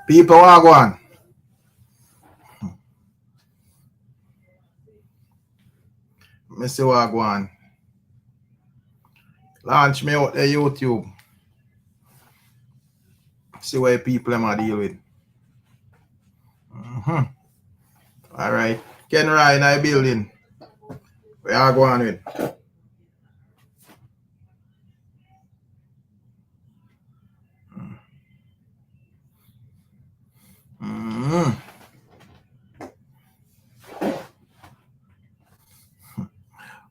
People are going. Let me see what I go on. Launch me out the YouTube. See what people am deal with. Alright. Ken Ryan, I building. Where are going with?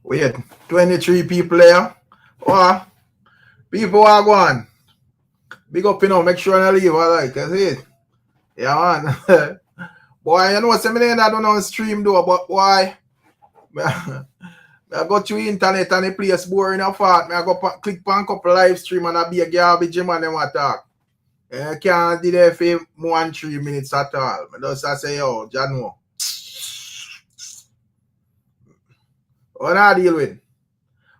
Wait, 23 people there. Oh, people are going. Big up, you know, make sure I leave, alright, cause it. Yeah, man. Boy, you know, some of I don't know stream though, but why? I go to internet and the place boring a fart. I go click on a couple live stream and I be a garbage man them attack. I can't do that for more than 3 minutes at all. I just say, yo, Jano. What I deal with?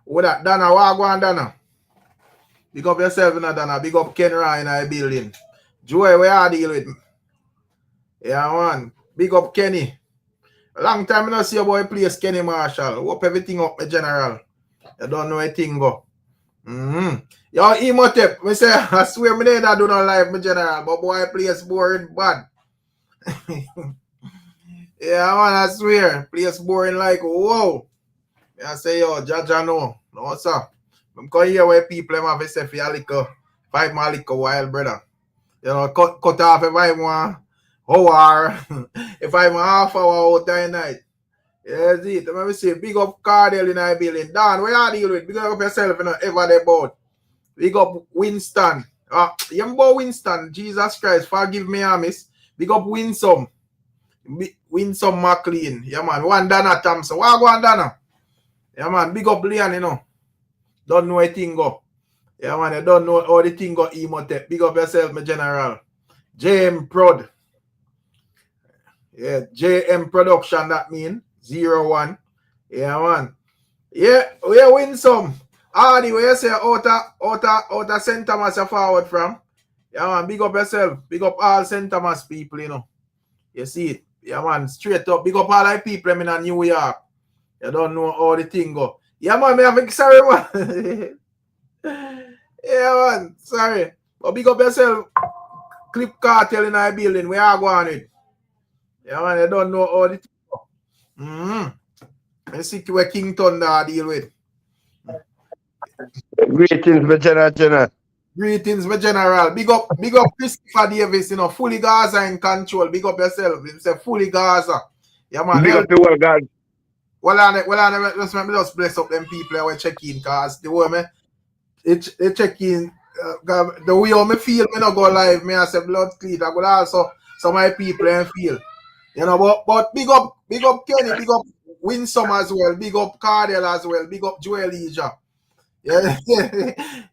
What that Dana, what go on Dana? Big up yourself in Dana, big up Ken Ryan in the building. Joey, where I deal with? Yeah, man. Big up Kenny. A long time I don't see a boy place Kenny Marshall. Hope everything up, my general. You don't know anything go. Yo, Emotep, me say, I swear me never do no live, my general, but boy place boring bad. Yeah, man, I swear. Place boring like, whoa. I say, yo, Jaja no. No, sir. I'm going here where people have to say for a liquor, 5 more liquor while, brother. You know, cut off if I want hour, if I'm half hour out of night. Yeah, see it. Let me say, big up Kartel in the building. Dan, where you deal with? Big up yourself, you know, ever they bout. Big up Winston. You about Winston, Jesus Christ, forgive me, Amis. Big up Winsome. Winsome McLean. Yeah, man. One Dana Thompson. What go on, Dana? Yeah, man. Big up Leon, you know. Don't know a thing go. Yeah, man. You don't know how the thing go Emotep. Big up yourself, my general. JM Prod. Yeah, JM Production, that mean 01. Yeah, man. Yeah, we win some. Hardy, where you say out of St. Thomas you forward from. Yeah, man, big up yourself. Big up all St. Thomas people, you know. You see it. Yeah, man, straight up. Big up all the people in New York. You don't know how the thing go. Yeah, man, I'm sorry, man. Yeah, man, sorry. But big up yourself. Clip Cartel in our building. We are going with. Yeah, man, I don't know how the thing go. Let's see where King Thunder deal with. Greetings, my general. Greetings, my general. Big up Christopher Davis, you know, fully Gaza in control. Big up yourself. It's a fully Gaza. Yeah, man. Big up the world, God. Let's just bless up them people that were checking, because the way they check in, the way how me feel, me not go live, me I say blood clean. I go also some of my people and feel. You know, but big up Kenny, big up Winsome as well, big up Kartel as well, big up Joel Leisure. Yeah,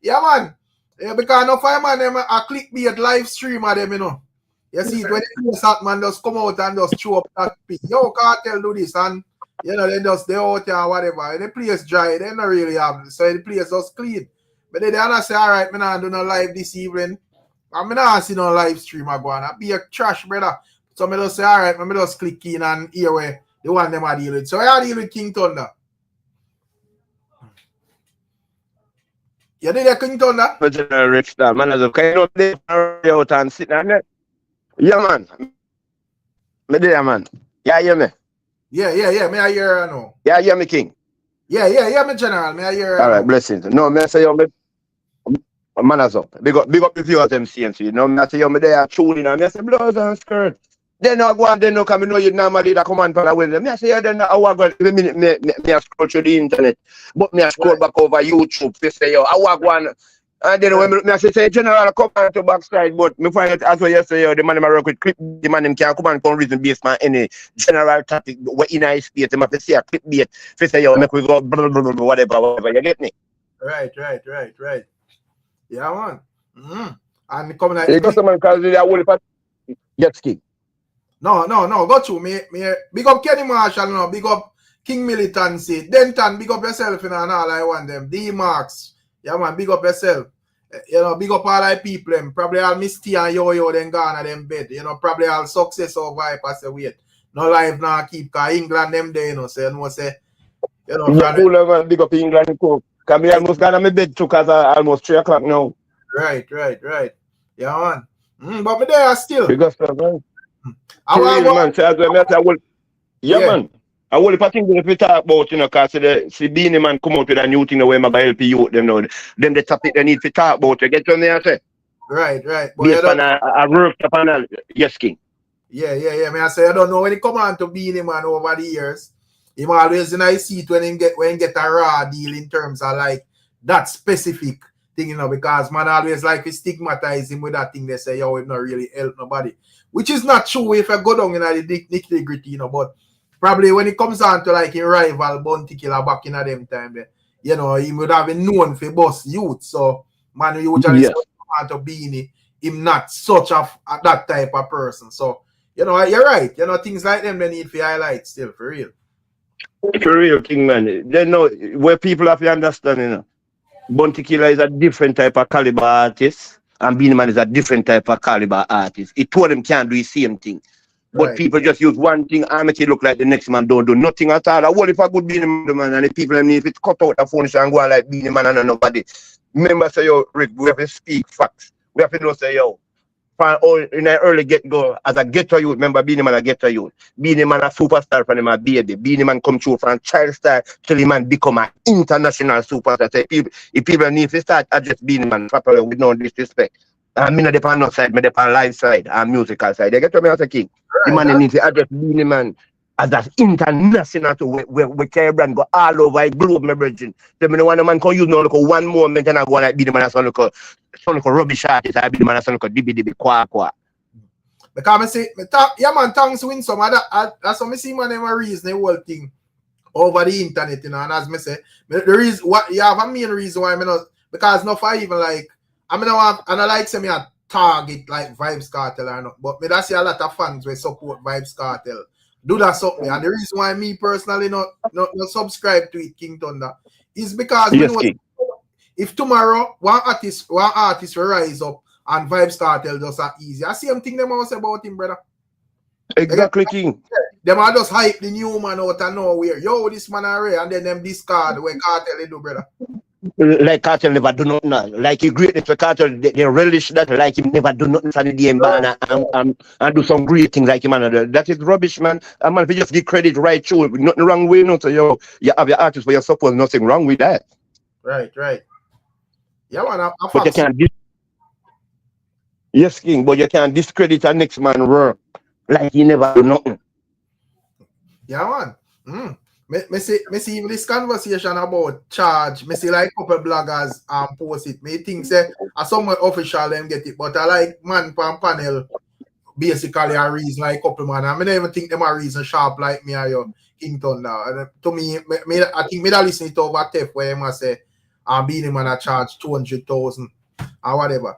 yeah, man. Yeah, because no five man them a clickbait live stream of them, you know. You see, when that man just come out and just show up that pic. Yo, Kartel do this, and you know, they just they out here or whatever. And the place dry, they not really have, so the place just clean. But then they wanna say, all right, me not do no live this evening. I'm not see no live stream I go on. I be a trash, brother. So me just say, all right, me just click in and hear where the one them are deal with. So I deal with King Thunder. You did a King Thunder? General Ricstorm, man, as a kind of day out and sitting on there. Yeah, man. Me there, man. Yeah, hear me. Yeah. Me I hear no. Yeah, hear me, King. Yeah, me general. Me I hear. All right, blessings. No, me say yo, me manners up. Big up the viewers them CNC. You know, me say yo, me there tuning and me say blouse and skirt. Then I go and then no come, you know you normally that come on for a while. Me say yo, then I go every minute me I scroll through the internet, but me I scroll back over YouTube. Me say yo, I go and then when me I say general come on to backside, but me find it as well yesterday. Yo, the man I work with clip, the man them can come and come reason based on any general topic. What in a space, them have to say a clip bait. Say yo, make we go blah, blah, blah, whatever. You get me? Right. Yeah, man. And coming like you got someone because they are only for jet ski. No, go to me. Big up Kenny Marshall, no, big up King Militancy. Denton, big up yourself, you know, and all I want them. D Marks. Yeah, man, big up yourself. You know, big up all our people, them. Probably all Misty and Yo-Yo, then gone at them bed. You know, probably all success or vibe as a wait. No life now keep, cause England them there, you know, so you know, say, you know, yeah, cool, man, big up England, cool. Cause me almost got on my bed too, cause almost 3 o'clock now. Right. Yeah, man. But me there still. Because, man. I For real, man. So as well, I will, yeah, man. I will if I think if we talk about, you know, because see Beenie Man come out with a new thing where I'm going to help you them now. Them the topic they need to talk about. You get what I say? Right. But based on a work upon a yes, King. Yeah. Me I say I don't know when it come on to Beenie Man over the years. Him always in I see it when he get a raw deal in terms of like that specific thing, you know, because man always like to stigmatize him with that thing. They say, yo, it not really help nobody. Which is not true if I go down in the nitty-gritty, you know, but probably when it comes on to like a rival Bounty Killer back in them time, you know, he would have been known for BUSS youth. So man, you usually come on to Beenie, him not such a that type of person. So, you know, you're right. You know, things like them they need to highlight still for real. For real, King, man. They know where people have to understand, you know. Bounty Killer is a different type of caliber artist, and Beenie Man is a different type of caliber artist. It told them can't do the same thing. But people just use one thing and make it look like the next man don't do nothing at all. What if I could Beenie Man and the people need to cut out the phone and go like Beenie Man and nobody? Remember, say, yo, Rick, we have to speak facts. We have to know, say, yo, in an early get-go, as a ghetto youth, remember Beenie Man a ghetto youth. Beenie Man a superstar from him a baby. Beenie Man come through from child star till the man become an international superstar. So if people need to start address Beenie Man properly with no disrespect. I'm not on no side, I'm on live side and musical side. You get what I'm saying? The man needs to address Beenie Man as that international to where Kerry brand go all over the globe, my virgin. So I want a man can use no look one moment and I go like Beenie Man as look rubbish artist, I Beenie Man as look dibi kwa. Because I say, yeah man, thanks win some of that. That's what I see man, a reason the whole thing over the internet, you know, and as I say, the reason what you have a main reason why I'm not, because not for even like I mean, and I like say me a target like Vybz Kartel or not, but me that see a lot of fans will support Vybz Kartel. Do that something, and the reason why me personally not subscribe to it, King Thunder, is because yes, if tomorrow one artist will rise up and Vybz Kartel does that easy, I see them think them say about him, brother. Exactly, King. Them are just hype the new man out of nowhere. Yo, this man are rare, and then them discard where Kartel they do, brother. Like Kartel never do nothing. Like he greatness for Kartel, they relish that. Like him never do nothing for the game and do some great things like him. And that is rubbish, man. And man, if you just give credit right through, nothing wrong with it. So you have your artist for your support, nothing wrong with that. Right. Yeah, man. But you can't yes, King, but you can't discredit a next man work like he never do nothing. Yeah, man. Me see even this conversation about charge. Me see like couple bloggers post it. Me think say somewhere official them get it, but I like man from panel basically a reason like couple man. I don't even think them a reason sharp like me or your King Thunder. And to me, I think me that listen it over Tef where I must say Beenie Man a charge 200,000 or whatever.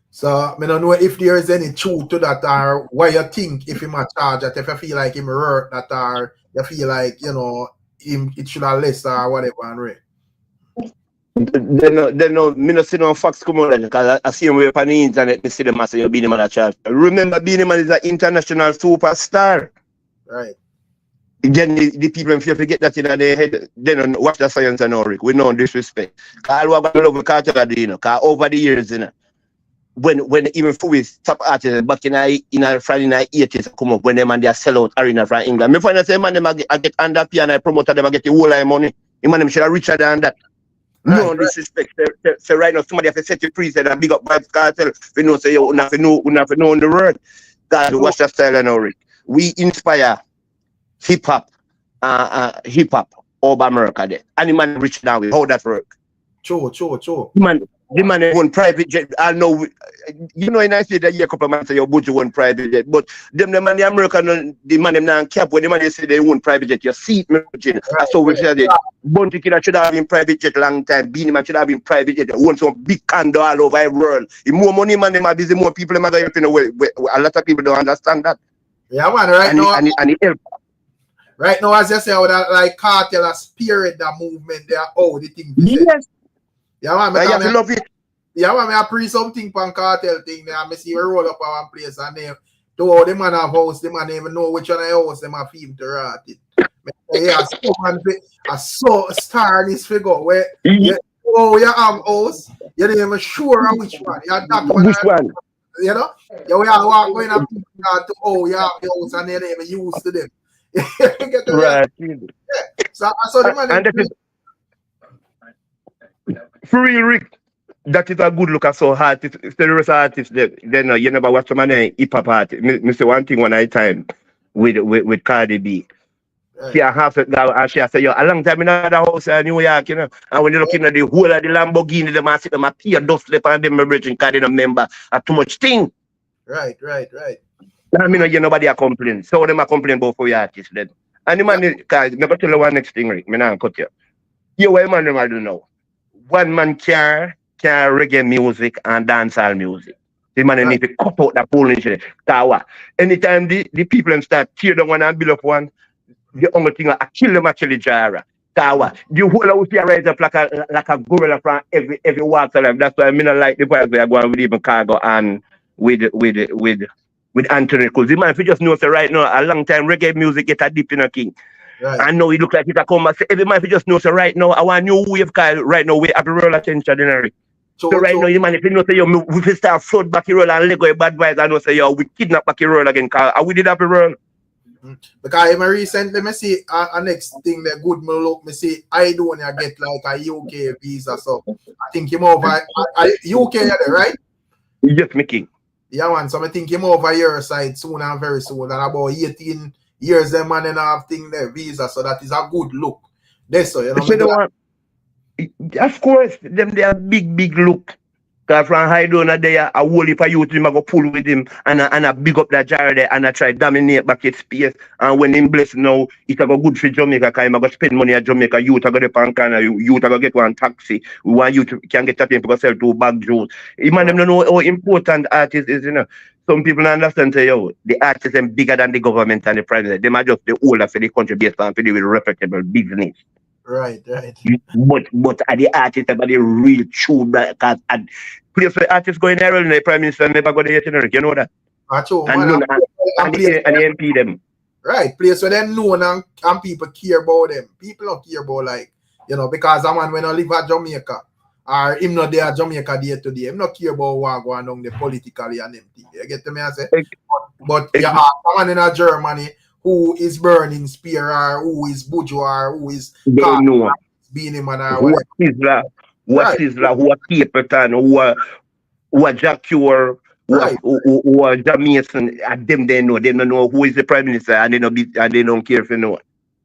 So I don't know if there is any truth to that or why you think if him a charge that if you feel like him hurt that or you feel like, you know, it should have less or whatever and right. They know me not see no facts come out because I see him way on the internet, me see them as say Beenie Man a charge. Remember Beenie Man is an international superstar. Right. Again, the people if you forget that in their head, they don't watch the science and Rick. We no disrespect. Cause I love Kartel, you know, cause over the years, you know. When even Fui's top artists back in Friday night 80s come up when them and they sell out arena from England. Me find that say man them I get under P and I promoter them I get the whole of money. The man them should have richer than that. No disrespect. So right now somebody have to set your preset and big up Vybz Kartel. We know say you have to know on the word. God watch that style and Rick. We inspire hip hop over America there. And the man rich now with how that work. True. The man own private jet. I know, you know, and I say that a couple of months ago, you own private jet. But them the man, the American, the man them now cap. When the man they say they own private jet, you see it, man. So we say that Bounty Killer should have been private jet long time. Beenie Man should have been private jet. They own some big candle all over the world. The more money man them are busy, more people them are going to way. A lot of people don't understand that. Yeah, man. Right it help. Right now, as you say, that like Kartel has spearheaded that movement. They are the thing. Yes. Yeah, man. I love it. Yeah, man, I pre something pan cartel thing there. I see we roll up our place and them. To all the man have house, the man even know which one of house them have him to rat it. Yeah, so man, I saw a star in this figure where you have house, you're not even sure of which one. You talk about Which one? you know, you are walk going up to you have the house and they're not even used to them. Get Right. So I saw the man. And that is for real, Rick. That is a good look at so artists, serious artists. Then you never watch some hip hop artist. Me say one thing one night time with Cardi B. Right. She a half it now and she a say, yo, a long time in the house in New York, you know. And when you look at the whole of the Lamborghini, them a sit them a tear dust lip and them bridge because they don't remember too much thing. Right. I mean, you nobody a complain. So them a complain about for your artists then. And the man, cause never tell you one next thing, Rick. Me not cut you. You what man them I do know. One man can reggae music and dancehall music. The man need to cut out that Polish tower. Anytime the people them start tear down one and build up one, the only thing I kill them actually Jara. Tower. The whole house here rise up like a gorilla from every walk of life. That's why I mean I like the boys we are going with even Cargo and with Anthony. Because the man if you just know say right now a long time reggae music get a dip in a king. Right. I know it look like it a come and say every man if you just know say right now I want new wave call right now we have a roll attention in So right now, you man, if you know say yo, we start flood back your roll and let go a bad vibes, I know say yo, we kidnap back your roll again, cause we did have a roll. Because even recently, me see a next thing that good me look, me see I don't want to get like a UK visa, so I think him over UK right? Yes, me king. Yeah, man. So I think him over your side soon and very soon, and about 18 years them man and have thing there visa, so that is a good look. That's so you know. Of course, them they are big look. Cause from high down there, a whole heap of youth him go pull with him and I big up that jar there and I try dominate back his space. And when him blessed now, it's a go good for Jamaica cause him go spend money at Jamaica. Youth are go the corner, youth are go get one taxi. We want you to can get that in to sell 2 bag juice. Even them don't know how important artists is, you know. Some people don't understand say yo, the artists are bigger than the government and the president. They are just the older for the country based on to do with reputable business. Right. But at the artist about the real true because at place where artists going there, the prime minister never go there, you know that. True, and the MP them. Right, place where they know and people care about them. People don't care about like, you know, because a man when I live at Jamaica or him not there at Jamaica day to day, him not care about what going on the politically and them thing. You get me I say? But yeah, someone in Germany who is burning spear or who is bourgeois or who is Beenie Man or whatever. What is that? Who are Caperton, who are Jack Cure, who are Jamaican, and them they know. They don't know who is the prime minister and they don't care if you know.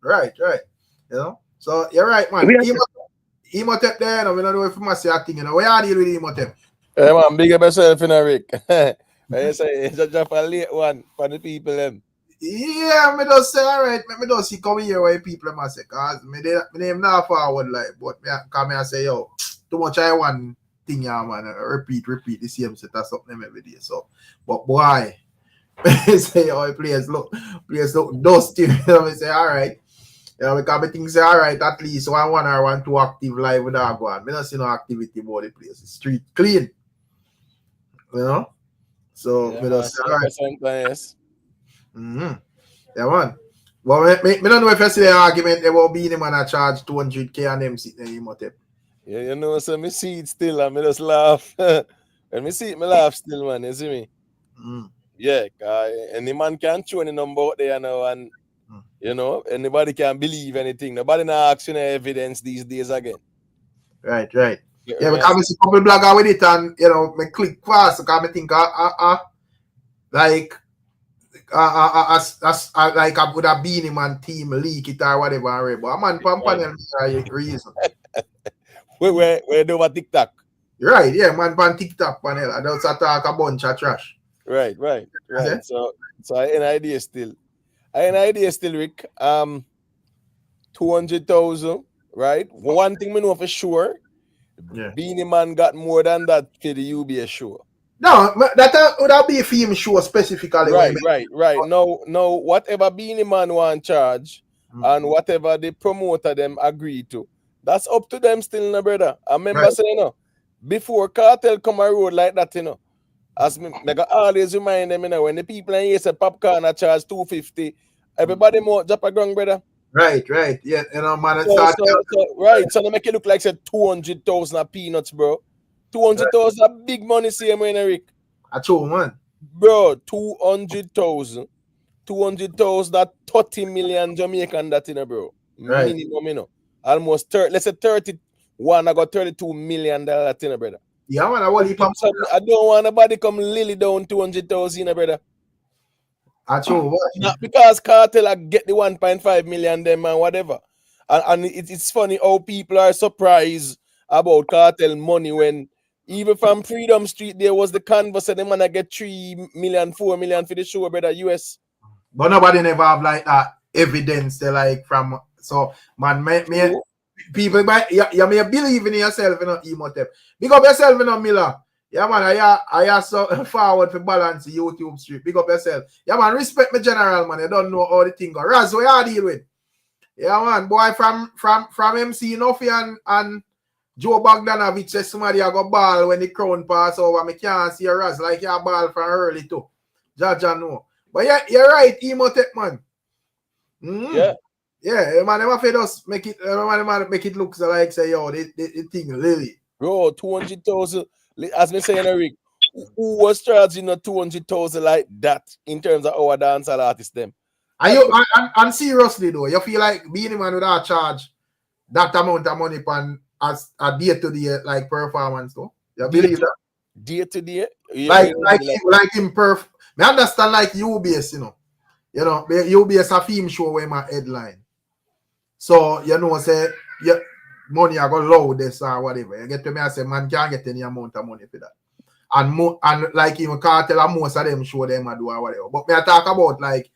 Right. You know? So you're right, man. Emotep there, no, we don't know if you must say a thing, you know. Where are you with Emotep? Hey man, big up yourself, you know, Rick. I say it's just a late one for the people them. Yeah, me just say alright. Me just see come here where people must say, cause me name not forward like, but me come here say yo, too much I want thing yeah man. Repeat the same set or something every day. So, but boy, say yo, please look dusty. You know, me say alright. You know, because me think say alright, at least one or 2 active live with that go on. Me not see no activity about the place. It's street clean. You know? So yeah, me just say alright. Yes. Yeah, man. Well, me don't know if you see the argument about Beenie Man a charge 200K and them sitting in Emotep. Yeah, you know, so me see it still and me just laugh. When me see it, me laugh still, man. You see me? Yeah, any man can show any number out there now, and you know, anybody can believe anything. Nobody not asking evidence these days again. Right. Yeah, because I see a couple blogger with it and you know, me click fast because I think like like I would have Beenie Man team leak it or whatever, but a man from panel reason. Where do what TikTok? Right, yeah, man from TikTok panel. I just talk a bunch of trash. Right. So I have an idea still, Rick. 200,000, right? One thing we know for sure, Beenie Man got more than that for the UBS show. No, that would have be a film show specifically. Right. No, whatever Beenie Man want charge and whatever the promoter them agree to, that's up to them still, no brother. I remember saying no. before Cartel come a road like that, you know. As me got always remind them, you know, when the people in here say popcorn a charge 250, everybody more drop a ground, brother. Right. Yeah, you know, man. So they make it look like say 200,000 of peanuts, bro. 200,000 right. Big money, same way, Eric. A true man. Bro, 200,000. 200,000 that 30 million Jamaican that, you know, bro. Right. Minimum, you know. Almost 30, let's say 31, I got 32 million that, you know, brother. Yeah, man, I don't want nobody come lily down 200,000, you know, brother. True. Not because Cartel I get the 1.5 million them and whatever. And it's funny how people are surprised about Cartel money when even from Freedom Street there was the canvas and the man I get 3 million, 4 million for the show, brother, US. But nobody never have like that evidence they like from so man people you may believe in yourself, you know, Emotep. Big up yourself, you know, Miller. Yeah, man, I so forward for balance the YouTube street. Big up yourself. Yeah, man, respect my general, man. You don't know all the thing. Raz, what you deal with? Yeah, man, boy, from MC Nuffy and Joe Bogdanovich says somebody I got ball when the crown pass over. Me can't see a Raz like you ball from early too. Jaja know. But yeah, you're right, Emotep, man. Yeah, man, never fed us make it make it look like say yo, the thing Lily. Bro, 200,000. As me saying, Eric, who was charging 200,000 like that in terms of our dancehall artists them? And seriously though, you feel like Beenie Man would have charge that amount of money as a day-to-day like performance though? You believe that? Day-to-day? Yeah, like him I understand like UBS, you know. You know, UBS a theme show where my headline. So you know say money I got low this or whatever. You get to me, I say, man can't get any amount of money for that. And like even Cartel and most of them show them I do or whatever. But me I talk about like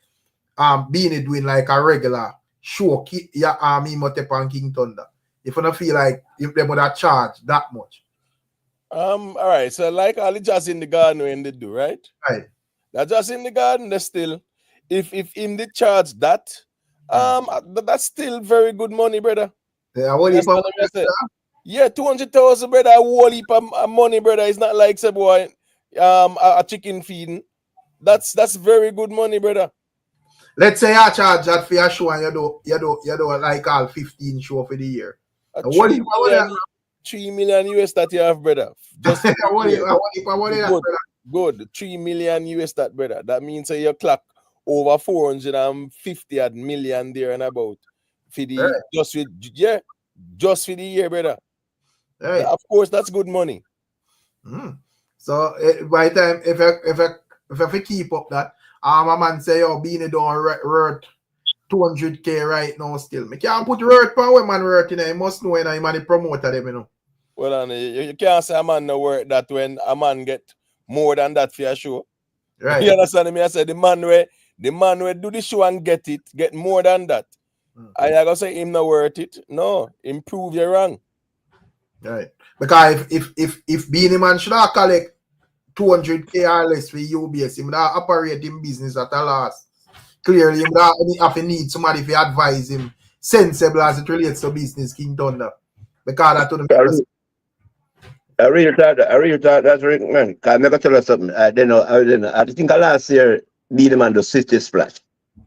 Beenie doing like a regular show Emotep and King Thunder. If you don't feel like if they would have charged that much. All right. So like all the Just in the Garden when they do, right? Right. That Just in the Garden, they still if in the charge that that's still very good money, brother. Yeah, 200,000, brother. A whole heap of money, brother. It's not like say boy, a chicken feeding. That's very good money, brother. Let's say I charge that for your show and you do like all 15 show for the year. 3 million US that you have, brother. Just good. 3 million US that, brother. That means your clock over 450 million there and about. For the right. just for the year, brother. Right. Of course, that's good money. So by the time if I keep up that, my man say yo Beenie don't worth 200K right now still. Me can't put worth per when man worth in there. You must know when I man the promoter them, you know. Well, you can't say a man no worth that when a man get more than that for your show. Right. You understand me? I said the man where do the show and get more than that. I gotta say him not worth it. No, improve your wrong. Right. Because if Beenie Man should have collect 200K or less for UBS, he would have operate in business at a loss. Clearly, he would have to need somebody to advise him sensible as it relates to business, King Thunder. Because that to the I really thought that's right, man. Cause I'm gonna tell you something. I think last year Beenie Man do 60 splash.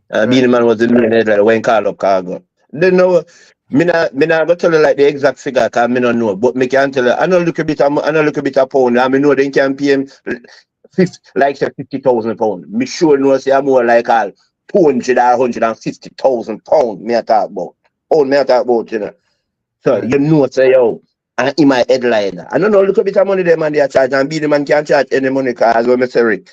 Beenie Man was the main headline when call up cargo. Then no, me not gonna tell you like the exact figure because me don't know. But me can tell you, I know look a bit of pound. I know they can pay him 50,000 pounds. Me sure know say I'm more like all 200 or 150,000 pounds. Me I talk about. You know. So you know say yo. And in my headline, I don't know, look a bit of money them and they are charging, and Beenie Man can't charge any money because when I say Rick,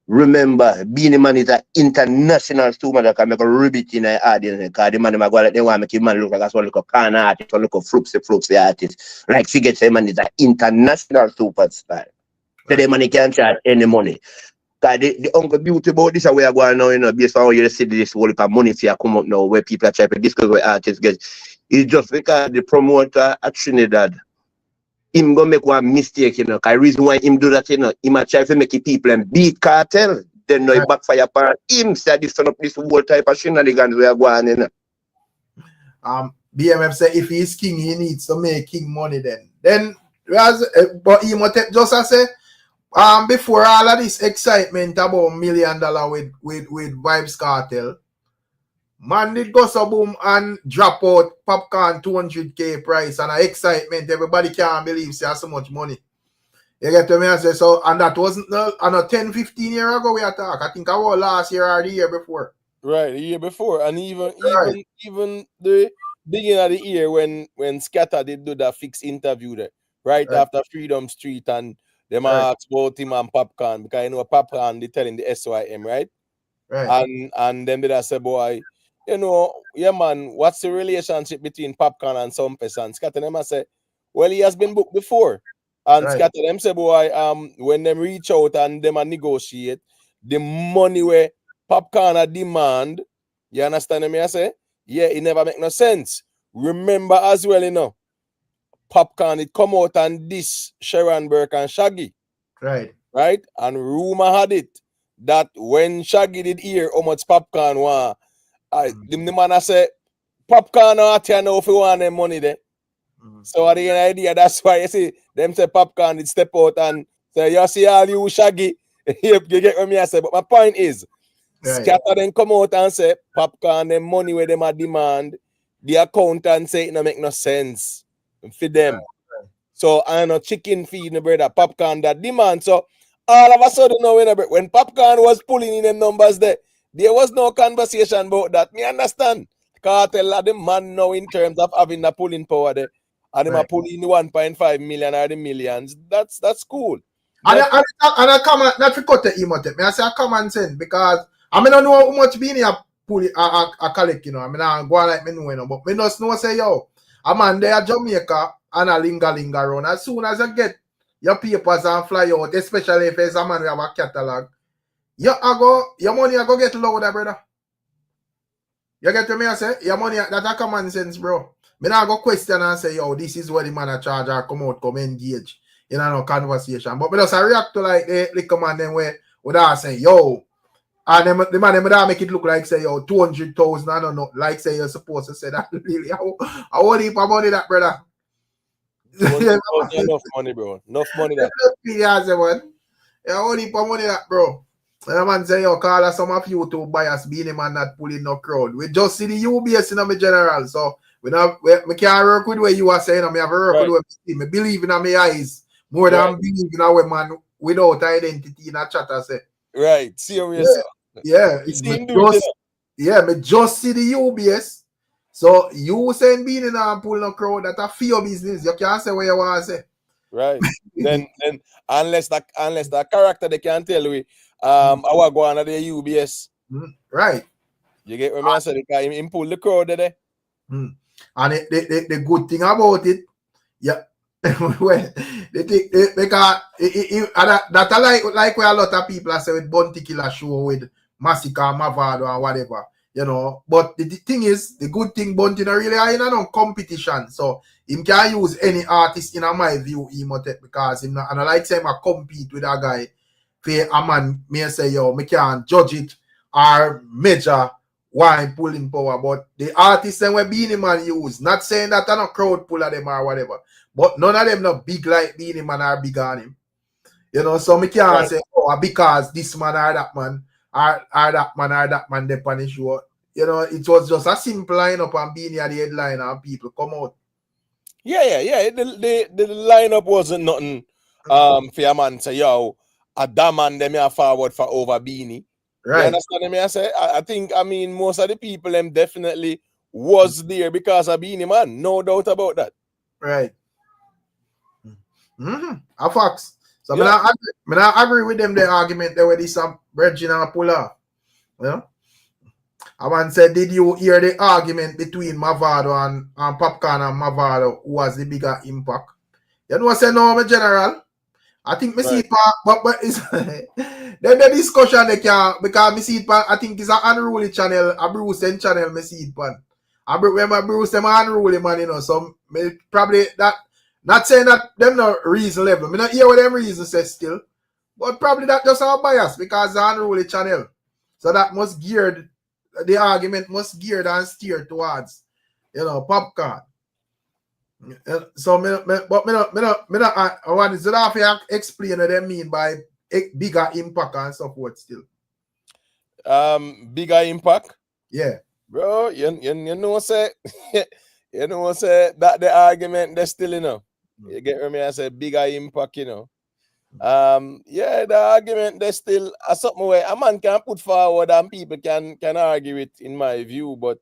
remember, Beenie Man is an international student that can make a ribbit in the audience because the man go like they want to make him man look like a look a can artist or look a flupsy artist. Like figure say man is an international superstar. So the money can't charge any money. Because the uncle beauty about this we are going now, you know, based on how you see this whole heap of money for you come up now where people are trying to discuss where artists get. It's just because the promoter at Trinidad, him gonna make one mistake, you know. Cause the reason why him do that, you know, he might try to make people and beat Cartel. Then no backfire upon him. Said this up this whole type of shenanigans we are going, you know. BMF say if he's king, he needs to make king money then. Then But he must just I say, before all of this excitement about $1 million with Vybz Kartel, man did go so boom and drop out Popcorn 200K price and excitement. Everybody can't believe see so much money. You get to me and say so, and that wasn't no 10, 15 years ago we attack. I think I was last year or the year before. Right, the year before, and even the beginning of the year when Scatter did do that fixed interview there, right after Freedom Street, and them asked about him and Popcorn because you know Popcorn they telling the SYM, right? And then they say, boy, you know, yeah man, what's the relationship between Popcorn and Sumpes? And Scatter them I say, well, he has been booked before. And Scatter them say, boy, when them reach out and them negotiate, the money where Popcorn a demand, you understand me? I say, yeah, it never make no sense. Remember as well, you know, Popcorn it come out and this Sharon Burke and Shaggy. Right? And rumor had it that when Shaggy did hear how much Popcorn want, the man I say, Popcorn not here now if you want them money there. So at the idea, that's why you see them say Popcorn did step out and say, you see all you Shaggy, you get what me I say. But my point is, Scatter then come out and say Popcorn them money where them a demand, the accountant say it no make no sense for them. So I know chicken feed the brother Popcorn that demand. So all of a sudden now when Popcorn was pulling in them numbers there was no conversation about that. Me understand. Cartel are the man now in terms of having the pulling power there. And them are pulling 1.5 million or the millions. That's cool. And I come not to cut the emote. Me I say a common sense because I mean I know how much Beenie a pull a collect, you know. I mean I go on like me know, you know, but me just know say yo, a man there Jamaica and a linger around. As soon as you get your papers and fly out, especially if it's a man we have a catalog, your money go get louder, brother. You get to me I say your money that a common sense, bro. Me not go question and say yo, this is what the man a charge or come engage in a conversation. But me just react to like the command them where would I say yo, and the man them make it look like say yo 200,000. I don't know, like say you're supposed to say that really. I want heap of money that, brother. Enough money, bro. Enough money that. Yeah, I want heap of money that, bro. And the man say yo, call us some of you to bias Beenie Man not pulling no crowd. We just see the UBS in my general, so we can't work with what you are saying. I have to work with what me believe in my eyes more than believe in our man without identity in a chat. I say. Right, serious. Yeah, me just see the UBS. So you saying Beenie and pulling a crowd that a fear business. You can't say what you want to say. Right. then unless that character they can tell we our go on the UBS. Right. You get what I say? He pull the crowd there. And the good thing about it, yeah, well, because that I like where a lot of people are saying with Bounty Killer show with Massacre, Mavado, and whatever, you know. But the thing is, the good thing Bounty not really are in a competition, so him can use any artist in my view, because him not, and I like say I compete with a guy. For a man may say yo, me can't judge it or measure why I'm pulling power, but the artists and where Beenie Man use, not saying that I'm a crowd puller them or whatever, but none of them not big like Beenie Man or big on him. You know, so me can't say, oh, because this man or that man or that man they on the show. You know, it was just a simple lineup and Beenie at the headline and people come out. Yeah. The lineup wasn't nothing for a man say, yo, a damn man them are forward for over Beenie. Right. You understand me? I say, I think, most of the people them definitely was there because of Beenie Man. No doubt about that. Right. A facts. So I agree with them, the argument there where this bridging and pull off. You know? I man said, did you hear the argument between Mavado and Popcorn and Mavado, who was the bigger impact? You know, I say no, my general. I think me see it, but it's the discussion they can, because me see it, I think it's an unruly channel, a Bruce and channel me see it, pan. I remember Bruce them unruly man, you know, so me probably that, not saying that them not reason level, me not hear what them reason says still, but probably that just our bias because it's an unruly channel. So that must geared, the argument must geared and steer towards, you know, Popcorn. So I want to have to explain what they mean by bigger impact and so forth still. Bigger impact? Yeah. Bro, you know say you know say that the argument that's still, you know. You get me? I say bigger impact, you know. Yeah, the argument there's still something where a man can put forward and people can argue it in my view, but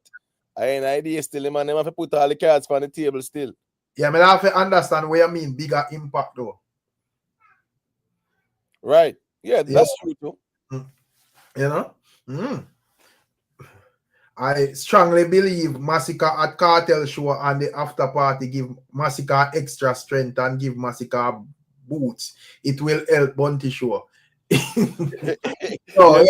I ain't idea still, man. They have to put all the cards on the table still. Yeah, I have to understand what you mean bigger impact though. Right. Yeah, that's true too. You know? I strongly believe Massacre at Cartel show and the after party give Massacre extra strength and give Massacre boots. It will help Bunty show. So, you know,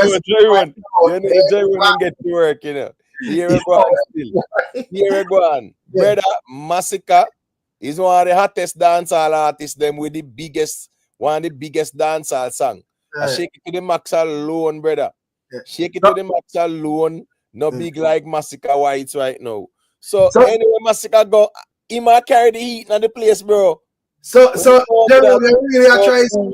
get to work, you know. Here we go on still. Here we go on. Brother, Massacre is one of the hottest dancehall artists, them with the biggest, one of the biggest dancehall song. I shake it to the max alone, brother. Shake it to the max alone. No big like Massacre Whites right now. So anyway, Massacre go, he might carry the heat in the place, bro. So they really are trying to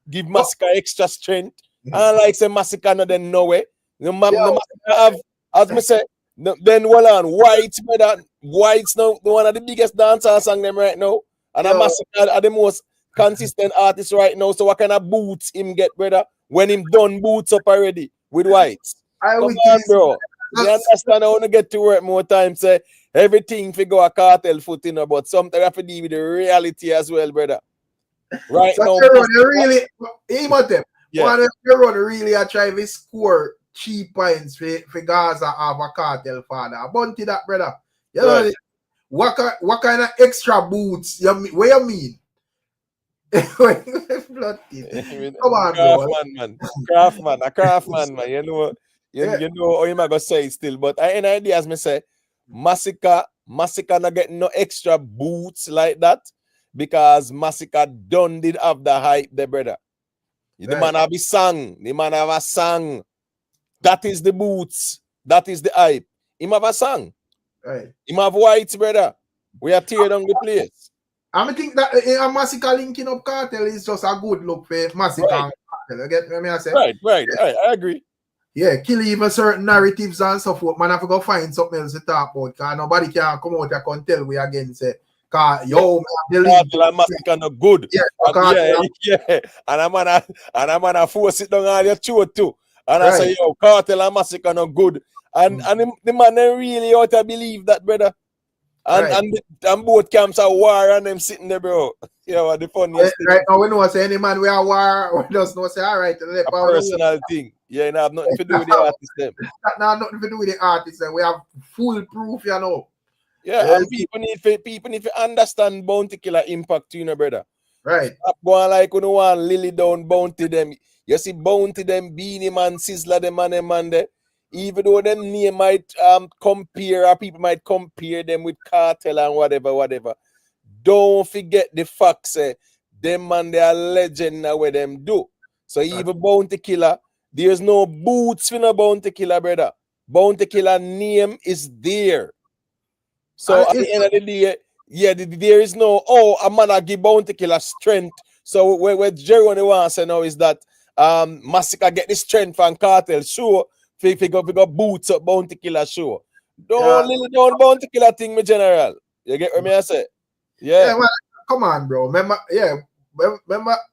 give Massacre extra strength. And like say Massacre no then no way. The Massacre have, as me say, then hold on, Whites, brother. Whites now one of the biggest dancers song them right now. And a Massacre are the most consistent artist right now. So what kind of boots him get, brother? When him done boots up already with Whites. Come on, bro. You understand? I want to get to work more time. Say everything figure a cartel foot in, but something have to deal with the reality as well, brother. Right so now, really, one of the really are trying to score cheap points for Gaza have a cartel father. Bunty that, brother. You know what kind of extra boots? What you mean? Blood come on, Craftman, a craftsman, man. You know. You know how you might go say it still, but I ain't idea as me say, Massacre not getting no extra boots like that because Massacre done did have the hype there, brother. The man have a song, the man have a song. That is the boots, that is the hype. Him have a song. Right. Him have Whites, brother. We are tearing down the place. I think that a Massacre linking up Cartel is just a good look for Massacre and Cartel. You get me? I say? Right. I agree. Yeah, kill even certain narratives and so forth. Man, I have to go find something else to talk about. Because nobody can come out and tell we again say, yo, man, Cartel and Massacre no good. Yeah. And I'm gonna force it down all your throat too. And I say, yo, Cartel and Massacre no good. And the man then really ought to believe that, brother. And both camps are war and them sitting there, bro. Yeah, what the funniest thing. Right now, we know say any man we are war, we just know say, all right. A personal thing. Yeah, it have nothing to do with the artist them. That nothing to do with the artist them. We have full proof, you know. Yeah, and people need to understand Bounty Killer impact, you know, brother. Right. Stop going like you know want Lily down Bounty them. You see Bounty them, Beenie Man, Sizzler them and them and there. Even though them name might compare, or people might compare them with Cartel and whatever. Don't forget the facts. Them man, they are legend now where them do. So even Bounty Killer, there's no boots for no Bounty Killer, brother. Bounty Killer name is there. So at the end of the day, there is no, a man I give Bounty Killer strength. So what Jerry wants to say now is that Massacre get the strength from Cartel. Sure. If you got boots up Bounty Killer show. Don't Bounty Killer thing, my general. You get what I say? Yeah. Well, come on, bro. Remember,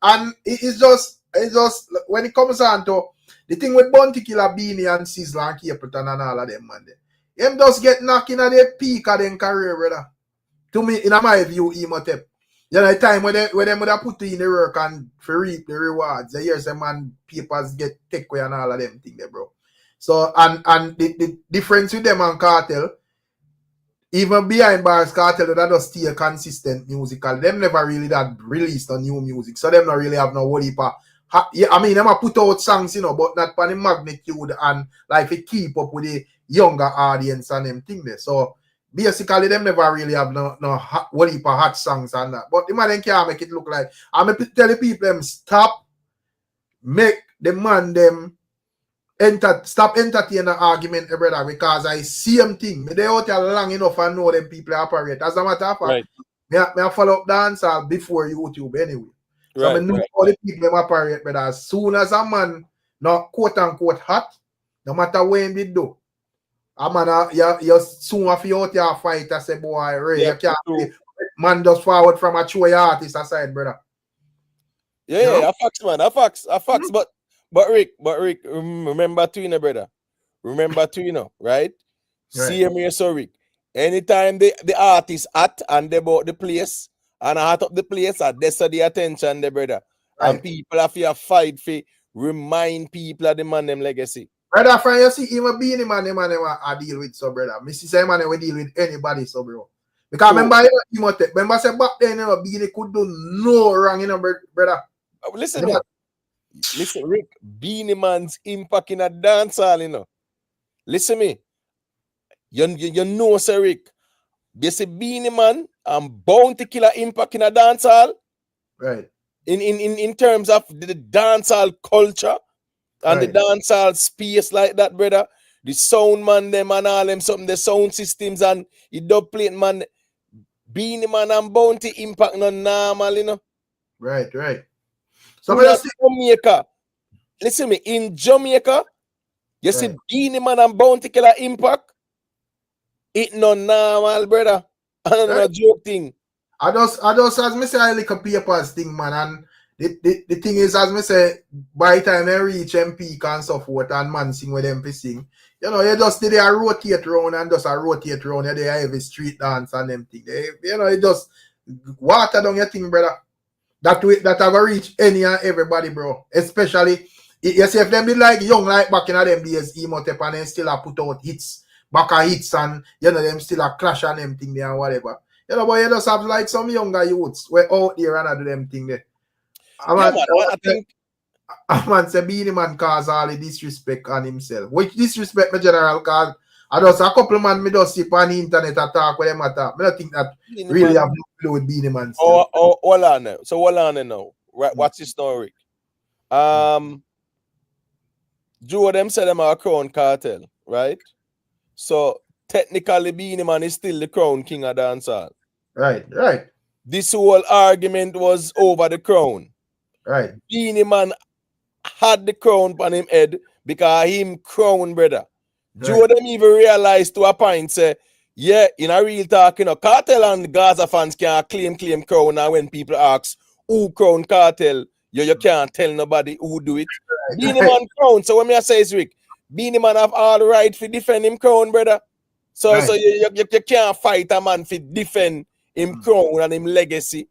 and it's just when it comes on to the thing with Bounty Killer, Beanie and Sizzler and Capleton and all of them, man. Them just get knocking at the peak of their career, brother. To me, in my view, Emotep. You know, the time when them would have put in the work and for reap the rewards. You hear some man papers get take away and all of them things there, bro. So and the difference with them and Cartel, even behind bars Cartel that does still consistent musical. Them never really that released on new music. So them not really have no worry for I mean them a put out songs, you know, but not for the magnitude and like it keep up with the younger audience and them thing there. So basically them never really have no worry for hot songs and that. But the man can't make it look like I'm tell the people them stop make the man them stop entertaining the argument, brother, because I see them thing. They out here long enough and know them people operate. As a matter of fact, I follow up dancehall before YouTube anyway. So I know all the people them operate, but as soon as a man not quote unquote hot, no matter when they do, a man you soon have you out your fight. I say, boy, Ray, you can't be, man just forward from a show your artist aside, brother. Yeah, a facts, man. A facts. But Rick, remember to, you know, brother. Remember to, you know, right? See me, so Rick. Anytime the artist at and they bought the place and I hot up the place, that's the attention, the brother. And people have to fight for remind people of the man them legacy. Brother, friend, you see him a Beenie Man, I deal with, so brother. Missy say man we deal with anybody, so bro. Because remember say back then, you know, Beenie could do no wrong, you know, brother. Listen, listen, Rick, Beenie Man's impact in a dancehall, you know. Listen me. You know, sir, Rick. You see Beenie Man and Bounty Killer impact in a dancehall. Right. In terms of the dancehall culture and the dancehall space like that, brother. The sound man, them and all them something, the sound systems and the dub plate man, Beenie Man and Bounty impact no normal, you know. Right. So in Jamaica, listen me, in Jamaica, you see Beenie Man and Bounty Killer impact. It no normal, brother. I don't know, joke thing. I just as me say I like a papers thing, man. And the thing is, as me say, by the time I reach MP and so forth and man sing with them sing, you know, you just did a rotate around and just a rotate around, you have a street dance and them thing. You know, you just water down your thing, brother. That have reached any and everybody, bro. Especially you see if them be like young like back in them days, Emotep and then still a put out hits, back a hits and you know them still a clash and them thing there and whatever. You know, but you just have like some younger youths who out there and do them thing there. I man say Beenie Man cause all the disrespect on himself. Which disrespect me general cause I just a couple man me just sit on the internet and talk with them at all. I don't think that Beenie really have nothing to do with Beenie Man. Hold on now. So hold on now. Right, what's the story? Joe them said them are a crown cartel, right? So technically Beenie Man is still the crown king of dancehall. Right. This whole argument was over the crown. Right. Beenie Man had the crown on him head because him crown, brother. Right. Joe them even realized to a point, say, yeah, in a real talk, you know, Cartel and Gaza fans can't claim crown, and when people ask who crown Cartel, you can't tell nobody who do it. Right. Beenie Man crown. So when me I say is Rick, Beenie Man have all the right to defend him crown, brother. So you can't fight a man to defend him crown and him legacy.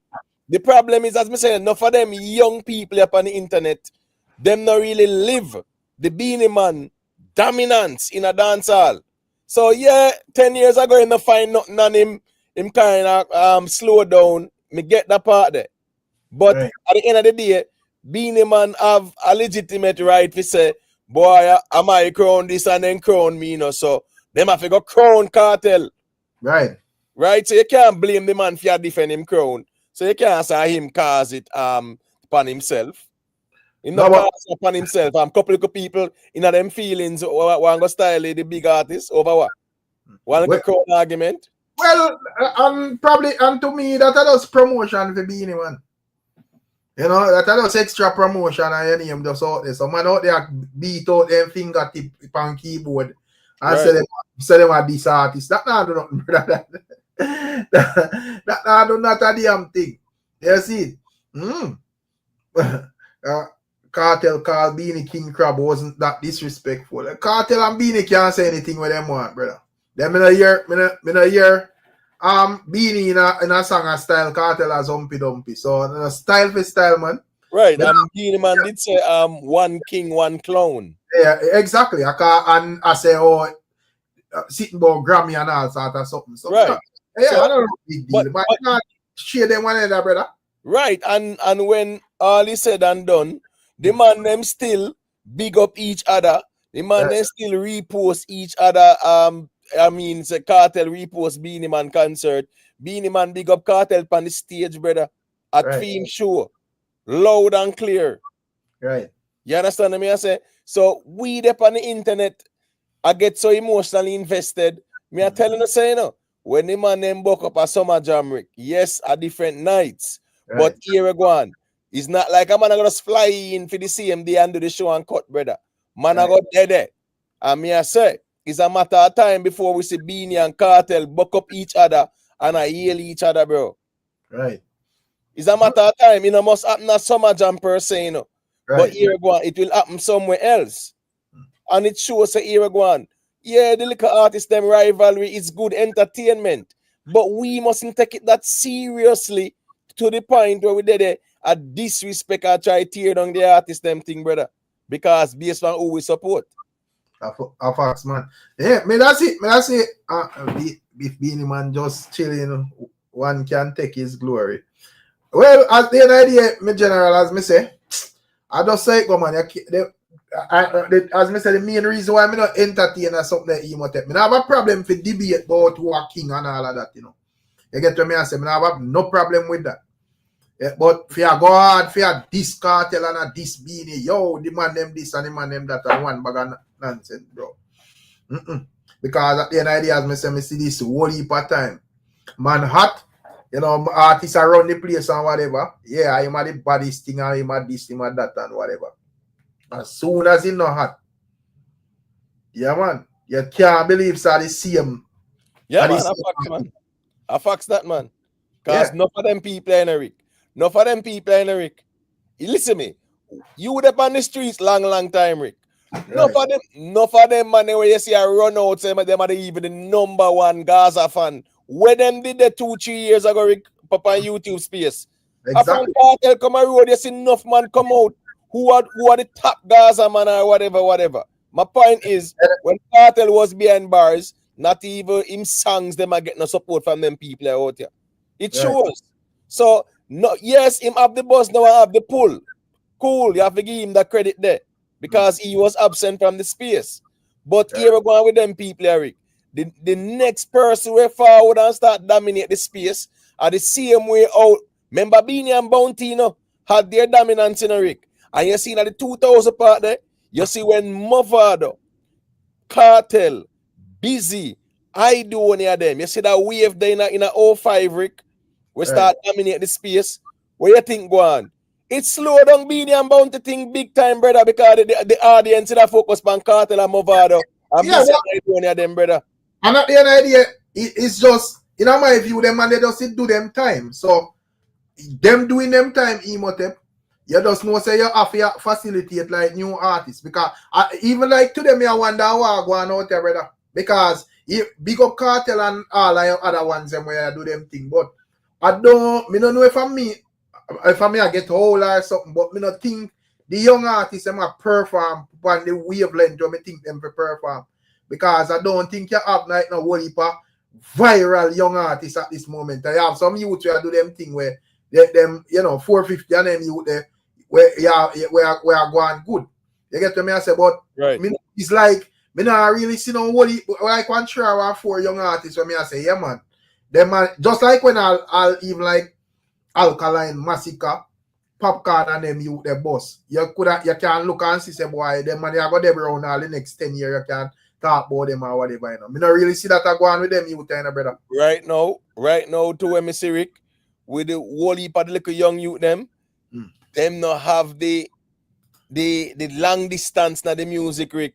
The problem is, as me say, enough of them young people up on the internet, them not really live the Beenie Man dominance in a dancehall. So yeah, 10 years ago, you don't find nothing on him kind of slow down. Me get that part there. But at the end of the day, Beenie Man have a legitimate right to say, boy, am I crown this and then crown me, you know, so them have to go crown Cartel. Right. So you can't blame the man for defend him crown. So you can't say him cause it upon himself. He not cause it upon himself. Couple of people in them feelings want to style the big artist over what? Want to crown argument? Well, probably to me that was promotion for Beenie Man. You know, that was extra promotion and your name just out there. So man out there beat out them fingertip on keyboard and say them are this artist. That not do nothing, brother. That do not a damn thing. You see? Cartel called Beenie King Crab wasn't that disrespectful. Cartel and Beenie can't say anything with them one, brother. Them in a year Beenie in a song a style Cartel as Humpy Dumpy. So style for style, man. Right. Beenie Man did say one king, one clown. Yeah, exactly. And I say sitting about Grammy and all sort of something. So, right. Yeah, so, I don't know big deal. But not share them one another, brother. Right. And when all is said and done, the man them still big up each other. The man them still repost each other. Say Cartel repost Beenie Man concert. Beenie Man big up Cartel on the stage, brother. At theme show. Loud and clear. Right. You understand me? I say? So we up on the internet, I get so emotionally invested. Me I telling you say, you know, when the man them buck up a summer jam, Rick, yes, at different nights. Right. But here we go on. It's not like a man gonna just fly in for the same day and do the show and cut, brother. Man, I got there. And me I say, it's a matter of time before we see Beenie and Kartel buck up each other and I yell each other, bro. Right. It's a matter of time. It must happen at summer jam per se, you know. Right. But here we go on, it will happen somewhere else. And it shows that here we go on. Yeah, the little artist, them rivalry is good entertainment. But we mustn't take it that seriously to the point where we did a disrespect or try to tear down the artist, them thing, brother. Because based on who we support. A facts, man. Yeah, me that's it. If Beenie Man just chilling, one can take his glory. Well, as the idea, me general, as me say, I just say, go man, as me say, the main reason why I not entertain or something that he might take. Me have a problem for debate about who are king and all of that, you know. You get what me I say? Me have no problem with that. Yeah, but if you go hard, if you this cartel and a this Beenie, yo, the man them this and the man them that, and one bag of nonsense, bro. Because at the end of the day, as me say, me see this whole heap of time. Man hot, you know, artists around the place and whatever. Yeah, I'm at the baddest thing, I'm at this, I'm at that and whatever. As soon as it's not hot, yeah, man, you can't believe it's the same. Yeah, man, I fax that, man. Because none of them people in Rick. None of them people in Rick. Listen me, you would have on the streets long time, Rick. Right. None of them, man, where you see a run out, them are even the number one Gaza fan. Where them did that 2-3 years ago, Rick, Papa YouTube space. Exactly. After Kartel come a road, you see enough man come out who are the top Gaza man or whatever. My point is, when Kartel was behind bars, not even him songs, them are getting no support from them people out here. It shows. So, no, yes, him have the bus, now I have the pull. Cool, you have to give him the credit there. Because he was absent from the space. But here we're going with them people, Eric. The next person way forward and start dominate the space are the same way out. Remember Beenie and Bounty, you know, had their dominance in Eric. And you see that the 2000 part there, you see when Movado, Kartel, Busy, I do one of them. You see that wave there in a 05, Rick, we start dominate the space. Where you think go on? It slowed down Beenie and Bounty thing big time, brother, because the audience that focus on Kartel and Movado. And Busy, I do one of them, brother. And at the end of the day, it's just, in my view, them and they just do them time. So, them doing them time, Emotep, you just know say you have to facilitate like new artists. Because even like to them, I wonder how I go on out there, brother. Because big up Kartel and all the other ones them where I do them thing. But I don't know if I get old or something, but I don't think the young artists them are perform on the wavelength where I think them to perform. Because I don't think you have like no whole heap of viral young artists at this moment. I have some youth where do them thing where them, you know, 450 and them youth there where are going good. You get to me I say, but it's like me not really see no whole heap like 1 3 or 4 young artists where me I say, yeah man. Them man, just like when I'll even like ALKALINE, Massacre, Popcorn and them youth the boss. You can look and see say boy, them man they go there around all the next 10 years you can talk about them or whatever, you know. Me not really see that I go on with them, you know, brother. Right now, to where me see Rick, with the whole heap of the little young youth them not have the long distance na the music, Rick.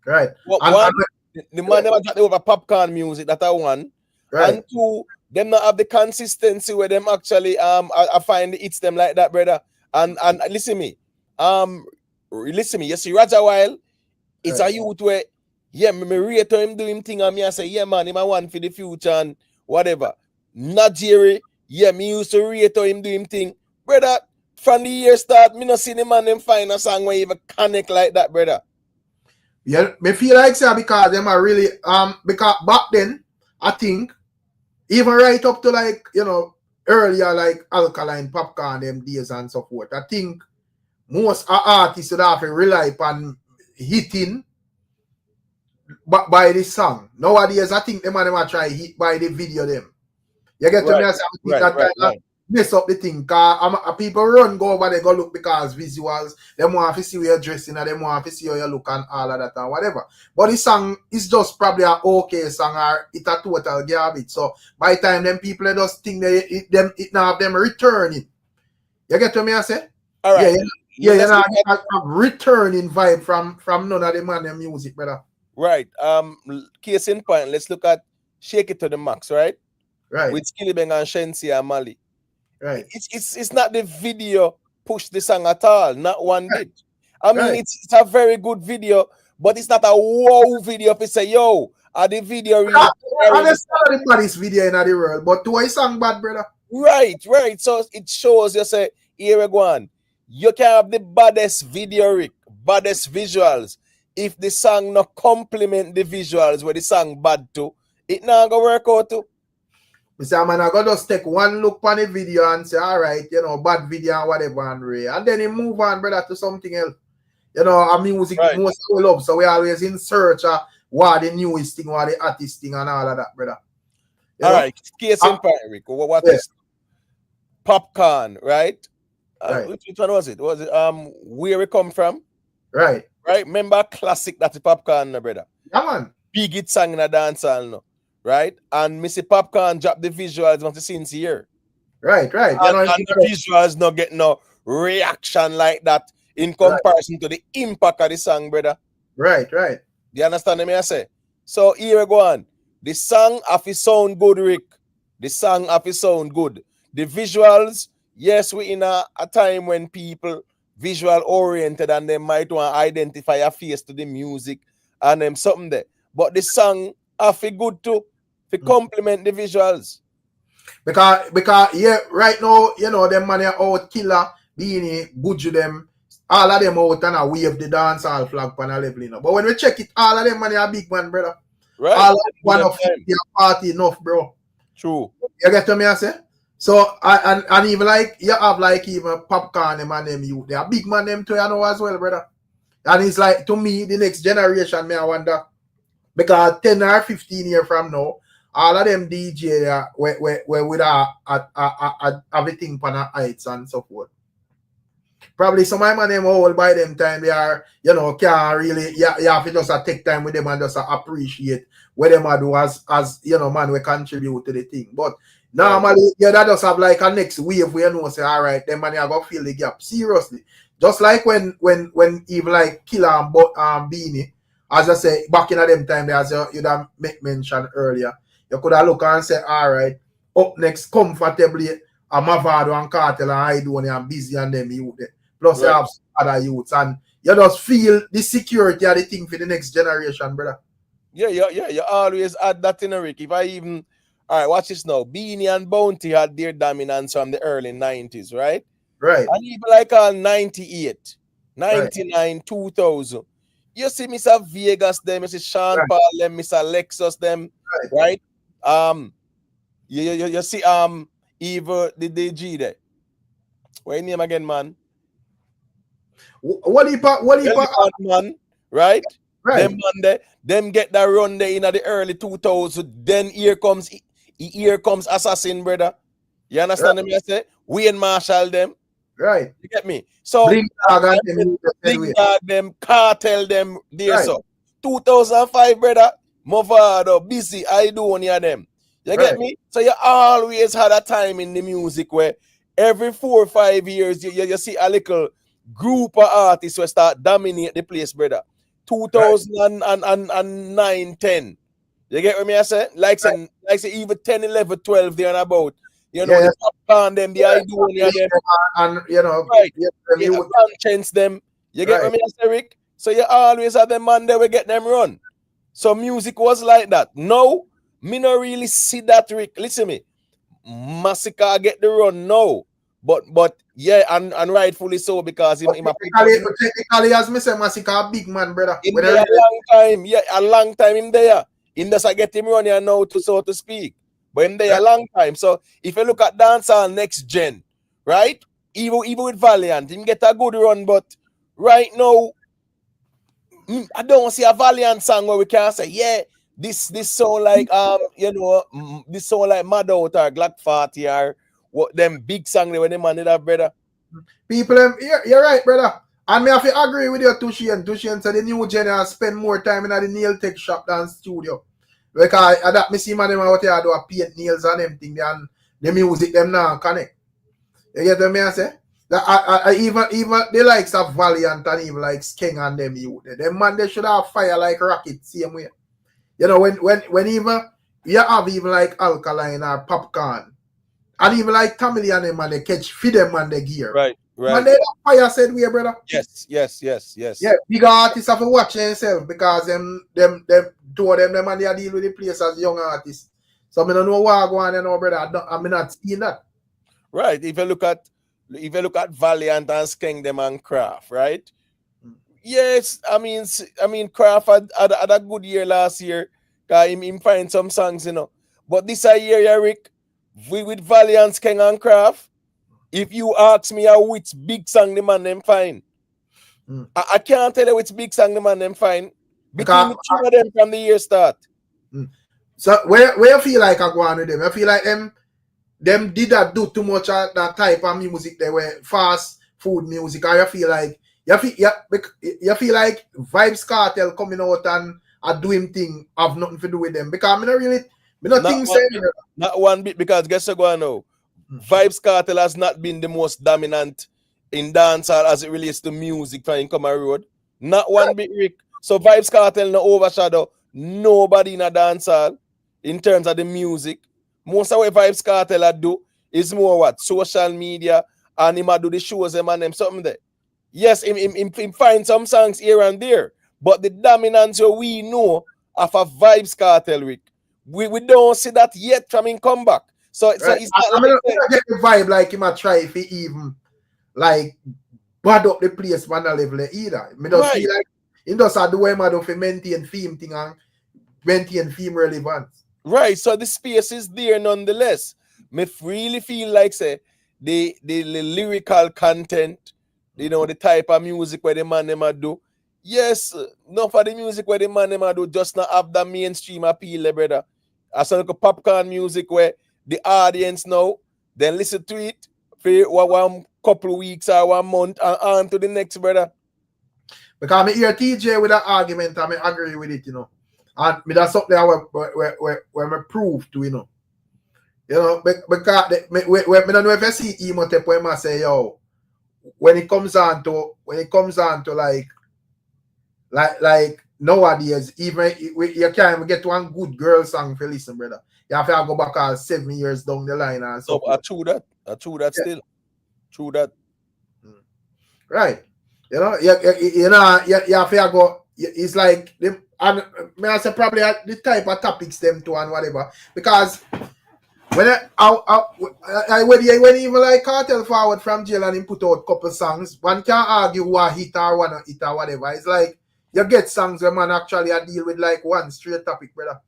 Right. The man never got over popcorn music, that I one. Right. And 2, them not have the consistency where them actually I find it's them like that, brother. And listen me. You see Roger Wild, it's a youth where yeah, me rate him do him thing and me I say, yeah, man, him a one for the future and whatever. Not Jerry, yeah, me used to rate him do him thing. Brother, from the year start, me not see the man them find a song where even connect like that, brother. Yeah, me feel like so because them are really, because back then, I think, even right up to like, you know, earlier like ALKALINE, Popcorn, them days and so forth, I think most artists would have to rely upon hitting by the song. Nowadays, I think them are try hit by the video them. You get to me? mess up the thing. Cause people run go over there go look because visuals. They want to see where you're dressing and they want to see how you look and all of that and whatever. But the song is just probably an okay song or it's a total garbage. So by the time them people they just think it now have them returning. You get what me I say? All right. Yeah, you know, a returning vibe from none of them and them music, brother. Right. Case in point, let's look at Shake It to the Max, right? Right. With Skillibeng and Shensi and Mali. Right. It's not the video push the song at all. Not one bit. I mean, Right. it's a very good video, but it's not a wow video if you say, yo, are the video really everybody's video in the world, but to a song bad, brother. Right. So it shows you say, here we go on. You can have the baddest video, Rick, baddest visuals. If the song not complement the visuals where the song bad too, it not gonna work out too. Mr. Man, I gotta just take one look on the video and say, all right, you know, bad video and whatever, and then he move on, brother, to something else. You know, our music most we love, so we always in search of what the newest thing, what the artist thing, and all of that, brother. All right, case in point, Rick. What is Popcorn, right? Which one was it? Was it Where We Come From? Right. Remember classic that's Popcorn, no, brother. Yeah, man. Big hit song in a dancehall, no. Right? And Missy Popcorn drop the visuals once the scenes here. Right. And the visuals not get no reaction like that in comparison to the impact of the song, brother. Right. You understand what I say? So here we go on. The song of his sound good, Rick. The song of his sound good. The visuals, yes, we in a time when people visual oriented and they might want to identify a face to the music and them something there. But the song have it good too. To complement the visuals. Because yeah, right now, you know, them man are out Killer, Beenie, Buju them, all of them out and wave the dancehall flag on a level, you know. But when we check it, all of them man are big man, brother. Right. All of them one of their party enough, bro. True. You get what me I say? So and even like you have like even Popcorn them and them you, they are big man them too, you know, as well, brother. And it's like to me, the next generation, me I wonder, because 10 or 15 years from now, all of them DJ where with everything on the heights and so forth. Probably some of them old by them time they are, you know, can't really you have to just take time with them and just appreciate what them do as you know, man, we contribute to the thing. But normally, that just have like a next wave where you know say, all right, them man are gonna fill the gap. Seriously. Just like when even like Killer and Beenie, as I say, back in them time, as you have mentioned earlier, you could have look and say, all right, up next comfortably, Mavado and Kartel and Idonia and Busy and them youth. Plus you have other youths and you just feel the security of the thing for the next generation, brother. Yeah, you always add that in a Rick. If I even all right, watch this now. Beenie and Bounty had their dominance from the early 90s, right? Right. And even like 98, 99, 2000. You see Mr. Vegas them, you see Shawn Paul them, Mr. Lexus them, right? You see Eva the DG there. What your name again, man? What man, right? Them man there, them get that run there in the early 2000s. Then here comes Assassin, brother. You understand me? I say Wayne Marshall them. Right. You get me? So Big Dog them, Kartel them there. So 2005, brother, Movado, Busy, Idonia them. You get me? So you always had a time in the music where every 4 or 5 years you see a little group of artists who start dominate the place, brother. 2009, 10. You get what me I say? Like say even 10, 11, 12 there and about. You know, the Popcorn them, the Idonia them. And you know, conscience them. You get what me I say, Rick? So you always have them man there we get them run. So music was like that. No, me not really see that, Rick. Listen me. Massacre get the run now. But yeah, and rightfully so because technically as me say Massacre big man, brother. In there a long time, a long time in there. In this I get him run here now to so to speak. But in there a long time. So if you look at dancehall next gen, right? Even with Valiant, him get a good run, but right now I don't see a Valiant song where we can say, yeah, this sound like you know, this sound like Mad Out or Glock 40 or what them big song they when the man did have, brother. People, you're right, brother. And me have to agree with you, Tushian. Tushian said the new general spend more time in the nail tech shop than studio. Because that me see man them out here do a paint nails and them thing, and the music them now connect. You get what I say? That I even the likes of Valiant and even like Skeng and them you them man they should have fire like rocket same way. You know when even you have even like Alkaline or Popcorn and even like Tamil and them man they catch feed them man the gear. Right. Man, they have fire said we, brother. Yes. Yeah, big artists have to watch themselves because them two of them and they deal with the place as young artists. So I don't know what I go on, you know, brother. I'm not seeing that. Right. If you look at Valiant and Skeng them and Craft, right? Yes, I mean Craft had a good year last year. Cause him find some songs, you know. But this year, yeah, Rick, with Valiant, Skeng and Craft. If you ask me which big song the man them find, I can't tell you which big song the man them find. Between the two of them from the year start. So where you feel like I go on with them? I feel like them did that do too much of that type of music. They were fast food music. Or you feel like you feel like Vybz Kartel coming out and doing thing have nothing to do with them because not one bit because guess what I know. Vybz Kartel has not been the most dominant in dancehall as it relates to music for Income Road. Not one bit, Rick. So Vybz Kartel no overshadow nobody in a dancehall in terms of the music. Most of what Vybz Kartel do is more what social media and him do the shows and them something there. Yes, him find some songs here and there, but the dominance we know of a Vybz Kartel, Rick, we don't see that yet from him come back. So it's not I get the vibe like him a try if he even like bad up the place man level either. Me just feel like he does do what man do for maintain theme thing and maintain theme relevance. Right. So the space is there nonetheless. Me really feel like say the lyrical content, you know, the type of music where the man them do. Yes, not for the music where the man them do just not have the mainstream appeal, brother. As a popcorn music where the audience now, then listen to it for one couple of weeks or 1 month and on to the next, brother. Because I hear TJ with that argument and I agree with it, you know. And that's something where I prove to, you know. You know, because I don't know if I see emo tape when I say, yo, when it comes on to like nowadays, even you can't even get one good girl song for listen, brother. You have to go back 7 years down the line and so. I true that still. True that. Right. You know, you have to go. It's like them, and I say probably the type of topics them to and whatever. Because when when even like Kartel forward from jail and him put out couple songs, one can't argue who a hit or one hit or whatever. It's like you get songs where man actually deal with like one straight topic, brother.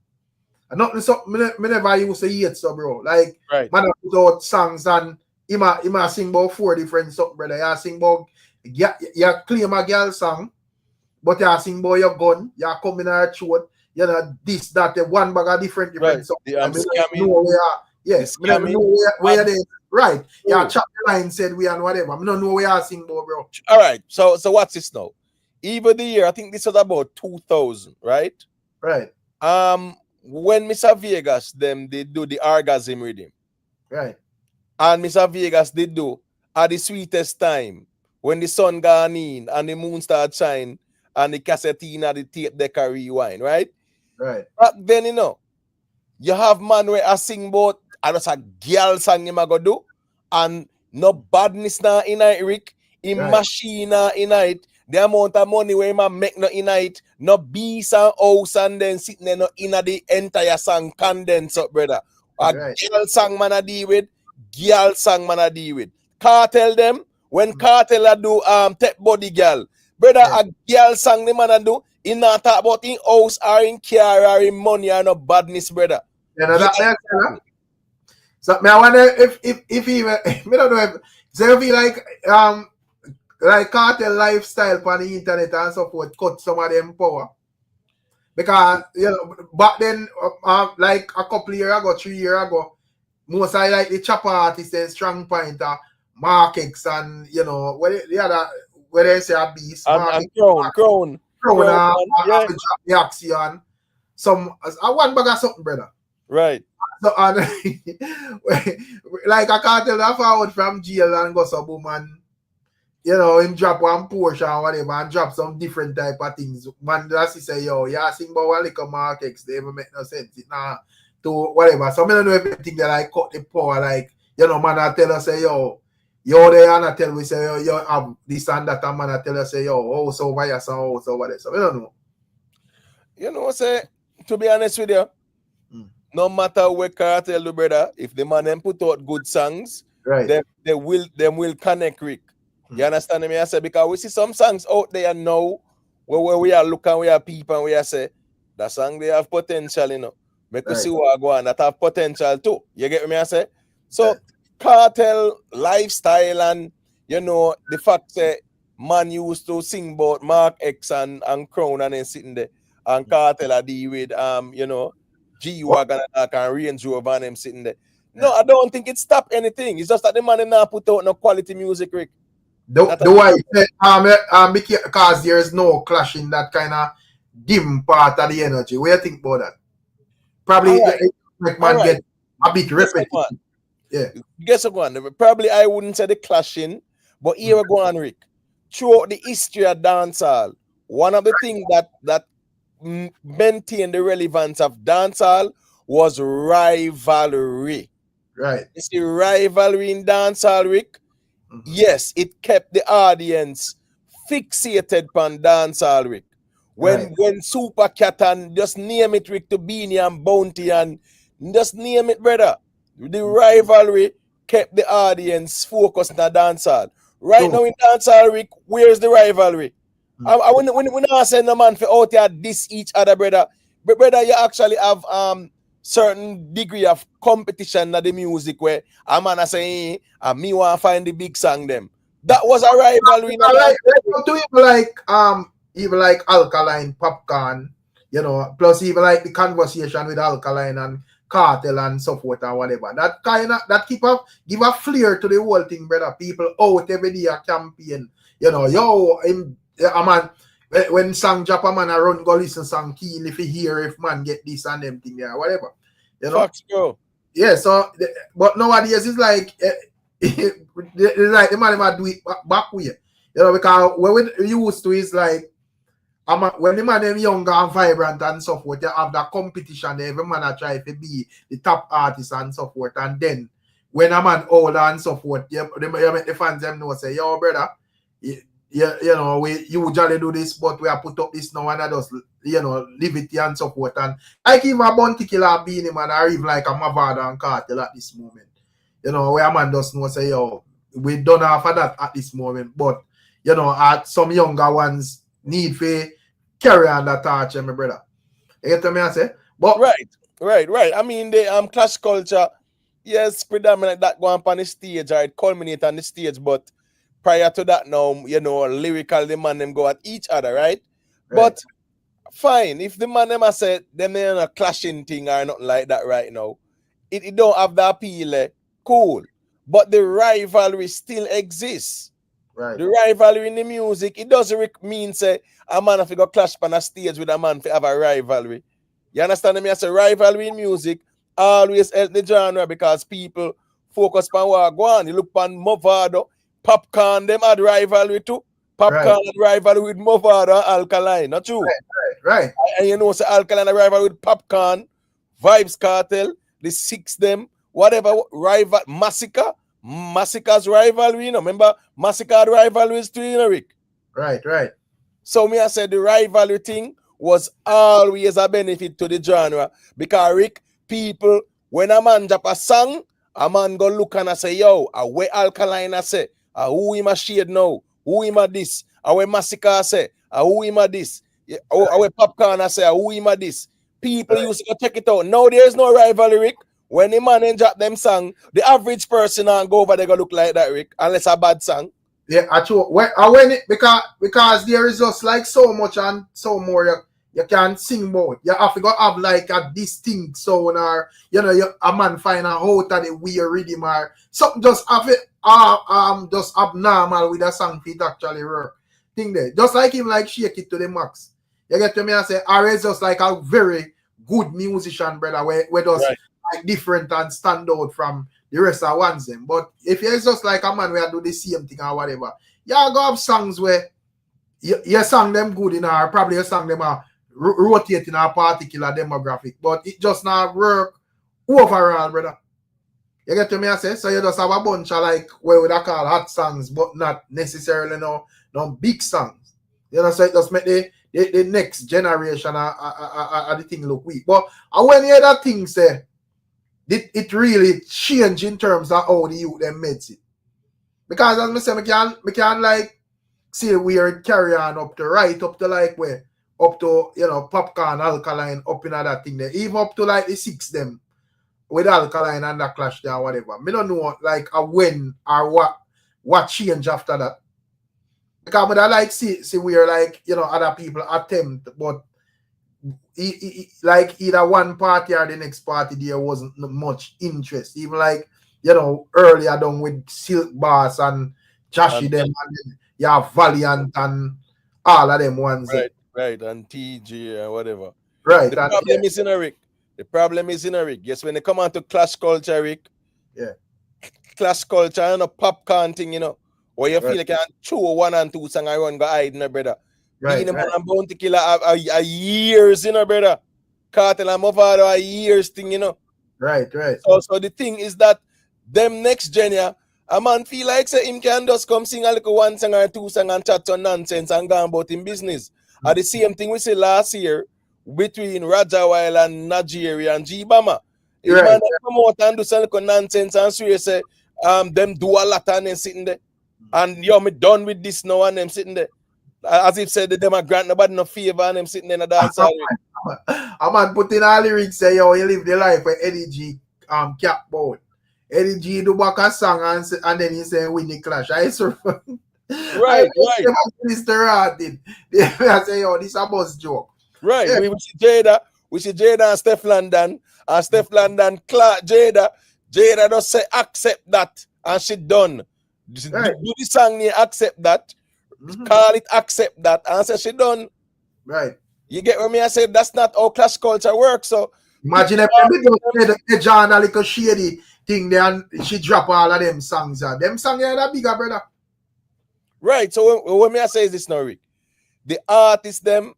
And nothing so me never used to hate so, bro. Like man put out songs and he might sing about 4 different songs, brother. You sing about you claim a girl song, but you sing about your gun, you come in a throat, you know, this, that, the one bag of different songs. Yes, I know where they right. Yeah, chapter line said we and whatever. I don't know where you sing about, bro. All right, so what's this now? Even the year, I think this was about 2000, right? Right. When Mr. Vegas them they do the orgasm rhythm. Right. And Mr. Vegas they do at the sweetest time when the sun gone in and the moon start shine and the cassettine and the tape deck rewind, right? Right. Back then, you know, you have man where I sing about and that's a girl song him go do and no badness na in it, Rick. In machine in it. The amount of money where man make no in it, no beats and house and then sitting there no in the entire song condense up, brother. A girl song man a deal with, girl song man a deal with. Kartel them, when Kartel a do tech body girl, brother, a girl song the man a do, he not talk about in house or in car or in money or no badness, brother. You know that so I wonder if even I don't know if so feel like Kartel lifestyle on the internet and so forth cut some of them power. Because you know back then like a couple of years ago, 3 years ago, most I like the chopper artists and strong pointer, Mark X and you know where the other where they say a beast, Mark and X, Crown, yeah. the action. Some I one bag of something, brother. Right. So and like I can't tell that forward from jail and go some woman. You know, him drop one Porsche or whatever and drop some different type of things. Man, that's he say, yo, yeah, sing about one little Mark X, they even make no sense. It nah to whatever. So I don't know if they think they like cut the power, like, you know, man, I tell us say, yo, there and I tell we say, yo, have this and that, and man, I tell us say, yo, oh, so why you so over there. So I don't know. You know, say, to be honest with you, no matter what Kartel do, brother, if the man them put out good songs, right, they will connect Rick. You understand me? I say because we see some songs out there now where we are looking, we are people, and we are say that song they have potential, you know. Make us see what go on that have potential too. You get me? I say so. Kartel lifestyle and you know the fact that man used to sing about Mark X and Crown and then sitting there and Kartel a deal with you know G-Wagon and Range Rover and them sitting there. No, I don't think it stopped anything. It's just that the man them not put out no quality music, Rick. Do I because there's no clash in that kind of dim part of the energy. What do you think about that? Probably make man get a bit repetitive. Yeah. Guess what? Probably I wouldn't say the clashing, but here we go on, Rick. Throughout the history of dancehall, one of the things that maintained the relevance of dancehall was rivalry. Right. You see rivalry in dancehall, Rick? Yes, it kept the audience fixated on dancehall, Rick. When Super Cat and just name it, Rick, to Beenie and Bounty and just name it, brother. The rivalry kept the audience focused on dancehall. Right now in dancehall, Rick, where's the rivalry? I wouldn't send a man for out here diss each other, brother. But brother, you actually have certain degree of competition in the music where a man is saying, me want to find the big song them. That was a rivalry. Even like ALKALINE, Popcorn, you know, plus even like the conversation with ALKALINE and Kartel and so forth and whatever. That kind of give a flair to the whole thing, brother. People out every day a campaign. You know, man, when song drop a man a run go listen song keen if you hear if man get this and them thing there, whatever. You know? Facts, bro. Yeah, so but nowadays it's like it's like the man do it back way. You know, because what we used to is like when the man them younger and vibrant and so forth, you have that competition. Every man a try to be the top artist and so forth. And then when a man older and so forth, you make the fans them know say, yo, brother, you know, we usually do this, but we have put up this now and I just, you know, leave it here and so forth. And like even a Bounty Killer Beenie Man or even like a Mavado and Kartel at this moment. You know, where a man does know say, yo, we don't have that at this moment. But, you know, some younger ones need to carry on that torch, my brother. You get what I say? But right. I mean, the clash culture, yes, predominant that go on the stage, or it culminate on the stage, but prior to that now, you know, lyrical, the man them go at each other, right? But fine, if the man them a say them ain't a clashing thing or nothing like that right now, it don't have the appeal, cool. But the rivalry still exists. Right. The rivalry in the music, it doesn't mean say a man if you go clash on a stage with a man to have a rivalry. You understand me? I say rivalry in music always help the genre because people focus on what go on. You look on Mavado, Popcorn, them had rivalry too. Popcorn had rivalry with Mavado and ALKALINE, not true? Right. And you know, say ALKALINE had rivalry with Popcorn, Vybz Kartel, the Six them, whatever rival Massacre's rivalry, you know. Remember, Massacre had rivalries too, you know, Rick? Right. So me I said the rivalry thing was always a benefit to the genre because Rick, people, when a man drop a song, a man go look and I say, yo, where ALKALINE I say, who him a shade now, who him a this, where Massacre I say, who him a this, where Popcorn I say, who him a this. People used to go check it out. Now there's no rivalry, Rick. When the man drop them song, the average person and go over there go look like that, Rick, unless a bad song. Yeah, actually, when it because there is just like so much and so more you can't sing about. You have to go have like a distinct sound, or a man find a how to the weird rhythm, or something just have it just abnormal with a song for it actually work. Thing there. Just like him like shake it to the max. You get to me and say Ares just like a very good musician, brother, where does like different and stand out from the rest of ones them. But if you're just like a man where do the same thing or whatever, you go have songs where you sang them good in or probably you sang them rotate in a particular demographic, but it just not work overall, brother. You get to me I say? So you just have a bunch of like what would I call hot songs, but not necessarily no big songs. You know, so it just make the next generation the thing look weak. But when you hear that thing say, it really change in terms of how the youth them made it. Because as I say, we can like see weird carry on up to like where up to Popcorn, Alkaline, up in that thing there. Even up to like the 6 them with Alkaline and the Clash there or whatever. Me don't know like a when or what change after that. Because I like see where like other people attempt, but like either one party or the next party there wasn't much interest. Even like earlier done with Silk Bass and Joshy them and Valiant and all of them ones. Right, and TG and whatever. Right. The problem is in Rick. The problem is in Rick. Yes, when they come on to clash culture, Rick. Yeah. Clash culture and a popcorn thing, or you feel like you can chew 1 and 2 songs and run go hide, brother. Right. Beenie Man and Bounty Killer are years, brother. Kartel and Mavado are years thing, Right. So the thing is that them next gen, a man feel like say him can just come sing a little 1 song or 2 song and chat on nonsense and go about in business. The same thing we say last year between Raja Wild and Nigeria and G-Bama. Right. Man come out and do some little nonsense and so you say them do a lot and them sitting there. And me done with this now and them sitting there. As if said that them are grant nobody no favor and them sitting in a dance. A man put in all lyrics say you live the life where Eddie G cap board. Eddie G do back a song and then he say win the clash. I swear. Right. Mr. Radin. I say, this is a bus joke. Right. Yeah. We see Jada and Steph London. And Steph London, Clark, Jada just say accept that. And she done. Right. Do the song near accept that. Call it accept that. And say she done. Right. You get what I say? That's not how clash culture works. So imagine if the John a little shady thing there and she drop all of them songs. Them songs are that bigger, brother. Right, so what I say is this now, Rick. The artists, them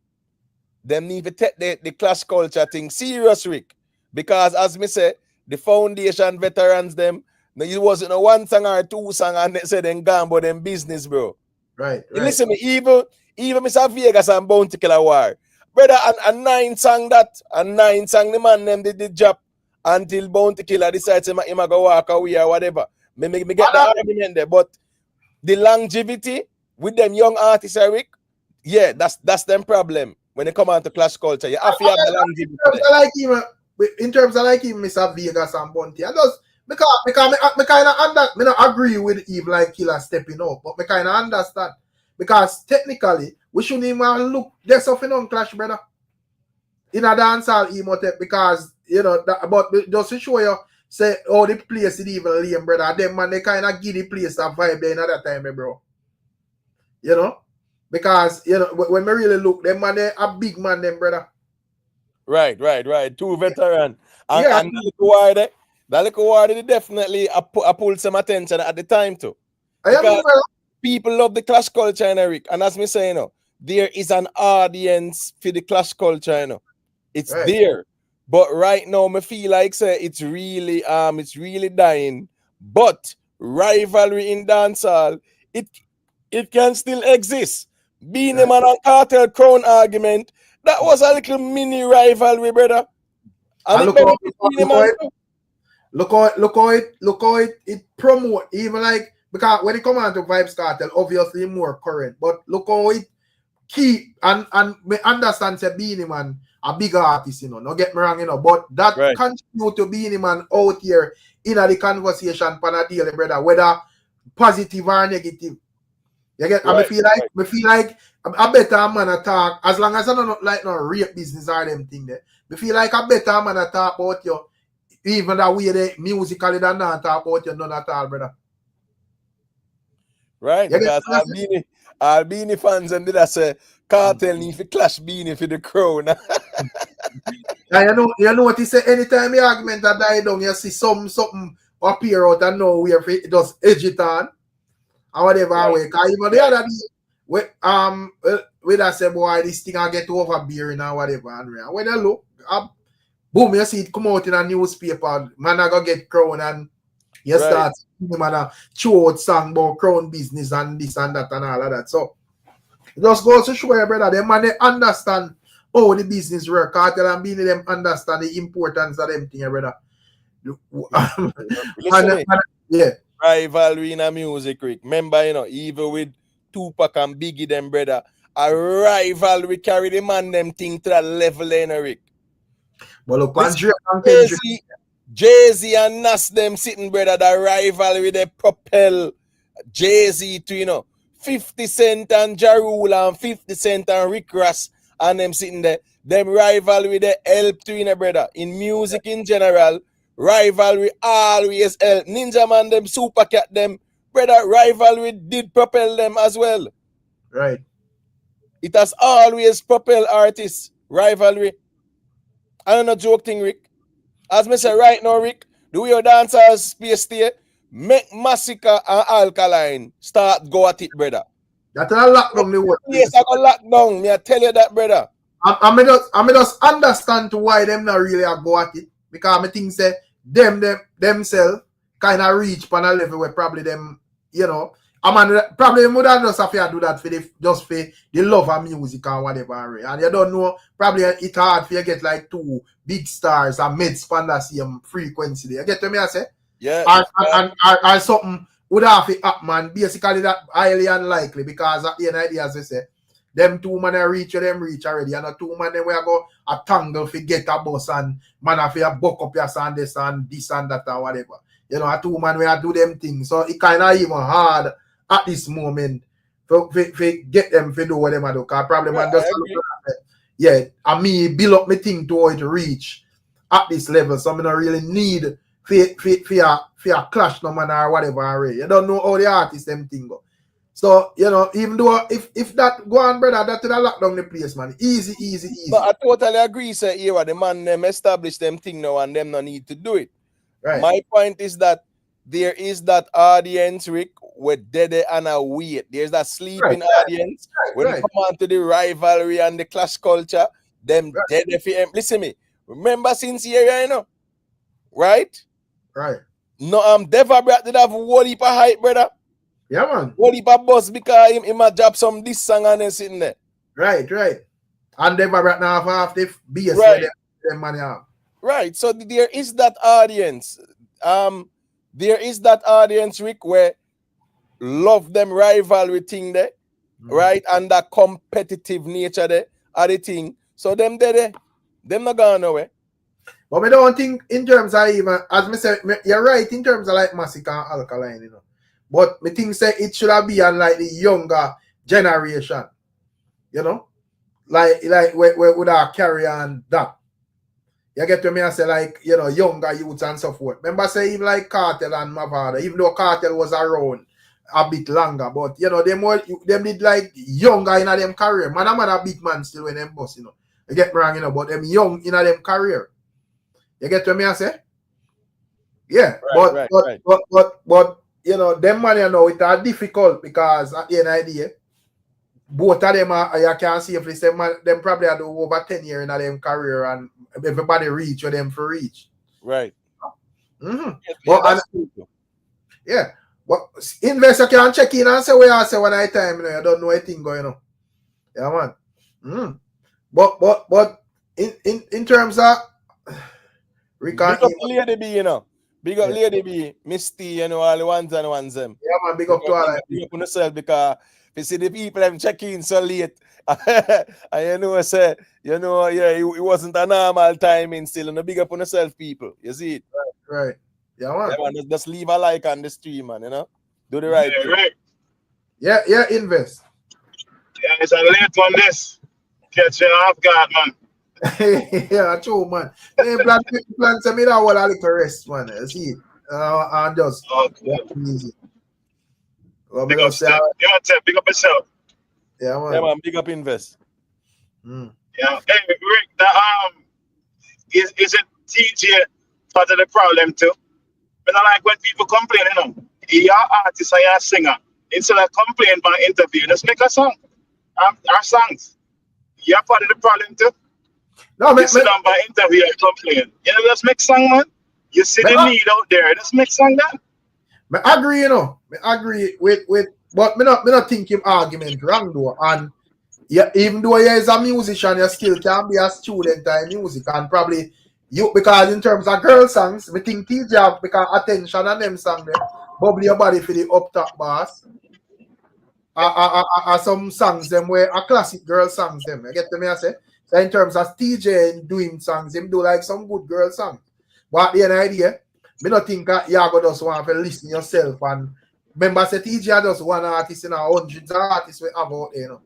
need to take the clash culture thing serious, Rick. Because as me say, the foundation veterans, them, it wasn't a 1 song or 2 song and they say them gone about them business, bro. Right. Listen me, even Mr. Vegas and Bounty Killer War. Brother, and 9 song the man them did the job until Bounty Killer decides him go walk away or whatever. Me get the argument there, but the longevity with them young artists, Eric, yeah, that's them problem when they come on to clash culture. You have to have the longevity. In terms of like him, Mr. Vegas and Bounty, I just because I kind of not agree with Eve like Killer stepping up, but I kind of understand because technically we shouldn't even look there's something on clash, brother. In a dancehall emote because but just to show you. Say, the place is even lame, brother. Them man, they kind of give the place a vibe there another time, bro. Because, when we really look, them man, they a big man, them, brother. Right. 2 veterans. And that little word, they definitely pull some attention at the time, too. People love the clash culture, Eric. And as me say, there is an audience for the clash culture, It's there. But right now, me feel like say it's really dying. But rivalry in dancehall, it can still exist. Beenie Man and Kartel Crown argument, that was a little mini rivalry, brother. And look how it promote even like because when it come on to Vybz Kartel, obviously more current. But look how it keep and me understand say Beenie Man a big artist, don't get me wrong, but that continue to Beenie Man out here in the conversation pan a daily, brother, whether positive or negative. You get, and me feel like I better a man attack as long as I don't like no rape business or them thing there. I feel like I better a man attack about you, even that way they musically than not talk about you none at all, brother. Right, You because our Beenie fans and did I say Kartel need to clash Beenie for the crown. And you know what he say, anytime the argument that die down, you see something appear out of nowhere, it just edge it on or whatever way. Because even the other day, with I say, boy, this thing I get over beering or whatever. And when you look, boom, you see it come out in a newspaper, man, I go get crown and you start seeing man a show out song about crown business and this and that and all of that. So it just goes to show you, brother, them man, they understand how the business work. Kartel and Beenie them understand the importance of them thing, brother. Yeah. Rivalry in a music, Rick. Remember, you know, even with Tupac and Biggie, them brother, a rivalry carry the man them thing to that level, you know, Rick. But look, Jay-Z and Nas them sitting, brother, the rivalry they propel Jay-Z to, you know, 50 Cent and Ja Rule and 50 Cent and Rick Ross and them sitting there. Them rivalry they help to, you know, brother. In music in general, rivalry always help. Ninja Man them, Super Cat them, brother, rivalry did propel them as well. Right. It has always propelled artists, rivalry. I don't know joke thing, Rick. As me say right now, Rick, the way your dancers space stay, make Massacre and ALKALINE start go at it, brother. That's a lockdown the word. Yes, I got locked down. Me I tell you that, brother. I just understand to why them not really go at it. Because I think say themselves kind of reach on a level where probably them, you know, probably would have just have to do that for the love of music and whatever. And you don't know, probably it's hard for you get like two big stars and mid span the same frequency. You get to me, I say? Yeah. Or something would have to happen. Basically, that highly unlikely because at the end of the day, as I say, them two man reach already. And the two man we go a tangle for get a bus and man have to buck up your sound this and that or whatever. You know, a two man we do them things. So it kind of even hard at this moment for get them to do what they do. Because probably man and me build up my thing to how it reach at this level. So I don't really need for a clash no man or whatever. You don't know how the artist them thing go. So, you know, even though if that go on, brother, that will lock down the place, man. Easy. But I totally agree, sir. Here, the man them establish them thing now and them no need to do it. Right. My point is that there is that audience, Rick, with dead and a wait. There's that sleeping audience. When you come on to the rivalry and the clash culture, them dead if you listen me. Remember since here, you know? Right? Right. No, Deva Brat did have a whole heap of hype, brother. Yeah, man. Whole heap of buzz because he might drop some this song and then sitting there. Right. And Deva Brat now have the BUSS them money have. Right. So there is that audience. There is that audience, Rick, where love them rivalry thing there, right? And that competitive nature there are the thing. So them there, them not going nowhere. But I don't think in terms of even, as me say, you're right in terms of like Massacre and ALKALINE, you know. But me think say it should have been on like the younger generation, you know, like we would have carry on that. You get to me and say like, you know, younger youths and so forth. Remember say even like Kartel and Mavada, even though Kartel was around a bit longer, but you know, them did like younger in them career. Man a big man still when them boss, you know. You get me wrong, you know, but them young in them career. You get to me and say? Yeah. But you know, them man, you know, it are difficult because at the end of the day, both of them are, you can see if they say man, them probably are over 10 years in them career and everybody reach or them for reach. Right. But investor can check in and say where I say when I time, you know, you don't know anything going on. Yeah, man. But in terms of big up Lady B, you know. Big up Lady B, Misty, you know, all the ones and ones them. Yeah, man, big up to all that. Big up on yourself because you see the people them check in so late. And you know, say, you know, yeah, it wasn't a normal timing still. And big up on yourself, people. You see it? Right. Yeah, man. Yeah, man. Just leave a like on the stream, man, you know? Do the right thing. Right. Yeah, invest. Guys, I'm late on this. Catch you off guard, man. Yeah, true, man. Then plan to me that whole a little rest, man. See, and just Okay. easy. Well, Big up, Steph. Big up yourself. Yeah, man. Yeah, man. Big up Invest. Yeah. Hey, Rick, is it TJ part of the problem too? But I like when people complain, you know, you're an artist or you're a singer. Instead of complaining about interview, just make a song. Our songs. You're part of the problem too. No, you sit down by interview and complain. You know, just make song, man. You see the need out there. Just make song that. I agree, you know. I agree with but me not think him argument wrong though. And yeah, even though he is a musician, you still can be a student in music and probably you because in terms of girl songs, we think TJ have because attention and them song there. Bubble your body for the up top boss. Some songs them where a classic girl songs them. You get to me I say? So in terms of TJ doing songs, him do like some good girl songs. But the idea, me not think you go just want to listen yourself and remember say TJ just one artist in hundreds of artists we have out there, you know.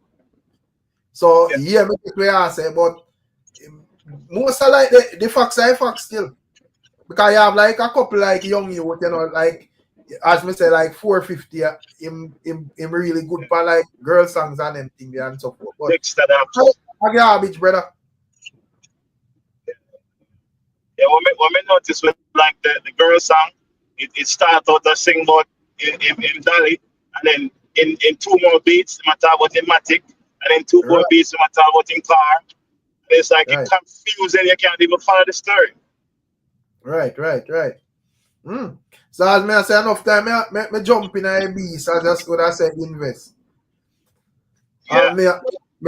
So yeah, me think we are say, but most of like the facts are facts still. Because you have like a couple like young youth, you know, like as me say, like 450 him really good for like girl songs and them thing and so forth. But a garbage, brother. Yeah, what me notice with like the girl song, it starts out to sing about in Dolly, and then in two more beats, it matter about in Matic, and then two more beats, it matter about in car. It's like it confused and you can't even follow the story. Right. So as me I say enough time, me jump in a beast, I just would have said invest. Yeah. And me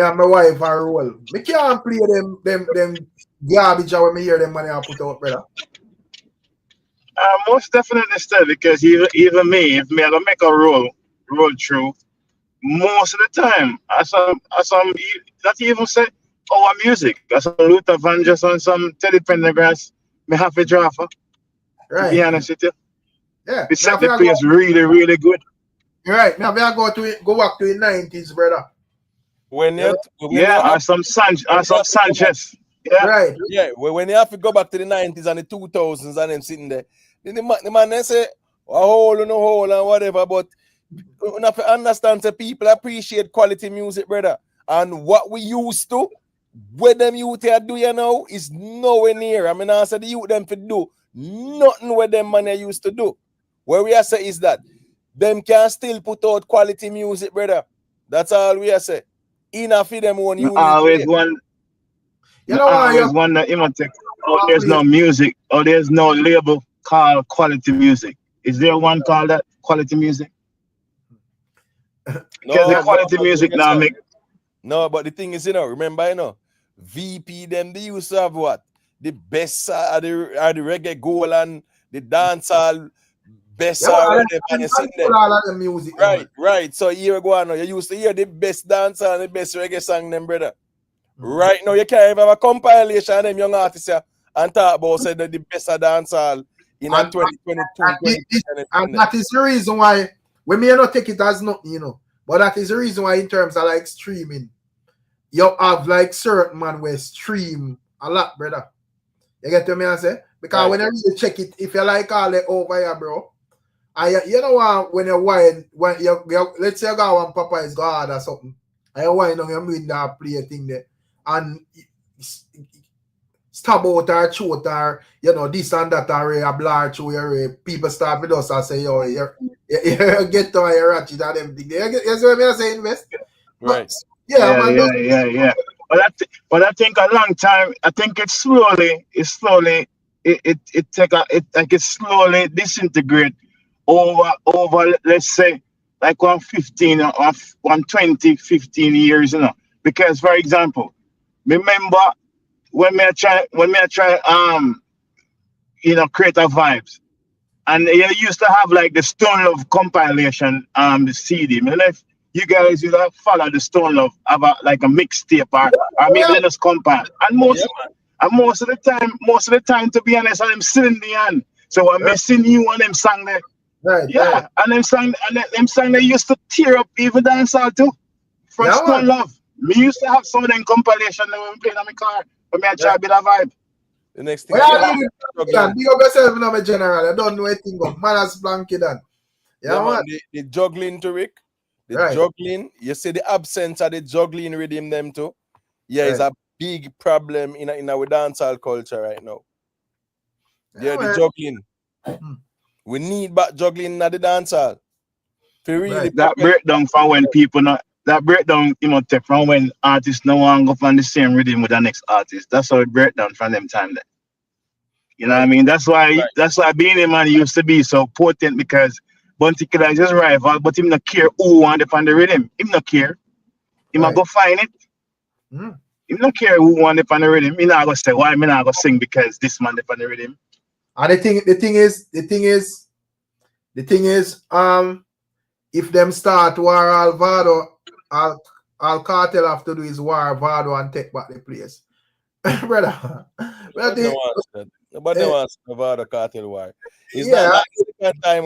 and my wife are roll. Me can't play them garbage when me hear them money I put out, brother. Most definitely still, because even me, if me I don't make a roll through, most of the time, I some not even say our music. I some Luther Vandross on some Teddy Pendergrass, me have a draft. Right. To be honest with you. Yeah. We set the place really, really good. Right. Now we are go back to the 90s, brother. Some Sanchez. Yeah. Right. Yeah, when you have to go back to the 90s and the 2000s and them sitting there, the man they say, a hole and a hole and whatever, but you have to understand that people appreciate quality music, brother. And what we used to, what them youth here do, you know, is nowhere near. I mean, I said the youth them to do nothing what them man used to do. What we are say is that them can still put out quality music, brother. That's all we are say. Enough of them one you always one. You know, I always wonder, there's no music or there's no label called quality music. Is there one called that quality music? Because the quality music now make. No, but the thing is, you know, remember, you know, VP them they used to have what? The best are the reggae goal and the dancehall best are the music. Right. So here go on now. You used to hear the best dancehall and the best reggae song, them brother. Right now, you can't even have a compilation of them young artists here and talk about say the best of dancehall in 2022. And that is the reason why we may not take it as nothing, you know. But that is the reason why in terms of like streaming, you have like certain man where stream a lot, brother. You get to me I say? Because when I really check it, if you like all the over here, bro, and you know when you're when you let's say you go and Papa is God or something, and you wind on your mid that play a thing there, and stab out or shoot or you know this and that or a blur through your people start with us and say yo you get to your ratchet and everything. You see what I'm saying, invest? Right. Yeah. But I think a long time. I think it slowly disintegrate over let's say like 115 or 120, 15 years, you know. Because for example, remember when I try create a vibes. And you used to have like the Stone Love compilation, the CD. I mean, if you guys would have followed the Stone Love about like a mixtape or maybe let us compile. And most of the time, to be honest, I'm still in the end. So I'm missing you on them song there. And them song they used to tear up even dancehall too. From Yeah, Stone man. Love. Me used to have some of them compilation when we playing on my car. But me I try a bit of vibe. The next thing Well, I I need to big up yourself, you know, my general. I don't know anything of manners blanket done. Yeah, man. the juggling to Rick. The Right. juggling. You see the absence of the juggling rhythm them too. Yeah, it's Right. a big problem in our dancehall culture right now. Yeah, the man. juggling. We need back juggling at the dancehall. For really Right. That breakdown from when people not that breakdown, you know, take from when artists no one go on the same rhythm with the next artist. That's how it breakdown from them time there. You know what I mean? That's why Beenie Man used to be so potent because Bunty Killer is his rival, but him not care who want to find the rhythm. Him not care. Him Right. go find it. Him not care who want to find the rhythm. He not go say why me not go sing because this man find the rhythm. And the thing is, if them start war Alvaro, Cartel have to do his war Vado and take back the place. Brother. Nobody wants to about the cartel war. It's Yeah. not like the second time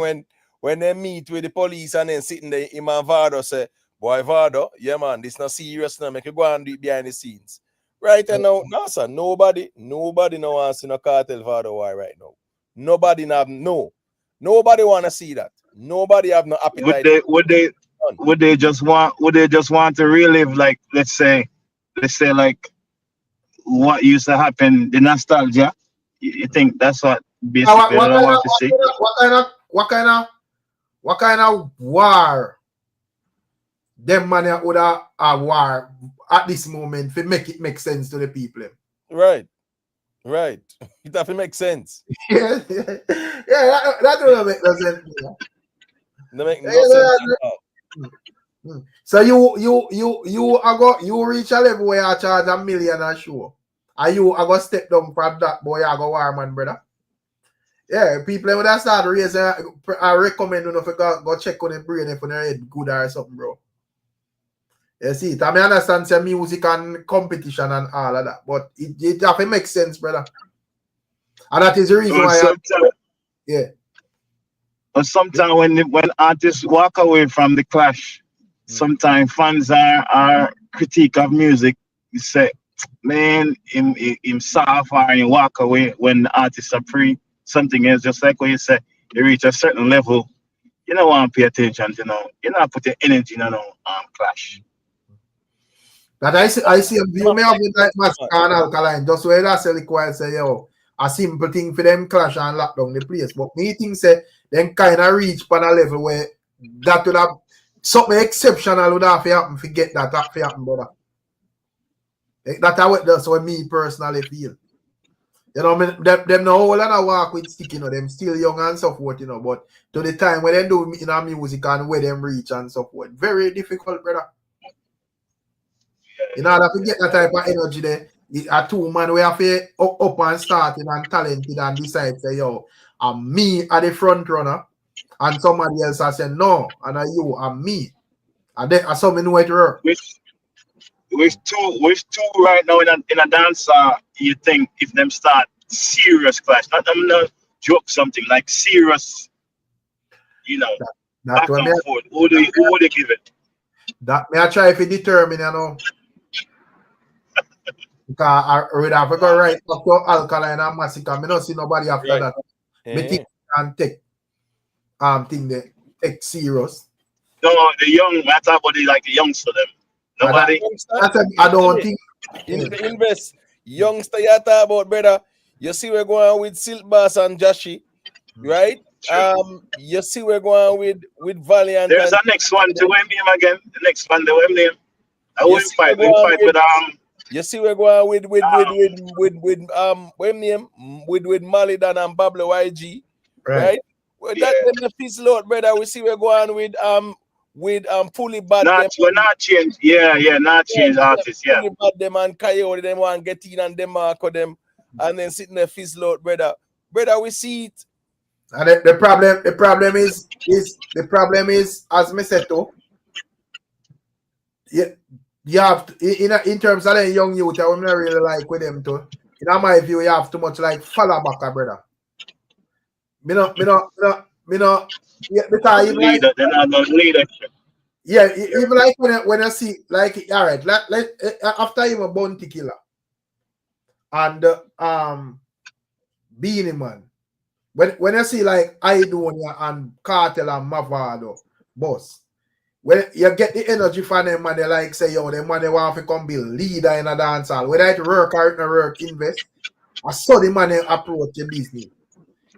when they meet with the police and then sitting there, him and Vado say, boy Vado, yeah man, this not serious now. Make you go and do it behind the scenes. Right now, no sir, nobody no wants to see no cartel Vado war right now. Nobody want to see that. Nobody have no appetite. Would they just want to relive, like let's say like what used to happen, the nostalgia? You think that's what basically I want to see? What kind of war them man would have a war at this moment to make it make sense to the people? Right. It have to make sense. Yeah, that don't make no sense. That make no sense at all. So you reach a level where you charge $1 million a show. Are you I go step down from that boy? I go war man, brother. Yeah, people would have started raising. I recommend you know if you go check on the brain if your head good or something, bro. You see it. I mean, understand say music and competition and all of that, but it have to make sense, brother. And that is the reason why. But sometimes when artists walk away from the clash, sometimes fans are critique of music. You say, man, him soft or he walk away when the artists are free. Something else, just like what you say, you reach a certain level, you don't want to pay attention, you not put your energy in clash. That I see a view me have with like Massacre and ALKALINE. Just where that's required say, yo, a simple thing for them clash and lock down the place. But me think say them kind of reach on a level where that would have something exceptional would have to happen. Forget that happen, brother. That's what me personally feel. You know, them no whole and walk with stick, you know, them still young and so forth, you know, but to the time when they do music and where them reach and so forth, very difficult, brother. In order to get that type of energy there, a two man we have to up and started and talented and decide say, yo, I'm me at the front runner, and somebody else has said no, and you and me. And then something know it work. Which two right now in a dance you think if them start serious clash, not them not joke something like serious, you know, back and forth. Who would they give it? That may I try if you determine, you know. Because I would have to go right up to ALKALINE and Massacre. I don't see nobody after that. Me think and take thing they take serious. No, the young, I talk about like the youngster them. Nobody. I don't think. Invest. Youngster, you talk about, brother. You see we're going with Silk Bass and Jashi, right? You see we're going with Valiant. There's a next one to win him again. The next one, the win name. I will fight. We fight with You see we're going with Malidan and Pablo YG, right? Well, that them the fizzle out, brother. We see we're going with Fully Bad. We're not change. Not change artists. Fully Bad them and Coyote them and get in and them mark them and then sitting there fizzle out, brother. Brother, we see it. And the problem is as me said too. You have to, in terms of the young youth, I would not really like with them too. In my view, you have too much like follow back, brother. Me no. Yeah, because leader, they're not no leadership. Yeah, even like when I see like all right, after him a Bounty Killer and Beenie Man. When I see like Idonia and Kartel and Mavado, boss, when you get the energy from them and they like say, yo, them man they want to come be leader in a dance hall, whether it work or it not work, invest. I saw the man they approach the business.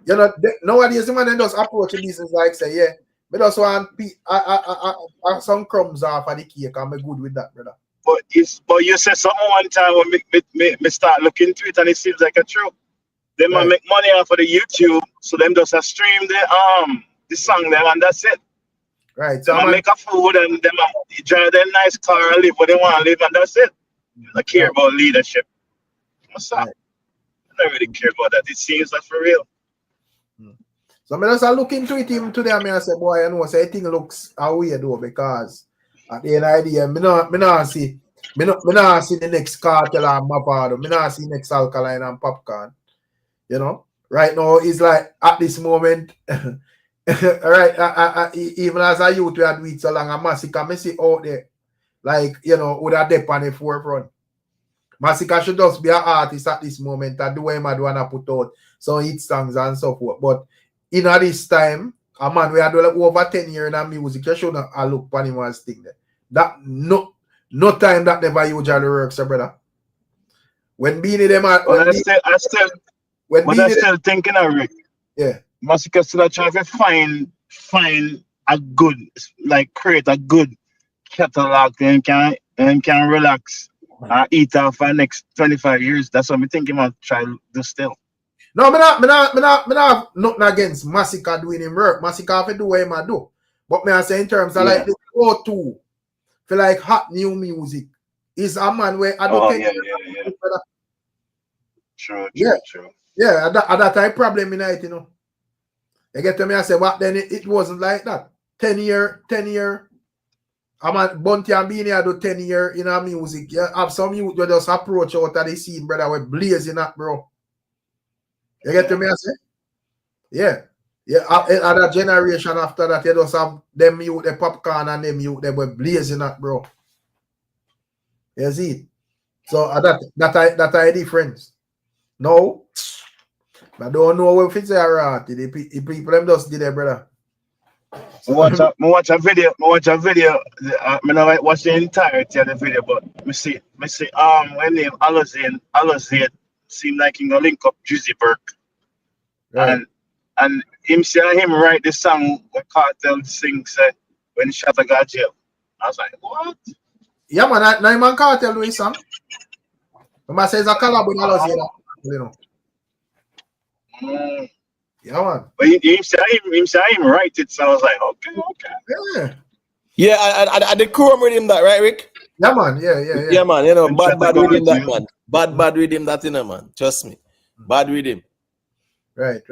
You know, nowadays the man they just approach the business like say, yeah, but just want some crumbs off of the cake. I'm good with that, brother. But you said something one time when me start looking into it and it seems like a truth. They might make money off of the YouTube, so them just stream the song there and that's it. Right. So they make a food and them drive their nice car and live what they want to live and that's it. I care about leadership. What's up? Right. I don't really care about that. It seems like for real. So I just look into it even today and I say, boy, I know say thing looks weird though, because at the end of the day, me not see the next Kartel and Mavado, me not see next Alkaline and Popcorn. You know, right now it's like at this moment, right? Even as a youth, we had do it so long, and Massacre, me see out there, like you know, with a dip on the forefront. Massacre should just be an artist at this moment and do what I do and put out some hit songs and so forth. But in this time, a man we had like over 10 years in music, you shouldn't look for him as thing there. That no time that never usually works, brother. When Beenie them are, I'm still thinking of Rick. Yeah. Massacre still trying to find a good, like create a good catalog and can relax and eat off for the next 25 years. That's what I'm thinking about try to do still. No, me not nothing against Massacre doing him work. Massacre have to do what him do. But me I say in terms of like the go-to for like hot new music is a man where I don't think True. Yeah, at that time problem in it, you know. You get to me, I say, what then it wasn't like that. 10 year. I'm at Bounty and Beenie, I do 10 year in our music. You have some youth you just approach out of the scene, brother, we're blazing that, bro. You get to me, I say? Yeah. At that generation after that, you just have them youth, the Popcorn and them youth, they were blazing that, bro. You see? So that I difference. No. I don't know if it's a rat. The people them just did it, brother. So watch a video. I not watch the entirety of the video, but me see. When name Alazine seemed like he gonna link up Drizzy Burke, right. and him write the song when Kartel sings when he shot a guy jail. I was like, what? Yeah, man. Now man Kartel do his song. Man says a collab with Alazine, you know. Yeah, man. But him say him write it, so I was like, okay. Yeah. I the crew with him that, right, Rick? Yeah, man. Yeah. Yeah, man. You know, bad with him that, man. Bad with him that, you know, man. Trust me. Bad with him. Right.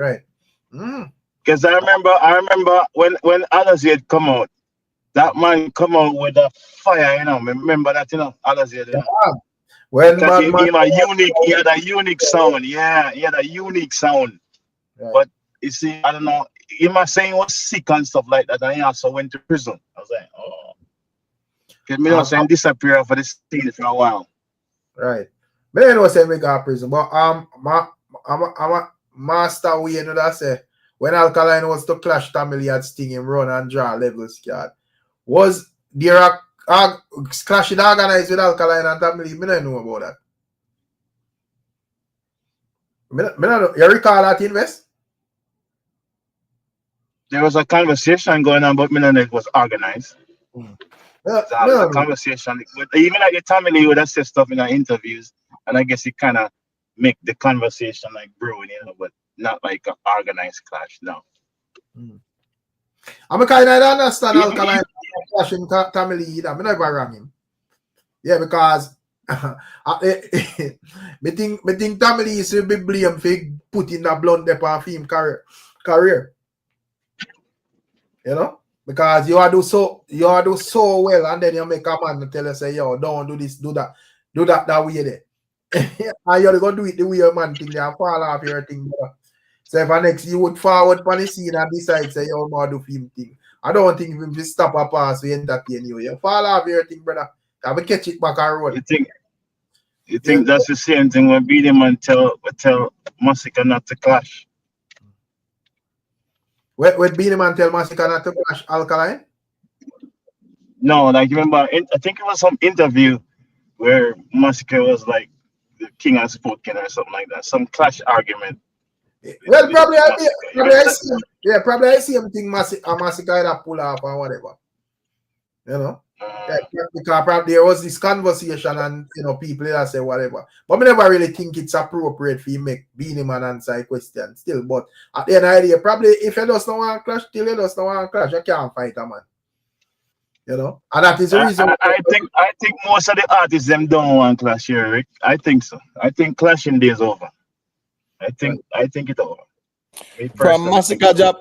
Because I remember when Alazine come out, that man come out with a fire, you know. Remember that, you know, Alazine. You know? Yeah. When he had a unique sound. Yeah, he had a unique sound. Right. But you see, I don't know, he must say he was sick and stuff like that, and he also went to prison. I was like, oh. Because me not saying disappear for the scene for a while. Right. But I know saying we got prison. But I'm a master way, you know that say when Alkaline was to clash Tamale had Sting him run and draw levels card. Was there a clashing organized with Alkaline and Tamale? Me don't know about that. You recall that, Invest? There was a conversation going on, but me know it was organized. There was a conversation. Even like the Tamale would have said stuff in our interviews, and I guess it kind of make the conversation like brewing, you know, but not like an organized clash, no. I'm kind of understand Alkaline clashing Tamale. I'm never wrong him. Yeah, because me think Tamale is to be blamed for putting that blunt up on film career. You know? Because you do so well, and then you make a man tell you say, yo, don't do this, do that way there. And you're gonna do it the way your man think and fall off your thing. So if next you would forward for the scene and decide say, yo, I'm gonna do film thing. I don't think if you stop a pass, we entertain you. You fall off everything, brother. I will catch it back and roll. You think that's the same thing when Beenie Man tell Massacre not to clash? When Beenie Man tell Massacre not to clash Alkaline? No, like remember, I think it was some interview where Massacre was like the king has spoken or something like that. Some clash argument. Well, probably I see him think Massacre either pull off or whatever. You know? Because probably there was this conversation and people that say whatever. But I never really think it's appropriate for you make Beenie Man answer a question still. But at the end of the day, probably if you just don't want to clash, till you just don't want to clash, you can't fight a man. You know? And that is the reason. I think most of the artists them don't want to clash here, Rick. I think so. I think clashing day is over. I think it's over. From Massacre Job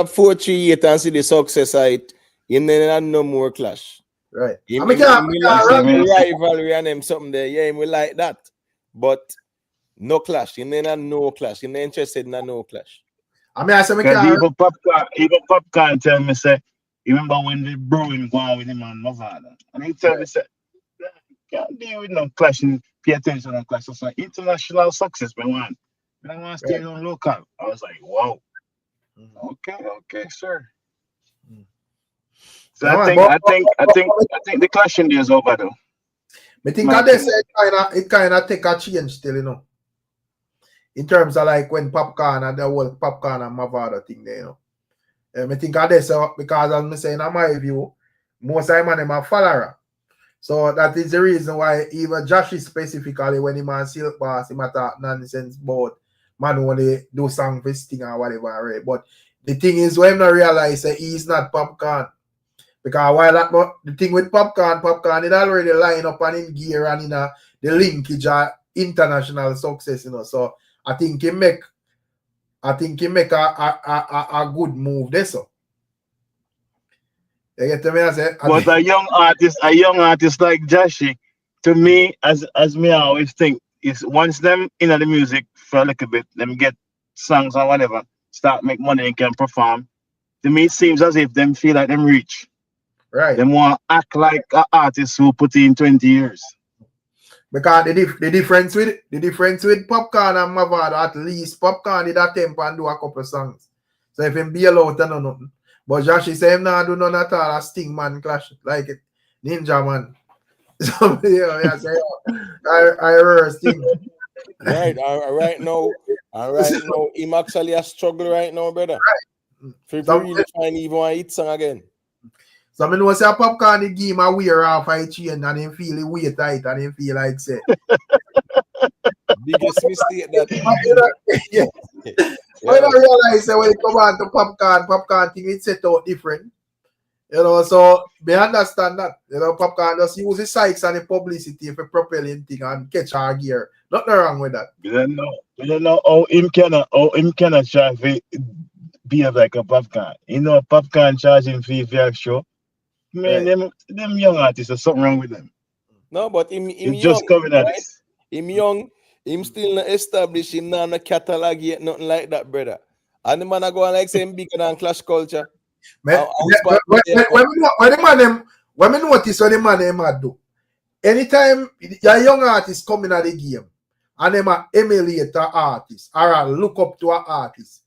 438 and see the success side. You need no more clash. Right. Rivalry and them something there. Yeah, we like that. But no clash. You need no clash. You're not interested in no clash. I mean, I say, even Popcorn tell me, say, you remember when the brewing go on with him and Nevada? And he tell me, say, can't deal with no clashing, pay attention to clash. It's like international success, but I want to stay on local. I was like, wow. Okay, sir. So I think the clashing day is over though. I think it kind of take a change still, in terms of like when Popcorn and the whole Popcorn and Mavada thing there, I think that's because as I'm saying, in my view, most of them are follower. So that is the reason why even Josh specifically when he man Silk Boss, he talk nonsense about man only do song for his thing or whatever, right? But the thing is when I realize that he's not Popcorn. Because while that the thing with Popcorn it already line up and in gear and in the linkage of international success, So I think he make a good move there. So you get to me? I say, but a young artist like Joshy, to me, as me I always think, is once them in the music for a little bit, them get songs or whatever, start make money and can perform. To me, it seems as if them feel like them rich. Right. They want to act like an artist who put in 20 years. Because the difference with Popcorn and Mavado, at least Popcorn did attempt and do a couple of songs. So if him bail out, no nothing. But Josh say him not do none at all. A Sting Man clash like it. Ninja Man. So I say, I heard Sting. Right now, him actually a struggle right now, brother. Right. If you really trying even want to hit song again. So I know say a Popcorn the game a wear off a chain and him feel the weight tight and him feel like say. Biggest mistake that. Yeah. I don't realize that when it come on to Popcorn thing it set out different. So we understand that. Popcorn just use the sites and the publicity for propelling thing and catch our gear. Nothing wrong with that. We don't know how him cannot try to behave like a Popcorn. Popcorn charging fee for a show. Man, right. them young artists, there's something wrong with them. No, but him young, just coming at right? Him young, him still not established, him not in a catalog yet, nothing like that, brother. And the man go on like saying bigger than Clash Culture. When we notice what the man them do, anytime a young artist coming at the game and them emulate an artist or look up to an artist,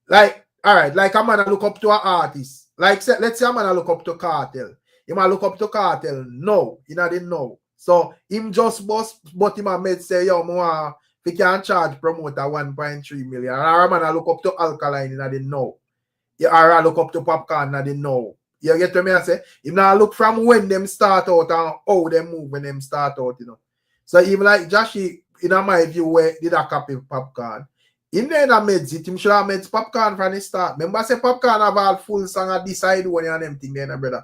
like all right, like a man look up to an artist. Like, let's say I'm gonna look up to Kartel. He might look up to Kartel. No, he not didn't know. So him just boss, but him made say, yo, we can charge promoter 1.3 million. Or I'm gonna look up to ALKALINE, he not didn't know. Or I look up to Popcorn, I didn't know. You get to me? I say, him now look from when them start out and how they move when them start out, So even like Joshy, in my view, where did I copy Popcorn? In there, meds it. Him should have made Popcorn from the start. Remember, say Popcorn have all full song at this side when you and them thing there, brother.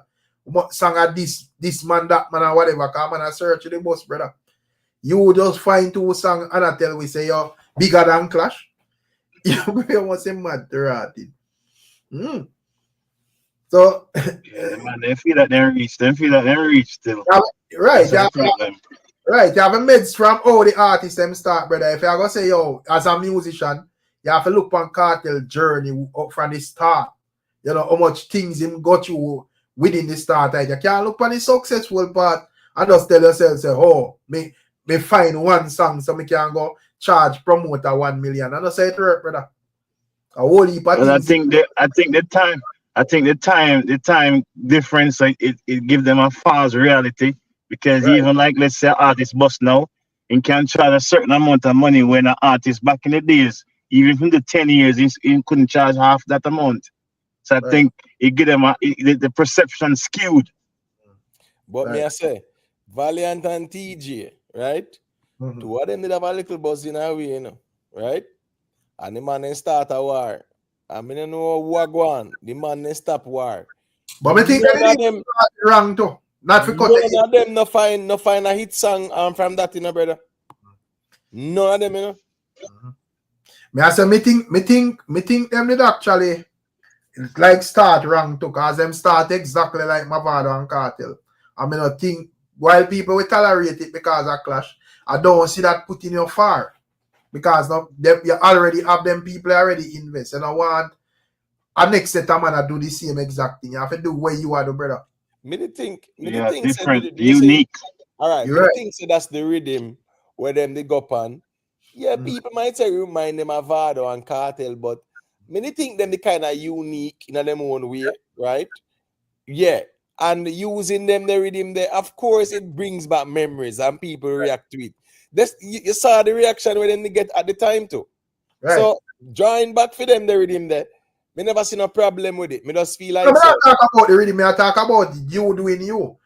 Song at this man, that man, or whatever. Come and search the bus, brother. You just find two songs and I tell we say you're bigger than Clash. You want to mad to rotting. So yeah, man, they feel that they're reached. They feel that they're reached still. Right. Right, you have a meds from all the artists them start, brother. If you're gonna say, as a musician, you have to look on Kartel journey up from the start. you know, how much things him got you within the start. You can't look on the successful part and just tell yourself, say, oh, me find one song so me can go charge promoter 1 million. I don't say it right, brother. A whole heap of And things. I think the time difference, like it give them a false reality, because Right. even like, let's say artist BUSS now, and can charge a certain amount of money, when an artist back in the days, even from the 10 years, he couldn't charge half that amount. So I think it give them the perception skewed. But me I say, Valiant and TJ, right? Two of them did have a little buzz in a way, you know, right? And the man then start a war. I mean, I know who are going. The man then stop war. But I think none of them wrong too. Not for cut none of them no find a hit song from that, you know, brother. None of them, you know. Me I say me think them did actually like start wrong too, cause them start exactly like Mavado and Kartel. I mean, I think while people will tolerate it because of clash, I don't see that putting you far. Because now you already have them people already invest. And I want a next set of man to do the same exact thing. You have to do where you are, the brother. Me think different, unique. All right, You're right. think so that's the rhythm where them they go on. Yeah, people might say remind them of Vado and Kartel, but many think them the kind of unique in them own way, right? Yeah, and using them the rhythm there, of course, it brings back memories and people react to it. This you saw the reaction when them they get at the time too. Right. So drawing back for them the rhythm there, me never see no problem with it. Me just feel like I'm not talk about the rhythm, I talk about you doing you.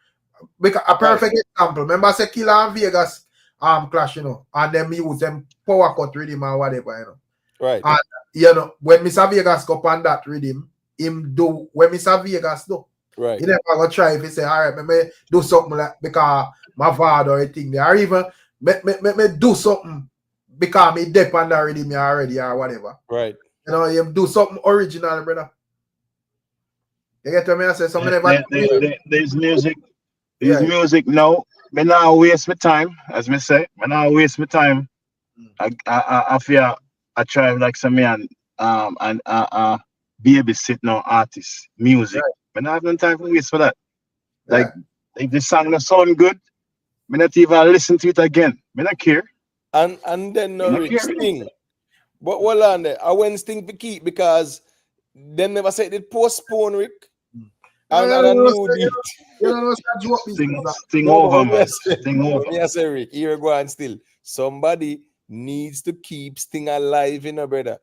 Because a perfect example. Remember, say Killer and Vegas clash, you know, and them use them power cut rhythm or whatever, you know. Right. And you know, when Mr. Vegas go on that rhythm, him do when Mr. Vegas do. Right. He never go try if he say, all right, me do something like because my father or anything there, or even me do something because me dep on that rhythm already or whatever. Right. You know, you do something original, brother. You get what I say? Something There's music. There's music now. Me not waste my time, as me say. Me not waste my time. I feel I try like some man and babysit now artists, music. Me not have no time for waste for that. Like if the song not sound good, me not even listen to it again. Me not care. And then no Rick Sting. But hold on there. I went Sting to keep because them never said they postpone Rick. And I knew it. You know, Sting over, man. Sting over. Me I say Rick, here go on still. Somebody needs to keep Sting alive, you know, brother.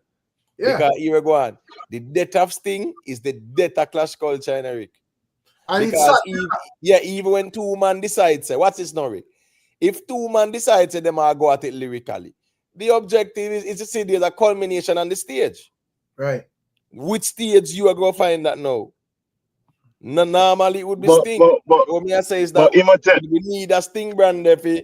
Yeah. Because here go on. The death of Sting is the death of clash culture, you know, Rick. And because even when two man decides, say, what's this now, Rick? If two man decides them are go at it lyrically, the objective is to see there's a culmination on the stage. Right. Which stage you are going to find that now? No, normally it would be Sting. What me I say is that we need a Sting brand there for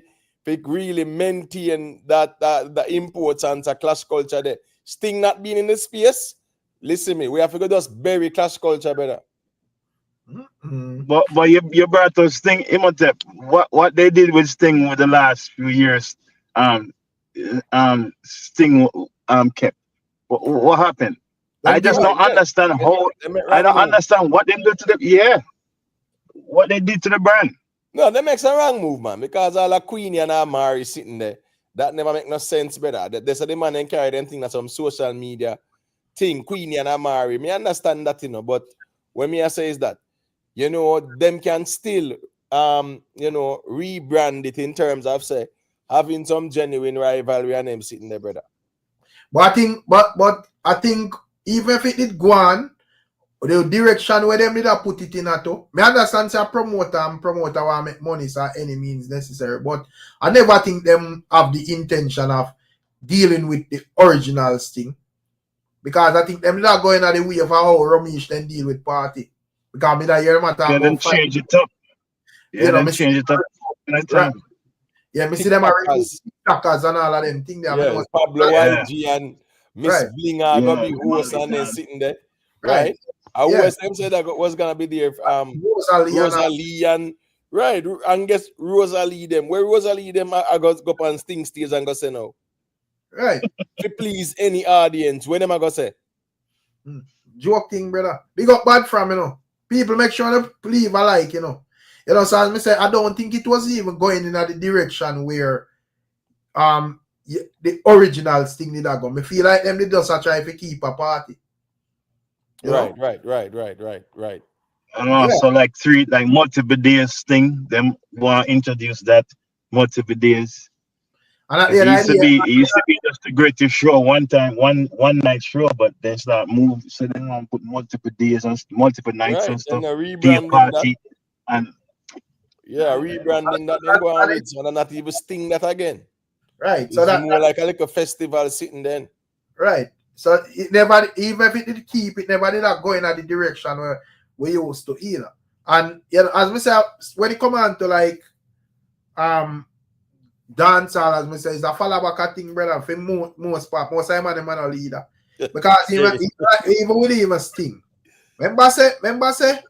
really maintain that the imports and the clash culture there. Sting not being in the space, listen me, we have to go just bury clash culture better. But you brought up Sting, Imhotep. What they did with Sting with the last few years, Sting kept. What happened? I just don't understand how. I don't understand what they did to the what they did to the brand. No, that makes a wrong move, man. Because all the Queenie and Amari sitting there, that never make no sense, brother. There's a man and carry them thing that some social media thing, Queenie and Amari. Me understand that, you know, but what me I say is that, you know, them can still you know, rebrand it in terms of say having some genuine rivalry and them sitting there, brother. But I think even if it did go on, the direction where them did put it in at all. Me understand say promoter want make money so any means necessary. But I never think them have the intention of dealing with the original thing. Because I think them not going at the way of how Ramesh then deal with party. Because me that hear them talk about change it up. Yeah, you know, me change it up. Right. Yeah, me see them are TikTokers and all of them things. Yeah, Pablo YG and Miss Bling are gonna be host and then sitting there. Right? I always them say that was gonna be there. Rosalie and right, and guess Rosalie them. Where Rosalie them I go up on Sting stage and go say no. Right. To please any audience, when am I gonna say? Joking, brother. Big up bad from, you know. People make sure they leave a like, you know. You know, so as I say, I don't think it was even going in the direction where the original thing did that go. Me feel like them they just are trying to keep a party. Right. And also like multiple days thing. Them want to introduce that multiple days. And It used to be just a greatest show one time, one night show, but then start move. So they want to put multiple days and multiple nights and stuff. Day party and rebranding that then go on with, so they're not even sting that again. Right. So it's more like a little festival sitting then. Right. So it never, even if it did keep, it never did not go in the direction where we used to either. And you know, as we say, when it come on to like dancehall, as we say, it's a follow back thing, brother. For most part, most time the man a leader. Because even with him a sting. Remember say,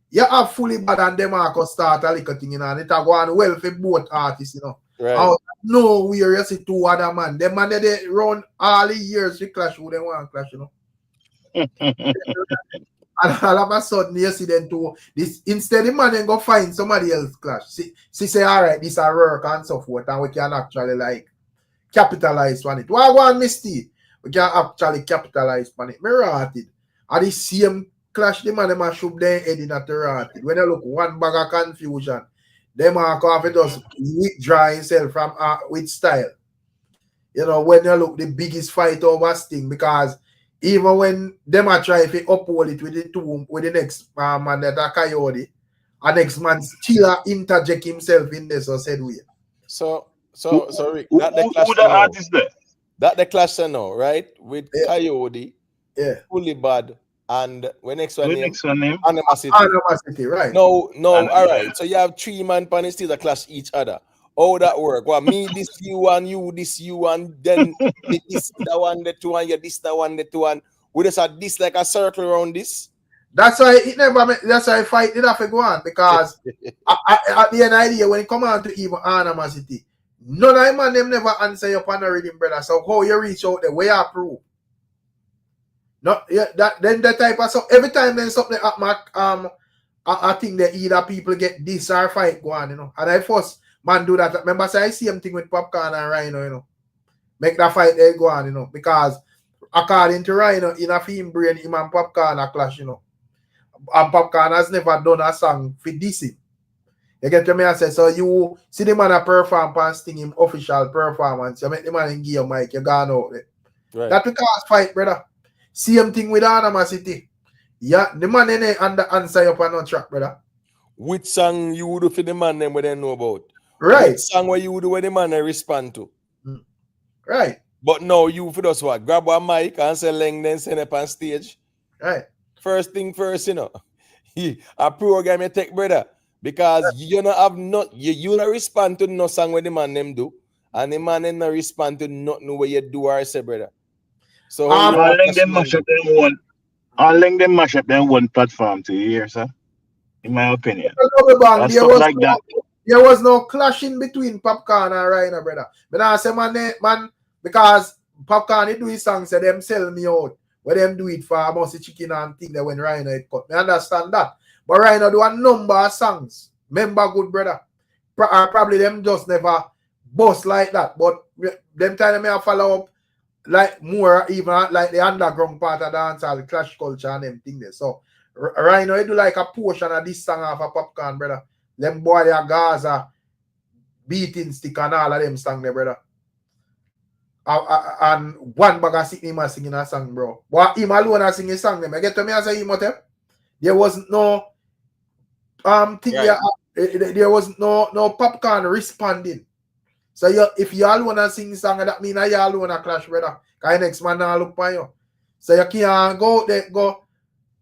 you have fully bad and them are start a little thing, you know, and it go on well for both artists, you know. Right. Out nowhere you see two other man. Them man they run all the years to clash who they want clash, you know. And all of a sudden you see them two this instead the man then go find somebody else clash. See say all right, this a work and so forth, and we can actually like capitalize on it. Why one misty? We can actually capitalize on it. Me rated. And the same clash the man them should their head in at the rated. When you look one bag of confusion. Them are coffee just withdraw himself from with style. You know, when you look the biggest fight over Sting, because even when them are trying to uphold it with the next man that a Coyote, and next man still interject himself in this or said we. So Rick, that the clash who the artist there? That the clash now, right? With Coyote, Fully Bad. And when next one name? Animosity, right? No, all right. So you have 3 man pan still that clash each other. How that work? Well, me this you and you this you and then this the one the two and you this the one the two and we just have this like a circle around this. That's why it never. That's why fight did have to go on because at the end of the year when it come on to even animosity, none of them never answer your panel reading, brother. So how you reach out there, where you approve? No, yeah, then the type of so every time then something at my I think that either people get this or fight go on, you know. And I first man do that. Remember, say I see him thing with Popcorn and Rhino, you know. Make that fight there go on, you know, because according to Rhino, in a film brain, him and Popcorn a clash, you know. And Popcorn has never done a song for this. You get to me and say, so you see the man a perform and sting him official performance. You make the man in gear mic, you gone out there. Right. That because fight, brother. Same thing with animosity. Yeah, the man in there and the answer up on no track, brother. Which song you would do for the man them where they know about? Right. Which song where you would do where the man they respond to? Right. But no, you for us what? Grab a mic and say leng then send up on stage. Right. First thing first, you know. A program you take, brother. Because you don't have you don't respond to no song where the man them do. And the man them not respond to nothing where you do or say, brother. So I'll link them mash up them one platform to you, sir. In my opinion. There was no clashing between Popcorn and Rhino, brother. But I say man, because Popcorn he do his songs, so them sell me out. Where them do it for almost the chicken and thing that when Rhino it cut. I understand that. But Rhino do a number of songs. Remember good, brother. Probably them just never bust like that. But them time me follow up like more even like the underground part of dancehall, the clash culture and them thing there. So Rhino, you do like a portion of this song off of Popcorn, brother. Them boy they are Gaza beating stick and all of them song there, brother. And one bag of him singing a song, bro. But him alone a sing a song them. I get to me as a him there was no thing there was no Popcorn responding. So if you all wanna sing song, that mean you all wanna clash, brother. Cause next man now look for you. So you can't go there, go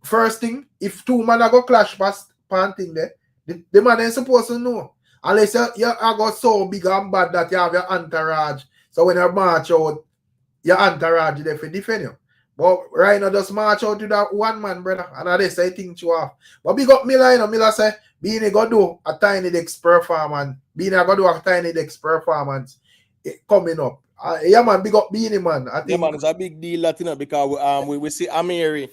first thing, if 2 man go clash past panting there, the man ain't supposed to know. Unless you go so big and bad that you have your entourage. So when you march out, your entourage there for defend you. But right now just march out to that one man, brother. And I say thing to off. But big up Miller, you know, Miller say, Beenie go do a Tiny Dex performance. Beenie go do a Tiny Dex performance coming up. Yeah, man, big up Beenie Man. I think yeah, man, it's a big deal, that, you know, because we see Amiri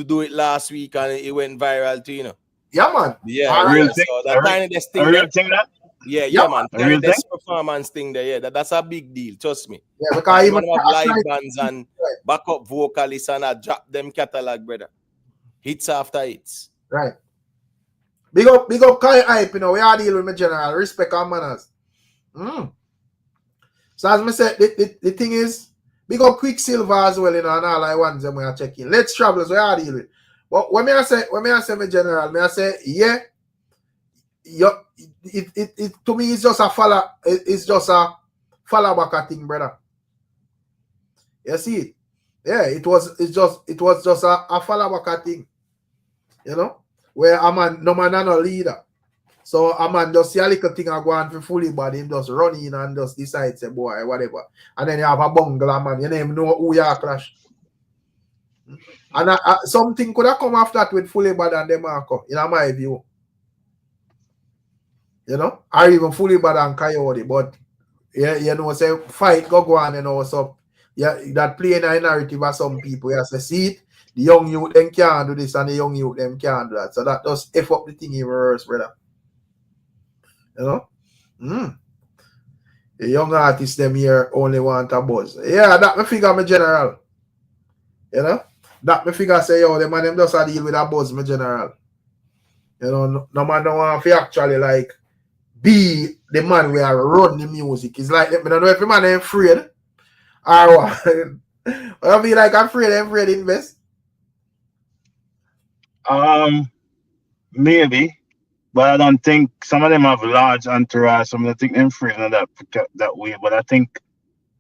do it last week and it went viral too, you know. Yeah, man. Yeah, real yeah. thing? So that tiny desk thing, A real thing that? yeah, man. A Tiny real desk performance thing there, yeah. That's a big deal, trust me. Yeah, because even have live bands and backup vocalists and I drop them catalog, brother. Hits after hits. Right. Big up Kai Hype, you know, we are dealing with my general. Respect our manners. So as I said, the thing is, big up Quicksilver as well, you know, and all I want them we are checking. Let's Travelers, we are dealing with. But when I say my general, I say, yeah, it to me it's just a follow back thing, brother. You see it? Yeah, it was just a follow back thing. You know? Where a man no leader. So a man just see a little thing I go on for fully body, him just run in and just decide say boy, whatever. And then you have a bungler man, you name know who you are clash. And something could have come after that with fully bad and Demarco, in my view. You know? Or even fully bad and Coyote, but yeah, you know, say fight go on, you know, so yeah, that playing a narrative of some people, you say, see it, the young youth them can't do this and the young youth them can't do that. So that does F up the thing even worse, brother. You know? The young artists them here only want a buzz. Yeah, that me figure my general. You know? That me figure say, yo, the man them just a deal with a buzz, my general. You know, no man don't want to actually like be the man where I run the music. It's like, I don't know if the man ain't afraid or what. I feel like I'm afraid to invest. Maybe, but I don't think some of them have large entourage. Some of them think they're afraid of that way. But I think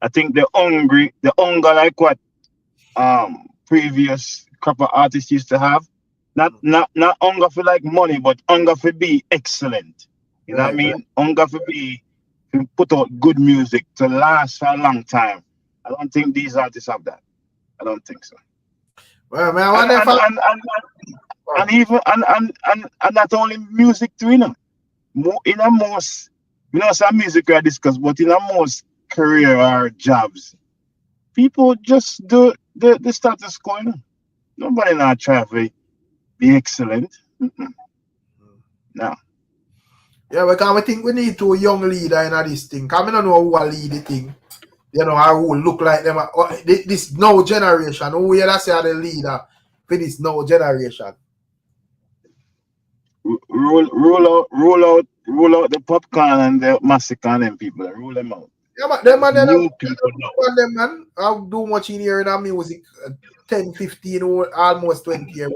the hunger like what previous crop of artists used to have. Not hunger for like money, but hunger for be excellent. You know what I mean? Hunger for put out good music to last for a long time. I don't think these artists have that. I don't think so. Well, man, I wonder and not only music too, you know. In a most, you know, some music I discuss, but in a most career or jobs, people just do the status quo. You know? Nobody not try to be excellent. No. Yeah, because I think we need two young leader in this thing. Because I don't know who will lead the thing. You know, who will look like them. This no generation. Who will say are the leader for this no generation? Roll out the popcorn and the massacre and them people. Roll them out. Yeah, but them man, new people now. Them man, I'll do much in here in our music 10, 15, almost 20 years.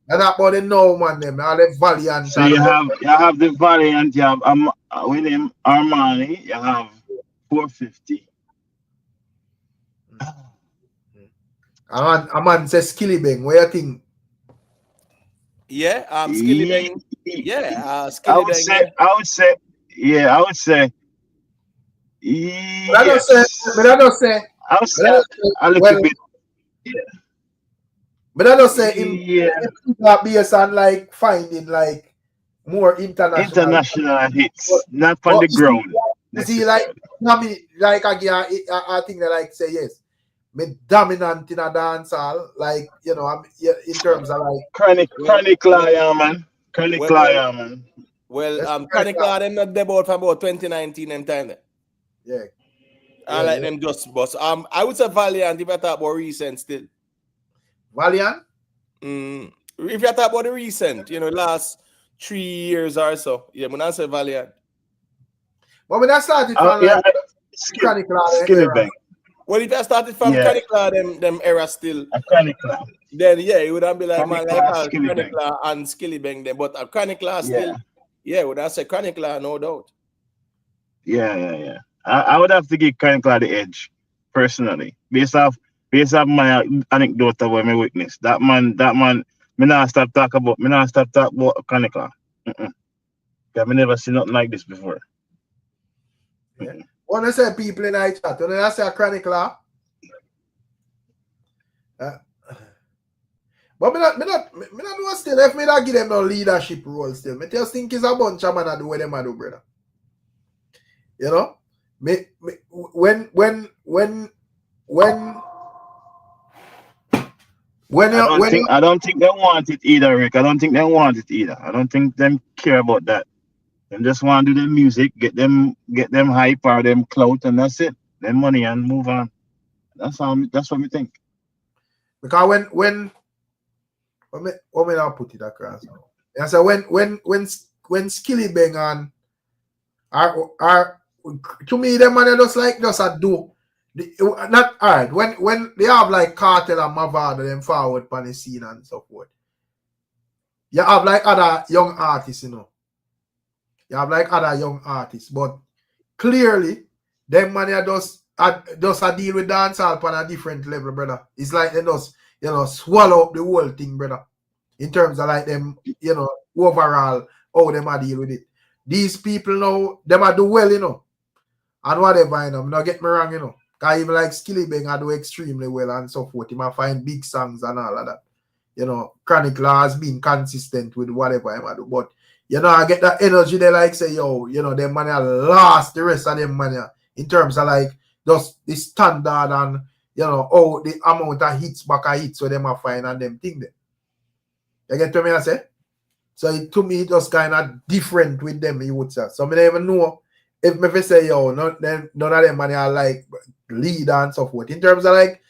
And that about them now, man, them all the Valiant. So you have the Valiant, you have with him Armani, you have 450. A man says Skilly Bang, what you think? Yeah, Skilly Bang. Yeah, I would say. Yes. I don't say a little bit. Yeah. But I don't say based on like finding like more international hits, not from the ground. See, like I think they like say yes. Me dominant in a dancehall, like you know, in terms of like Chronic man. Well, Chronic them not debut from about 2019 them time there. Yeah. I like them just boss. I would say Valiant if I talk about recent still. Valiant? If you talk about the recent, you know, last 3 years or so. Yeah, when I say Valiant. But when I started from Chronic Skilly Bang. Well, if I started from Chronic them era still. Then it would be like man like Chronic and Skilly Bang them. But Chronic still, would I say Chronic no doubt. Yeah. I would have to give Chronic the edge, personally. Based off my anecdote of what I witnessed. That man, me not stop talk about Chronic. Because I never seen nothing like this before. Yeah. When I say people in our chat, when I say Chronic but me not know still if me not give them no leadership role still. Me just think it's a bunch of man that do what them do, brother. You know? When I don't think they want it either, Rick. I don't think they want it either. I don't think them care about that. They just want to do the music, get them hype or them clout, and that's it. Then money and move on. That's what we think. Because when I put it across now. And so when Skilly Bang on are to me them man just a do not alright. When they have like Kartel and Mavado them forward on the scene and so forth. You have like other young artists, you know. You have like other young artists, but clearly them man just a deal with dancehall on a different level, brother. It's like they just swallow up the whole thing, brother. In terms of like them, overall, how them a deal with it. These people now, them a do well, and whatever, Now get me wrong, Because even like Skilly Bang I do extremely well and so forth. You might find big songs and all of that. Chronicle has been consistent with whatever I do. But, I get that energy they like say, them money last the rest of them money in terms of like just the standard and, the amount of hits back a hits so them are fine and them thing there. You get to me I say? So to me, it was kind of different with them, you would say. So I don't even know if me say, none of them money are like lead and so forth. In terms of like,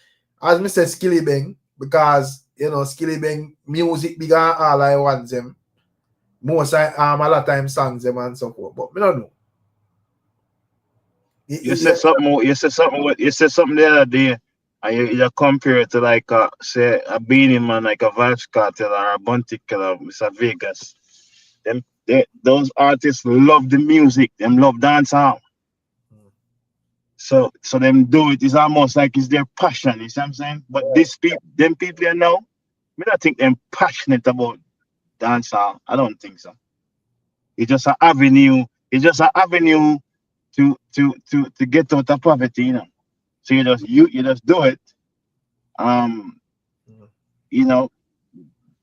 as me say, Skilly Bang, because, Skilly Bang music bigger all I want them. Most a lot of time songs them and so forth. But I don't know. You said something the other day. And you compare it to like say a Beenie Man, like a Vybz Kartel or a Bounty Killer, Mr. Vegas. Those artists love the music, them love dancehall. So them do it. It's almost like it's their passion, you see what I'm saying? But them people you know, I don't think they're passionate about dancehall. I don't think so. It's just an avenue. It's just an avenue to get out of poverty, So you just do it.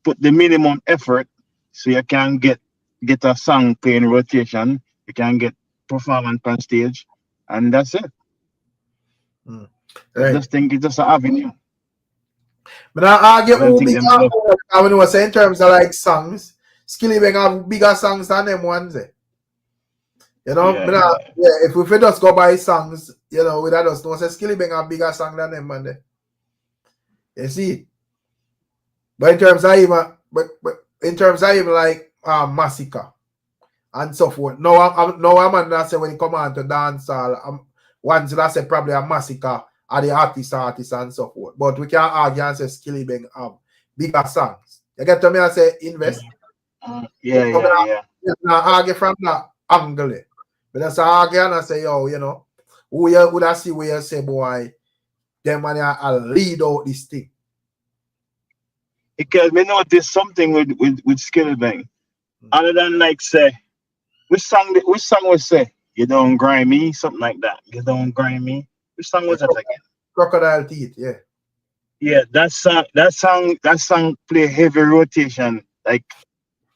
Put the minimum effort so you can get a song playing rotation. You can get performance on stage, and that's it. Right. I just think it's just an avenue. But I get who big I mean, say in terms of like songs, Skilly Bang have bigger songs than them ones. If we just go by songs, we just know say Skilly Bang have bigger song than them, man. You see? But in terms of even like Massacre and so forth. No, I'm not say when it come on to dancehall, ones that say probably a Massacre are the artists and so forth. But we can't argue and say Skilly Bang have bigger songs. You get to me and say invest? Yeah. Now argue from that angle. But that's argue and I say, who would I see where you say, boy, them money I'll lead out this thing. Because we notice something with Skilly Bang. Other than like say, which song was say, you don't grind me, something like that. You don't grind me. Which song was that again? Crocodile Teeth, yeah. Yeah, that song play heavy rotation like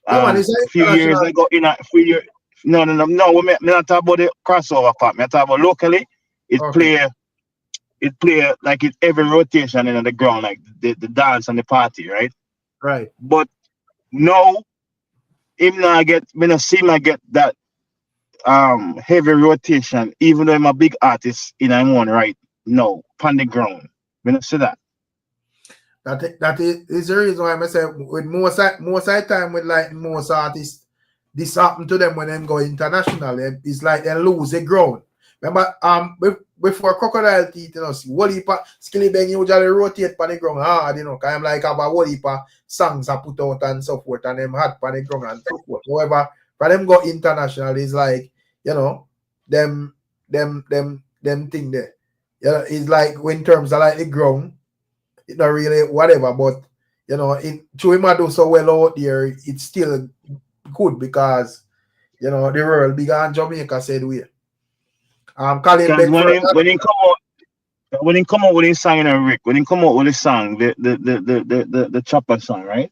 a few years ago in a few years. No. Me not talk about the crossover part. Me talk about locally. It play like it every rotation in the ground, like the dance and the party, right? Right. But no, him not get that heavy rotation, even though I'm a big artist in I'm one right. No, on the ground. We not see that. That is the reason why I say with most of time with like most artists, this happen to them when they go international. It's like they lose the ground. Remember, before Crocodile Teeth, Skilly Bang usually rotate on the ground hard, because I'm like have a whole heap of songs I put out and so forth, and them hard on the ground and so forth. However, for them go international, it's like, them thing there. It's like in terms of like the ground, it's not really whatever, but to him I do so well out there, it's still good because the world bigger than Jamaica said we. When he come out with his song in Rick, when he come out with his song, the chopper song, right?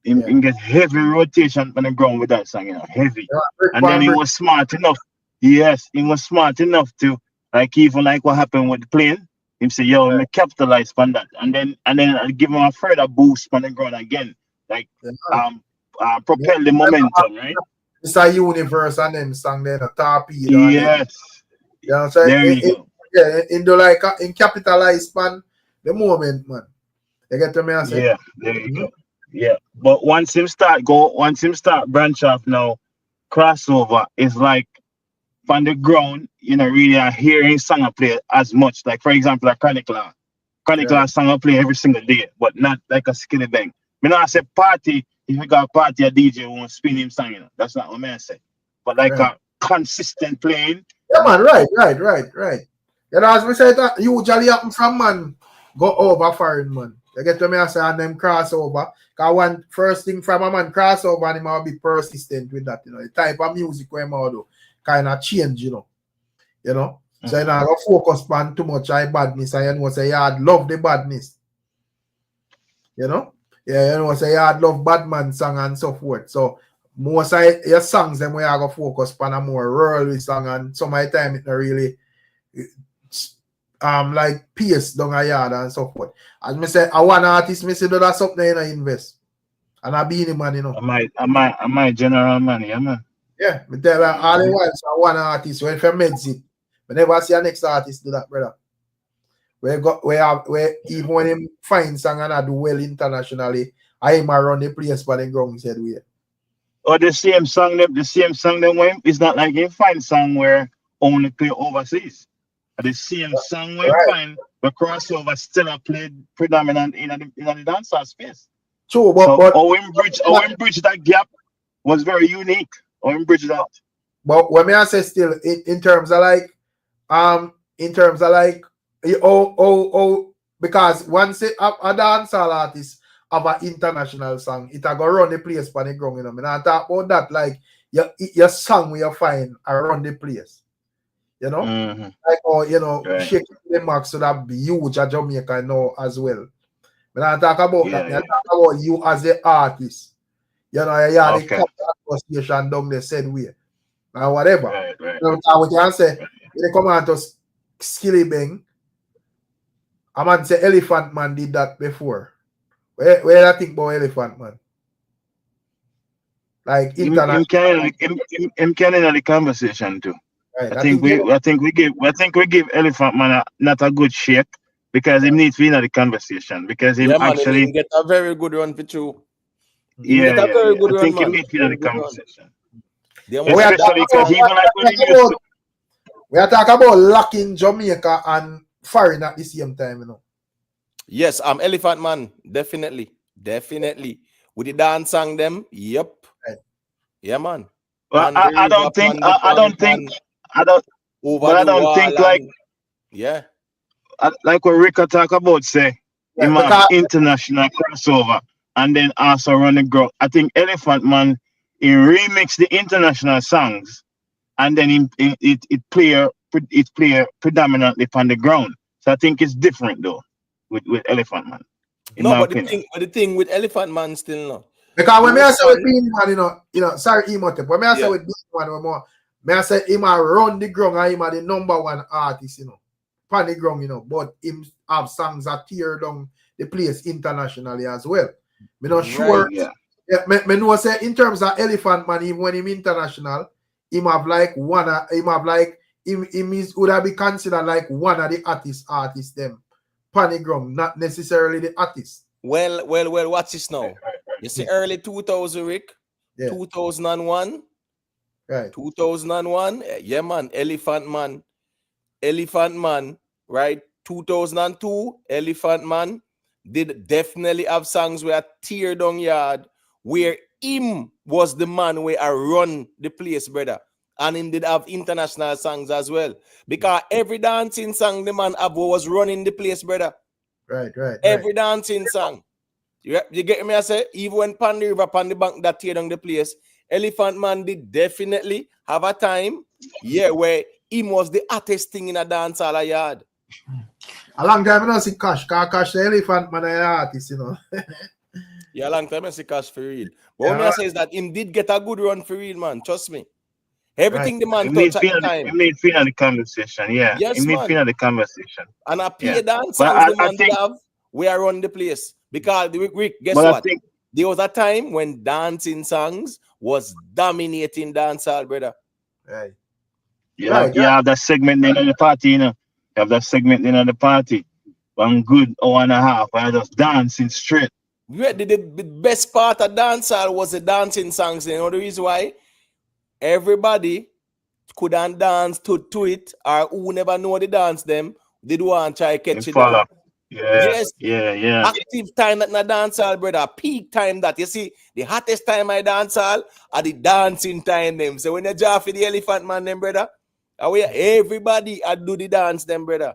He get heavy rotation on the ground with that song, heavy. And then he was smart enough. Yes, he was smart enough to like even like what happened with the plane. him say, yo, me capitalize on that. And then I give him a further boost on the ground again. Like propel the momentum, right? It's a universe and them song there, the torpedo. Yes. You know, so there you go. Yeah, in the like in capitalize span the moment, man. You get to me? I say? Yeah, there you go. Yeah. But once him start branch off now, crossover is like on the ground, you know, really hearing song play as much. Like for example, a Chronic Law song play every single day, but not like a Skinny Bang. Me not say party, if you got a party, a DJ won't spin him song, you know. That's not what I say. But like a consistent playing. Yeah, man, right. You know, as we said, that usually happen from man go over foreign, man. You get to me, I say, and them crossover. Because one first thing from a man crossover, and he might be persistent with that, you know. The type of music we might do kind of change, you know. So you know, focus on too much high badness, and you know, say, yeah, I'd love the badness. You know? Yeah, you know, say, yeah, I'd love Badman song and so forth. So most of your songs, them we are going to focus on a more rural song, and some of the time it not really like pace down a yard and so forth. As me say, I want artist, me say do that something you know invest. And I Beenie Man, you know. I might general money, yeah, man. Yeah, me tell her all the while, so I want artist. When for meds it, we never see a next artist do that, brother. Where even when him find song and I do well internationally, I am around the place for the ground said we. Or the same song them when it's not like a fine song where only play overseas. The same song we find the crossover still are played predominant in the dancehall space. True, but Owen Bridge that gap was very unique. Owen Bridge that. But when me I say still in terms of like because once a dancehall artist have an international song, it a go run the place for the ground, you know. I talk about that like your song where you find around the place. You know, like you know, Shake the Max would have be huge at Jamaica now as well. When I talk about that, I talk about you as an artist. You know, you are the association down there said way. Or whatever. Right. You know what you can say? When they come out to Skilly Bang, I man say Elephant Man did that before. Where I think about Elephant Man? Like international. Him can in the conversation too. Right. I think we give Elephant Man not a good shake because he needs to be in the conversation because he actually get a very good run for you. Yeah, I think he needs to be in the conversation. Especially because even like when he used to. We are talking about locking Jamaica and foreign at the same time, you know. Yes, Elephant Man, definitely. With the dance song them, yep. Right. Yeah, man. Well, I don't think like what Rico talk about say he have international crossover and then also run the ground. I think Elephant Man he remix the international songs and then it play predominantly on the ground. So I think it's different though with Elephant Man. The thing with Elephant Man still no. Because when I say with Beenie Man, you know, sorry, Emotep. When I say with Beenie Man, I say him run the ground and him the #1 artist, you know, on the ground, you know, but him have songs that tear down the place internationally as well. Me not sure. Me know say in terms of Elephant Man, even when him international, him have like him would have be considered like one of the artists them on the ground, not necessarily the artist. Well, watch this now. You see early 2000, Rick? Yeah. 2001. Right. 2001. Yeah, man. Elephant Man, right? 2002, Elephant Man did definitely have songs where tear down yard, where him was the man where I run the place, brother. And him did have international songs as well. Because every dancing song the man have was running the place, brother. Right. Every dancing song. You get me? I say, even when Pan the River, Pan the Bank that tear down the place, Elephant Man did definitely have a time, where he was the hottest thing in a dancehall yard. A long time I don't see Cash, because Cash the Elephant Man is an artist, you know. Yeah, a long time I see Cash for real. But what I say is that him did get a good run for real, man. Trust me. Everything the man touch at the time. It made feel the conversation, yeah. Yes, it made man. feel the conversation. And I play Yeah. dance But songs the I man think, did have. We are on the place. Because Rick, guess but what? I think, There was a time when dancing songs was dominating dancehall, brother. Right. you Right, have that segment in the party, you know. You have that segment in the party. 1 good hour and a half, I just dancing straight. The best part of dancehall was the dancing songs. You know the reason why? Everybody couldn't dance to it, or who never know the dance them, they do want to try catch it down. Yeah, Yes. yeah. Active time that na dancehall, brother. Peak time that. You see, the hottest time I dancehall are the dancing time them. So when you draw for the elephant man them, brother, everybody I do the dance them, brother.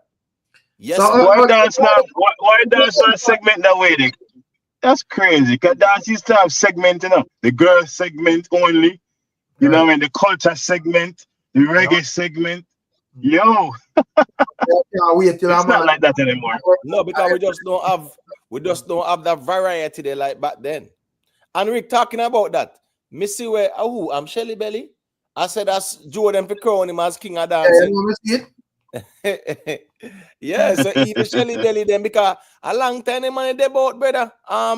Yes, So, why dance now? Why dance on segment that way? That's crazy. Because dance used to have segment, you know, the girl segment only. You know what I mean? The culture segment, the reggae segment. Yo, wait till it's I'm not like that anymore. No, because we just don't have that variety there like back then. And Rick talking about that. Missy where I'm Shelly Belly. I said that's Jordan for crown him as king of dancing. Yeah, so even Shelly Belly them because a long time the money they bought, brother.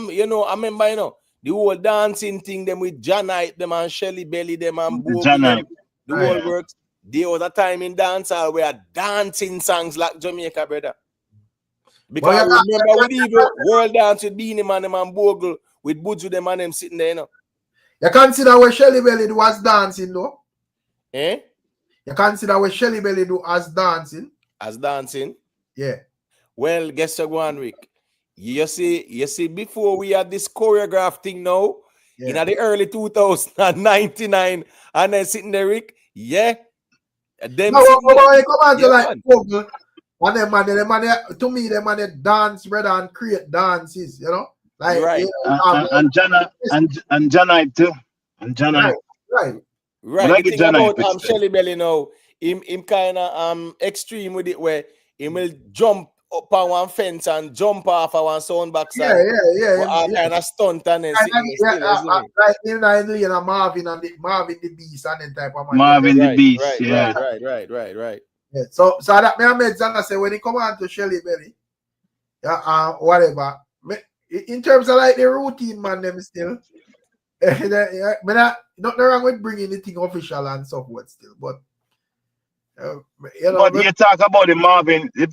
You know, I remember, you know, the whole dancing thing them with Janite them and Shelly Belly them and Bogle them, the whole works. There was a time in dancehall where dancing songs like Jamaica, brother. Because remember with even world dance with Beenie Man them and Bogle with Buju them and them sitting there, you know. You consider where Shelly Belly was dancing though? Eh? You consider what Shelly Belly do as dancing? As dancing? Yeah. Well, guess what, Rick? You see, before we had this choreograph thing now, in the early 2099, and then sitting there, Rick, yeah. Them no, there, come on to like Google, and them man, to me, them man dance, brother, and create dances, you know? Like, right. And Janite too. And Janite. Right. The thing about Shelly Belly now, him kind of extreme with it where he will jump up on one fence and jump off of one sound box. Yeah. All kind of stunt and then like in Marvin and Marvin the Beast and then type of man. Marvin the Beast, yeah. Right. Yeah. So that me made Zana say when he come on to Shelly Belly, whatever. In terms of like the routine, man, them still. Nothing wrong with bringing the thing official and so forth still, but you know. But you talk about the Marvin. Me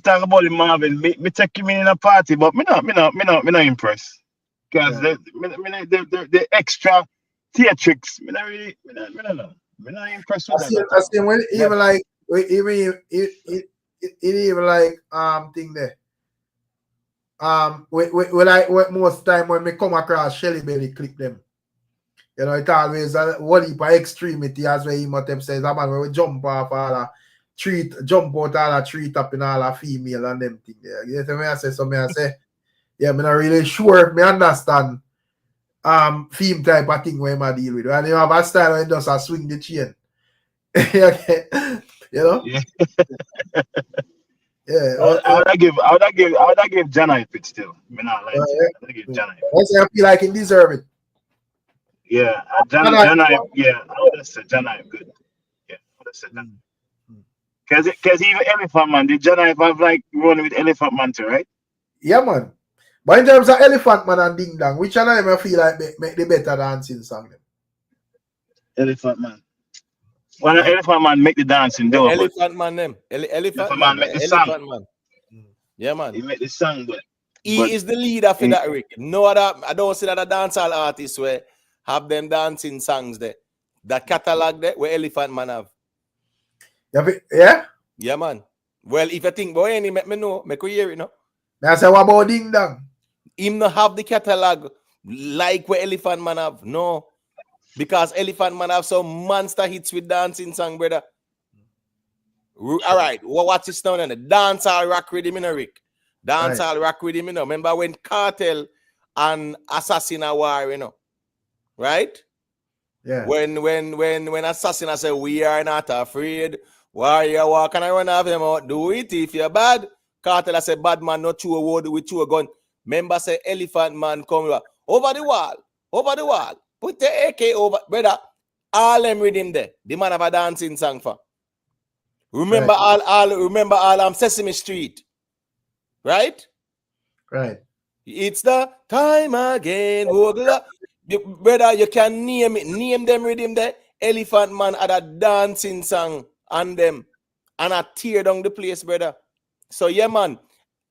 take him in a party, but me not impressed because the extra theatrics. Me not impressed with that. I see when even like even like thing there. We like most time when we come across Shelly Belly clip them. You know, it always one heap of extremity as well. Him them says, "A man we jump off all a jump out all a tree top in all a female and them thing there." You know what I say? So I say, yeah, I'm not really sure. Me understand theme type of thing where I deal with. And you have a style where it does a swing the chain. You know? Yeah. I would give Janite it still. Me not like I would give Janite. I feel like he deserve it. Yeah, Janite. Yeah, I would say Janite good. Yeah, I would say that. Because even Elephant Man, did Janite have like running with Elephant Man too, right? Yeah, man. But in terms of Elephant Man and Ding Dong, which one of them I feel like make the better dancing song? Elephant Man. Well, Elephant Man make the dancing do. Elephant Man them. Elephant Man make the Elephant song. Man. Yeah, man. He make the song, but he is the leader for that, Rick. No other, I don't see that a dancehall artist where have them dancing songs there. That catalog there where Elephant Man have. Yeah? Yeah, man. Well, if you think, boy, any make me know, make you hear it, no? I say, what about Ding Dong? Him not have the catalog like where Elephant Man have. No. Because Elephant Man have some monster hits with dancing song, brother. All right. What's this now then? The dancehall rock rhythm, you know, Rick. Dancehall rock rhythm, you know. Remember when Kartel and Assassin are war, you know? Right? Yeah. When Assassin say we are not afraid, why you walk and I run off them out? Do it if you're bad. Kartel say bad man not chew a word with chew a gun. Remember say Elephant Man come over the wall. Put the AK over, brother. All them rhythm there. The man have a dancing song for. Remember all Sesame Street. Right? Right. It's the time again. Brother, you can name it. Name them rhythm there. Elephant Man had a dancing song on them. And I tear down the place, brother. So yeah, man.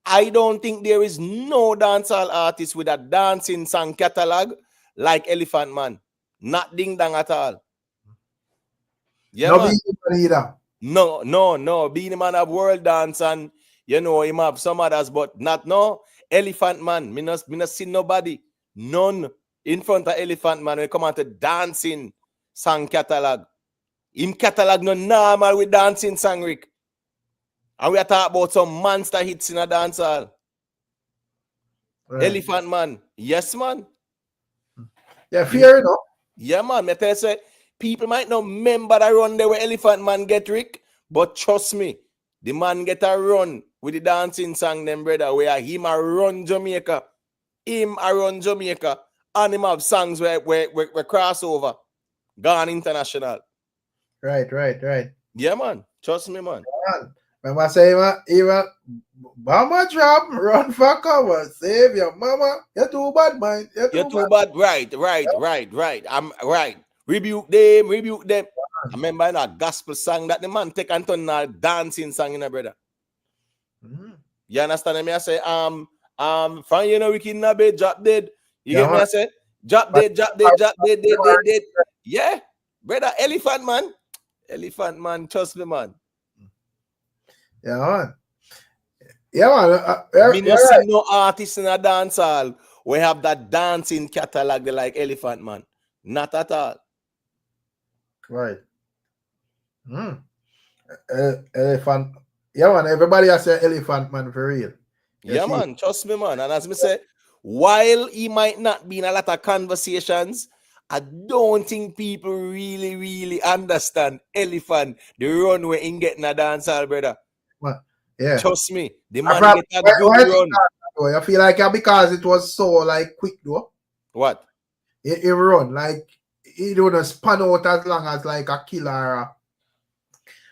I don't think there is no dancehall artist with a dancing song catalog like Elephant Man. Not ding dang at all. Yeah, No man. Beenie Man either. No. Beenie Man have world dance and you know him have some others, but not no. Elephant Man. Me not see nobody. None in front of Elephant Man when it come on to dancing song catalog. Him catalog no normal with dancing song, Rick. And we are talking about some monster hits in a dancehall. Right. Elephant Man. Yes, man. Yeah, fair enough. Yeah, man. Me tell you, say, people might not remember the run there where Elephant Man get Rick, but trust me, the man get a run with the dancing song, them brother, where him a run Jamaica. And him have songs where crossover. Gone international. Right. Yeah, man. Trust me, man. Remember say even Mama drop, run for cover, save your mama. You're too bad, man. You're too bad. Right. I'm right. Rebuke them. I remember in a gospel song that the man take and turn a dancing song in a brother. Mm-hmm. You understand me? I say, from you know we in a bed, drop dead. You get me? I say, drop dead. Yeah, brother, Elephant Man, trust me, man. Yeah, man. Me no see no artist in a dancehall we have that dancing catalog like Elephant Man. Not at all. Right. Elephant. Yeah, man. Everybody has an Elephant Man for real. Yeah, man. Trust me, man. And as me say, while he might not be in a lot of conversations, I don't think people really understand Elephant, the run where he getting a dancehall, brother. What? Yeah. Trust me, the man get a good run. I feel like because it was so like quick though. What? It run like it don't span out as long as like a Killer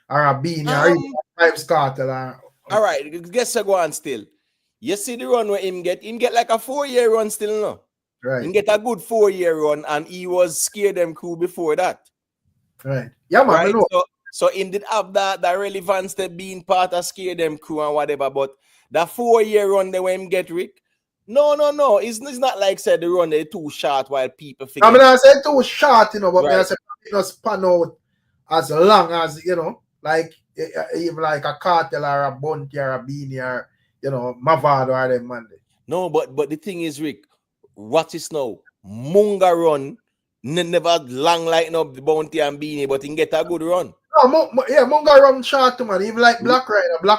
or a Beenie or Vybz Kartel. All right, guess I go on still. You see the run where him get like a 4-year run still, no? Right. He get a good 4-year run, and he was scared them crew before that. Right. Yeah, man. Right? So him did have that relevance to being part of scare them crew and whatever, but that 4-year run they when him get Rick. No. It's not like said the run they too short while people figure. I mean, I said too short, you know, but I said it not span out as long as, you know, like even like a Cartel or a Bunty or a Beenie or, you know, Mavado or them Monday. No, but the thing is, Rick, what is now? Munga run never long like no Bounty and Beenie, but he get a good run. No, Munga run short too, man. Even like Black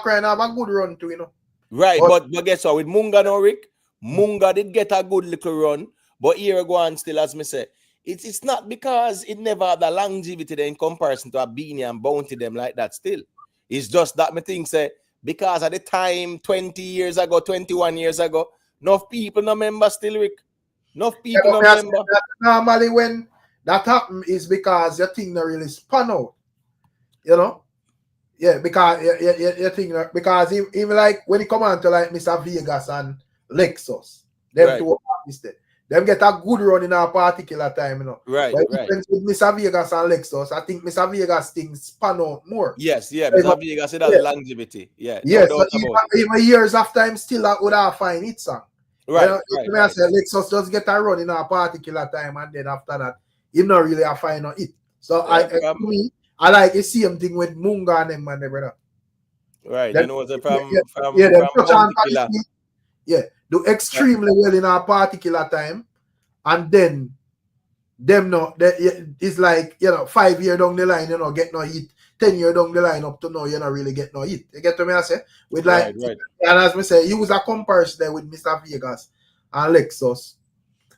Rhino have a good run too, you know. Right, but guess what? With Munga now, Rick, Munga did get a good little run, but here go on still, as me say, it's not because it never had the longevity there in comparison to a Beenie and Bounty them like that still. It's just that me think say, because at the time, 20 years ago, 21 years ago, enough people no remember still, Rick. Enough people no remember. Normally when that happen is because your thing not really span out. You know? Yeah, because you think because even like when it come on to like Mr. Vegas and Lexus, them two artists there, them get a good run in a particular time, you know. Right. But with Mr. Vegas and Lexus, I think Mr. Vegas things span out more. Yes, Mr. Vegas said that longevity. Yeah. Yes, so even years after him still would have find it song. Right. I say Lexus just get a run in a particular time and then after that, you not really a find on it. So I like the same thing with Munga and them, man, brother. Right, you know, do extremely well in a particular time, and then them it's like, you know, 5 years down the line, you know, get no hit. 10 years down the line up to now, you don't really get no hit. You get to me? I say with like, and as me say, use a comparison there with Mr. Vegas and Lexus,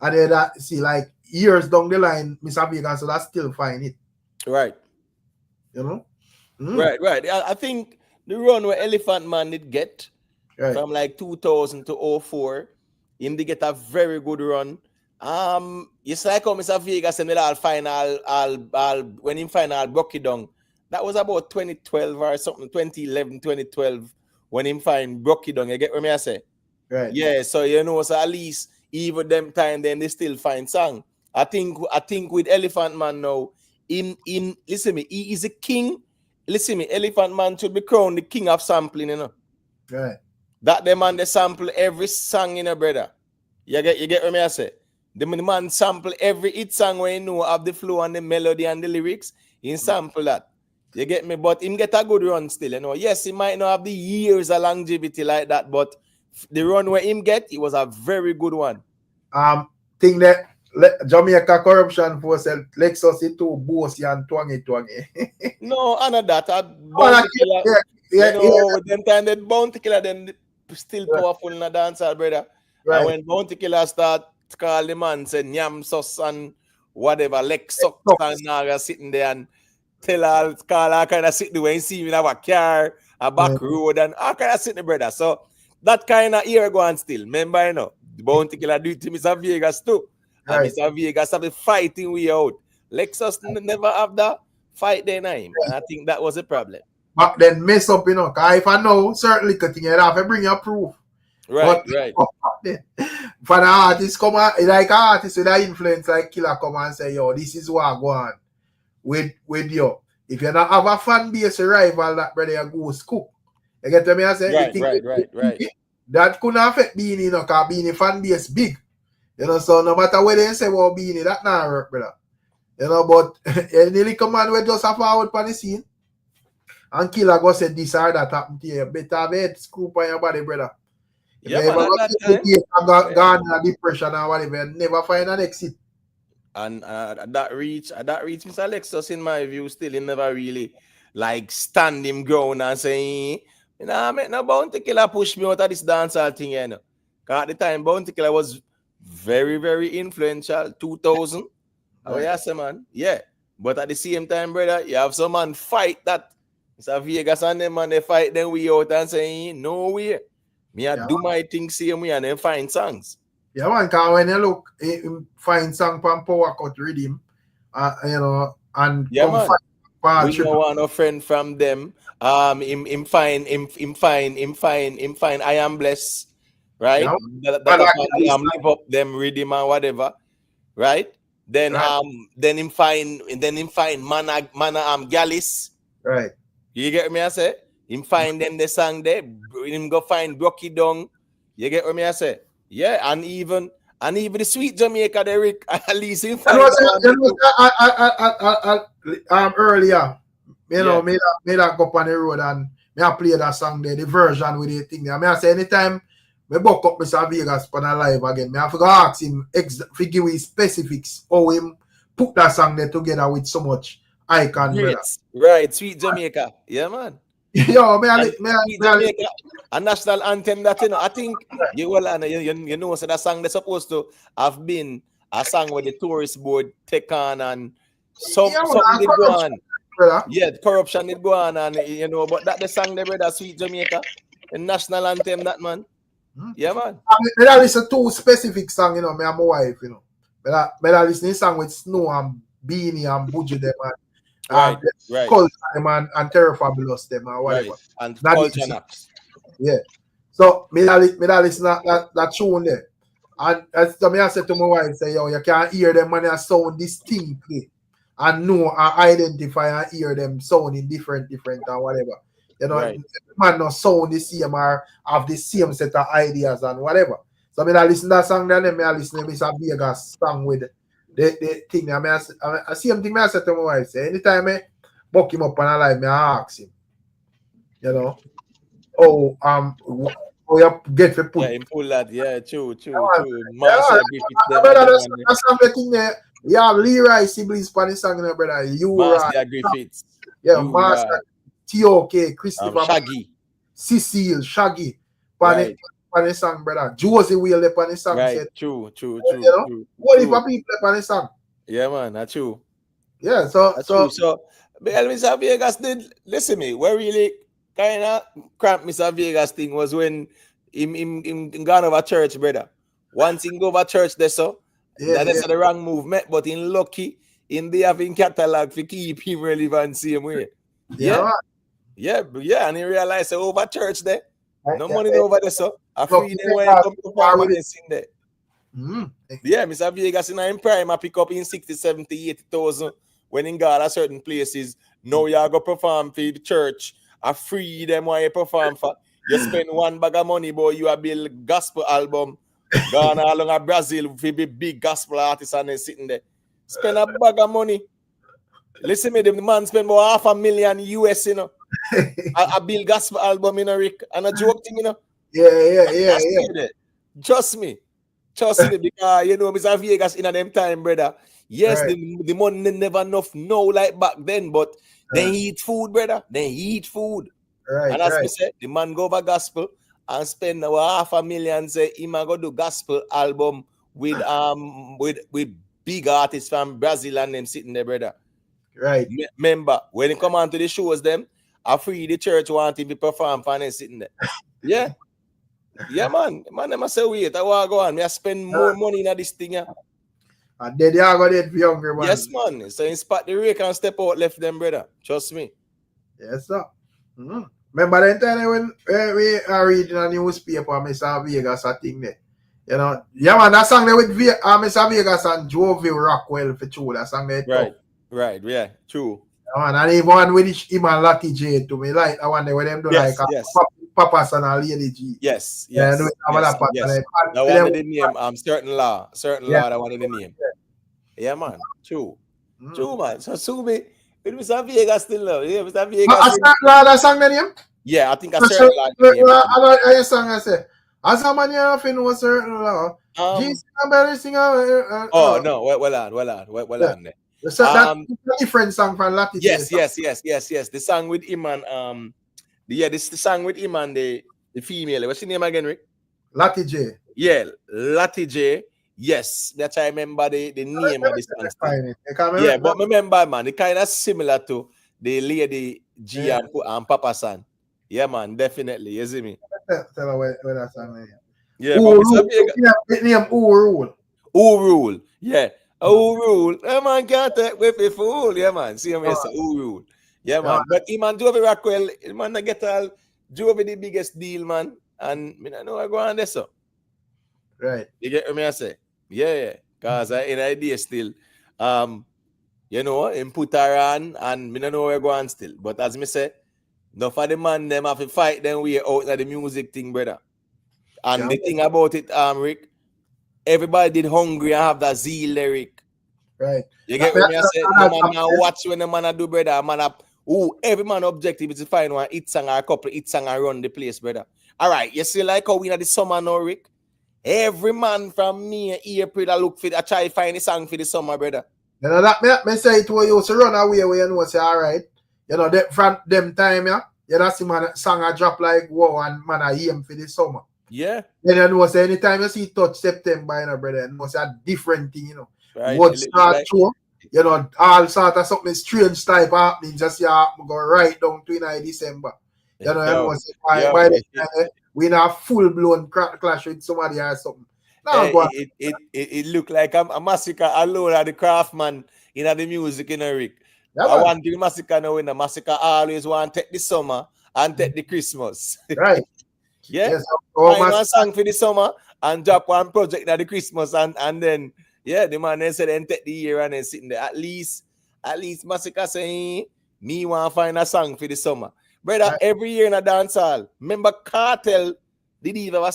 and then that see like years down the line, Mr. Vegas, so that's still fine it. Right. You know? Right. I think the run where Elephant Man did get from like 2000 to 04, him did get a very good run. It's like how Mr. Vegas and all final all when him final broke it down. That was about 2012 or something, 2011, 2012, when him find broke it down. You get what me I say? Right. Yeah, so you know, so at least even them time then they still find song. I think with Elephant Man now, in listen me, he is a king. Listen me, Elephant Man should be crowned the king of sampling, you know. Right. That the man they sample every song, you know, brother. You get what me I say? The man sample every hit song when you know of the flow and the melody and the lyrics. He sample that. You get me? But him get a good run still, you know. Yes, he might not have the years of longevity like that, but the run where him get, it was a very good one. Think that Jamaica corruption force Lexus it too bossy and twangy. No, I know that. Bounty Killer, you know, them time that Bounty Killer then still powerful in the dancehall, brother. Right. And when Bounty Killer start call the man, say Nyam Sus and whatever, Lexus and Naga sitting there and tell all call all kind of sit the way you see me have a car, a back road, and all kind of sit the brother. So that kind of ear go on still. Remember, you know, the Bounty Killer do it to Mr. Vegas too. And Mr. Vegas have been fighting we out. Lexus never have that fight their name. And I think that was a problem. But then mess up, you know, because if I know certain little thing, you have to bring your proof. Right, but, right. For the artist come on, like artists with that influence like Killer come and say, yo, this is what I go on with you. If you not have a fan base rival, that brother you go scoop. You get what me I say? Right. That couldn't affect Beenie, you know, because Beenie fan base big. You know, so no matter what they say about Beenie, that not work, brother. You know, but any little man will just have forward on the scene. And Killer go say this or that happened to you. Better have head scoop on your body, brother. If yeah, you man, ever gone in depression or whatever, never find an exit. And that reach Mr. Alexis, in my view, still he never really like stand him ground and say, you know, I make no Bounty Killer push me out of this dancehall thing, you know. Because at the time, Bounty Killer was very, very influential. 2000. Oh, yeah, man. Yeah. But at the same time, brother, you have some man fight that. Mr. Vegas and them man, they fight them we out and say, no way. Me I do my thing same way and then find songs. Yeah, man, because when you look, find song from Power Cut Rhythm, you know, and yeah, come find we know one friend from them. Him find I Am Blessed, right? Yeah. That live up them rhythm and whatever, right? Then him find Mana Gallus. Right. You get me I say? Him find them the song there, him go find Brocky Down. You get what me I say? Yeah, and even the sweet Jamaica, Derek, at least him find earlier, you know, me that go up on the road and me I play that song there, the version with the thing there. I say anytime me buck up Mr. Vegas on a live again, me I forgot to ask him give me specifics how him put that song there together with so much icon, brother. Right, sweet Jamaica. Yeah, man. Yo, Jamaica, a national anthem that, you know, I think you know, so that song they're supposed to have been a song where the tourist board take on and something did go on. Brother. Yeah, corruption did go on and you know, but that the song they brother, Sweet Jamaica, the national anthem, that man. Yeah, man. I listen to specific song, you know, me and my wife, you know. But I listen to song with Snow and Beenie and Budgie them and Culture them and Terror Fabulous them and whatever. Right. And Culture Naps. Yeah. So me listen that tune there. And as I said to my wife, say, yo, you can't hear them when they sound distinctly and know and identify and hear them sounding different and whatever. You know, man not sound the same or have the same set of ideas and whatever. So I listen to that song then I listen to Mr. Vegas song with the thing. I same thing I said to my wife, say anytime I buck him up on a live, I ask him, you know, you get to put. Yeah, him pull that, true. That's something there. You have Leroy siblings for the song, brother. You Master Griffiths. Yeah, Master T.O.K. Christopher Shaggy. Cecile, Shaggy. On the song, brother. Josie Wheel on the song. Right, true. What if a people on the song? Yeah, man, that's true. Yeah, so Mr. Vegas did listen me. Where really kind of cramp Mr. Vegas thing was when him gone over church, brother. Once he go over church there, so That's the wrong movement, but in lucky, in the having catalog to keep him relevant same way. Yeah. And he realized over church there, no money over there, so I free them when I come to farm and sing there. Yeah, Mr. Vegas in prime, I pick up in 60, 70, 80,000 when in God at certain places. Now you go perform for the church. I free them while you perform for. You spend one bag of money, boy, you have build gospel album. Gone along to Brazil for be big gospel artists and they sitting there. Spend a bag of money. Listen me, the man spend about $500,000 US, you know. I build gospel album, you know, Rick. And a joke thing, you know. Yeah. Trust me, because you know, Mr. Vegas in them time, brother. Yes, the money never enough now like back then, but they eat food, brother. They eat food. And as we said, the man go over gospel and spend $500,000. Say he might go do gospel album with big artists from Brazil and them sitting there, brother. Right. Remember when he come on to the shows, them I free the church want him to perform for them sitting there. Yeah. Yeah, man. Man, them say wait, I want to go on. Me I spend more money in this thing. And then they are going to be younger, man. Yes, man. So in spot the rake and step out left them, brother. Trust me. Yes, sir. Remember the time when we are reading a newspaper, Mr. Vegas, I think that. You know, yeah, man, that song there with Mr. Vegas and Jovi Rockwell for true. That song there. Right, yeah, true. Yeah, man, and even one with him and Lucky J to me, like, I wonder when them do Papa's and a Lady G. Yes. That one the name, certain law, that one the name. Yeah, man, true, man. So me, with Mr. Vegas still love. Yeah, Mr. Vegas. That song the name? Yeah, I think a certain law. I song I say. As a man, you have to know certain law. Jesus, oh no, well on there. So that's a different song from Latin. Yes. The song with him and this is the song with him and the female. What's your name again, Rick? Lati J. Yeah, Lati J. Yes, that's I remember the name of this song. Yeah, but remember, man, it kind of similar to the Lady G and Papa San. Yeah, man, definitely. You see me? Tell her where that song is. Yeah, but name Rule. Rule. Yeah. Rule. Yeah, man, can't take with a fool. Yeah, man. See him say Rule. Yeah, man. But he man Jovi Rockwell, man, I get all Jovi the biggest deal, man. And I know I go on there, so. Right. You get what I say? Yeah. Because I in idea still. You know, him put her on and I know where I go on still. But as me say, no for the man them have to fight them way out of the music thing, brother. And the thing about it, Rick, everybody did hungry and have that zeal, Rick. Right. You get what I say? The man now watch when the man do, brother. Man every man objective is to find one hit song or a couple hit song and run the place, brother. All right, you see like how we in the summer now, Rick? Every man from me April I look for I try to find a song for the summer, brother. You know that me say it where you used to run away where you know say all right. You know from them time, you know see man song I drop like wow and man I aim for the summer. Yeah. Then you know say anytime you see touch September, you know, brother, you know say a different thing, you know. Right. What start to, you know, all sort of something strange type happening, just go right down to December. You know, by the time we not full blown clash with somebody or something. No, it look like a massacre alone at the craftsman in the music, you know, Rick. Yeah, I want the massacre now when the massacre always want to take the summer and take the Christmas. Right. Yeah. Yes, find one song for the summer and drop one project at the Christmas and then the man then said then take the year and then sitting there. At least massacre saying me want to find a song for the summer. Brother, every year in a dancehall, remember Kartel did even have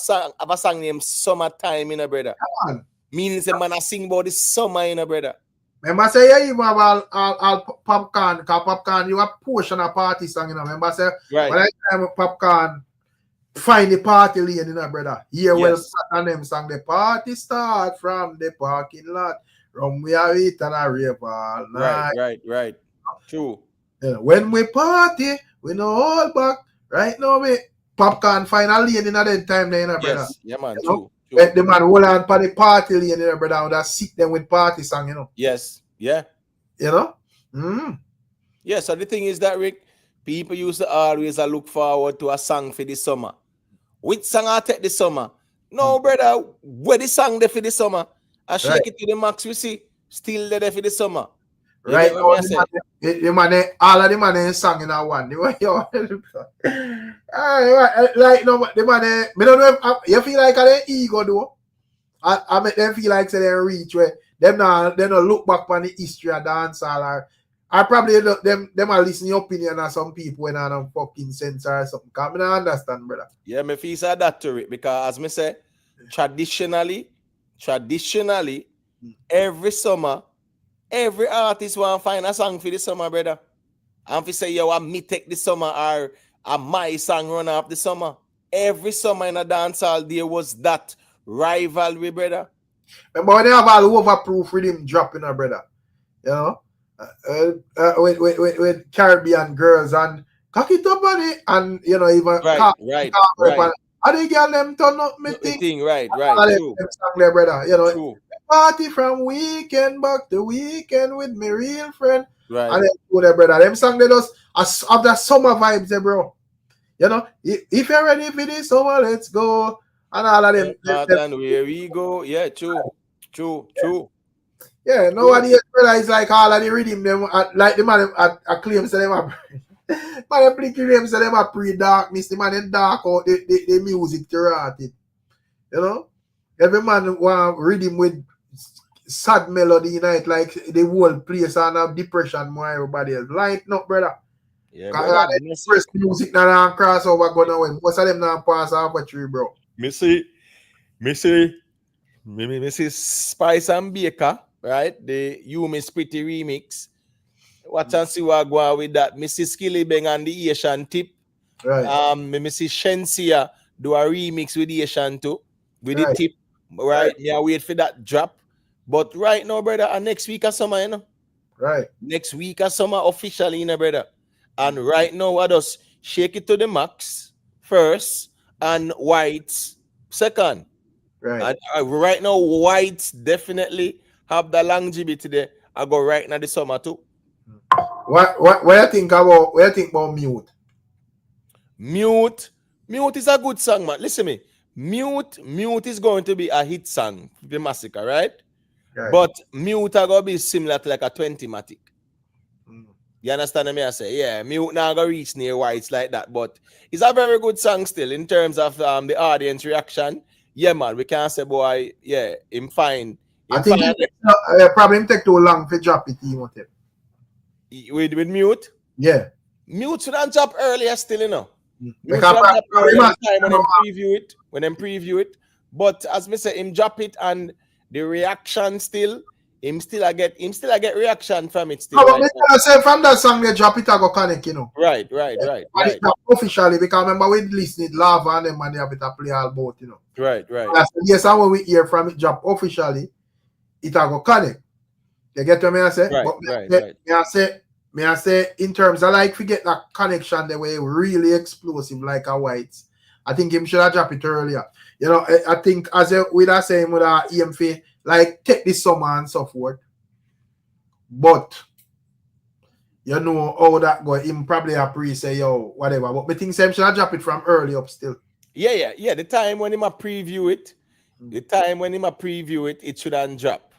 a song named Summertime, you know, brother. Come on. Meaning the man I sing about the summer, you know, brother. Remember say you even have all popcorn, because popcorn you have portion of party song, you know. Remember say right. By the time popcorn find the party lane, you know, brother. Here well and them song the party start from the parking lot. From we are eat and a rave all night. Right. True. Yeah, when we party, we no hold back. Right now, we popcorn find a lane in that time, you know, brother. Yes, yeah, man. True. True. The man hold on for the party lane, you know, brother, and that sick them with party song, you know. Yes, yeah. You know? Yeah, so the thing is that, Rick, people used to always look forward to a song for the summer. Which song I take the summer? No, brother, where the song there for the summer? I shake it to the max. We see still there for the summer. You Right get what me now, the man, all of the man sang in that one. Like no, the man, me don't know if you feel like an ego though. I make them feel like say they reach where them now they don't look back on the history of dancehall or I probably look them are listening opinion of some people when I don't fucking sense or something. Cause I don't understand, brother. Yeah, me feel say that to it because as me say, traditionally, every summer, every artist want to find a song for the summer, brother. And if you say, yo, I me take the summer or my song run up the summer. Every summer in a dancehall, there was that rivalry, brother. Remember when they have all overproof rhythm dropping, brother. You know? With Caribbean girls and cock it up on it and you know even right. And the girl them turn up me thing. Right. True. Them song there, brother. You know, true. Party from weekend back to weekend with my real friend. Right. And then go there, brother. Them song they just have that summer vibes there, bro. You know, if you're ready for this summer, let's go. And all of them. And where we go. Yeah, true. Yeah, nobody realize like all of the rhythm them like the man I claim say them are man play claim say them are pre-darkness, the man dark out the music to write it. You know? Every man want rhythm with sad melody night like the whole place and have depression more everybody else. Light no brother. Yeah, brother. First music now crossover going away. Most of them now pass off a tree, bro. Me see Spice and Baker. Right, the You Miss Pretty remix. Watch and see what go on with that. Mrs. Skilly Bang and the Asian tip. Right. Mrs. Shensia do a remix with the Asian too. With the tip. Right. Yeah, wait for that drop. But right now, brother, and next week of summer, you know. Right. Next week of summer officially, you know, brother. And right now, what does Shake It to the Max first and Whites second. Right. And right now, Whites definitely have the longevity there. I go right now the summer too. What you think about Mute? Mute is a good song, man. Listen to me. Mute is going to be a hit song for the Massacre, right? But Mute are gonna be similar to like a 20-matic. You understand me? I say, yeah, Mute now gonna reach near Whites like that, but it's a very good song still in terms of the audience reaction. Yeah, man, we can't say, boy, yeah, him fine. I think probably take too long to drop it. With Mute? Yeah. Mute shouldn't drop earlier still, you know. Mute Because drop earlier when them preview it. But as me say, him drop it and the reaction still, him still I get reaction from it still. No, but I say from that song they drop it, I go connect, you know. Right. And it's not officially because remember we listened Lava and them and they have it to play all both, you know. Right. Yes, and when we hear from it drop officially, it will go connect. You get what I say? Right. Me I say in terms of like we get that connection the way really explosive like a Whites. I think him should have dropped it earlier. You know, I think as with that saying with our EMF, like take this summer and so forth. But you know how that go. Him probably a pre say yo whatever. But me think him should have dropped it from early up still. Yeah. The time when him a preview it, it shouldn't drop.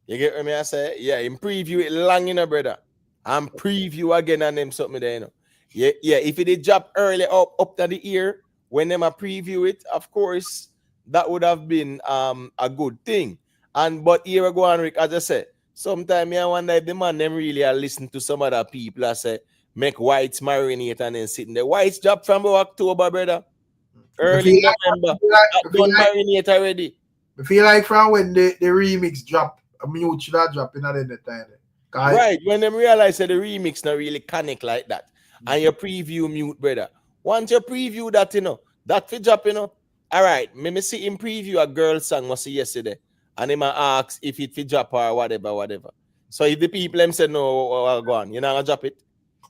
You get what I say? Yeah, him preview it long, you know, brother. And preview again and them something there, you know. Yeah. If it did drop early up to the ear, when them a preview it, of course, that would have been a good thing. But here we go on, Rick, as I said, sometimes I wonder if the man them really are listening to some other people I say make Whites marinate and then sitting there. Whites drop from October, brother. Early November. Don't marinate already. I feel like from when the remix drop, a Mute should have dropped in at the time. Right, when them realize that the remix not really connect like that. And you preview Mute, brother. Once you preview that, you know, that for drop, you know. All right, me see him preview a girl song was yesterday. And him ask if it for drop or whatever. So if the people them say no, go on, you know, drop it.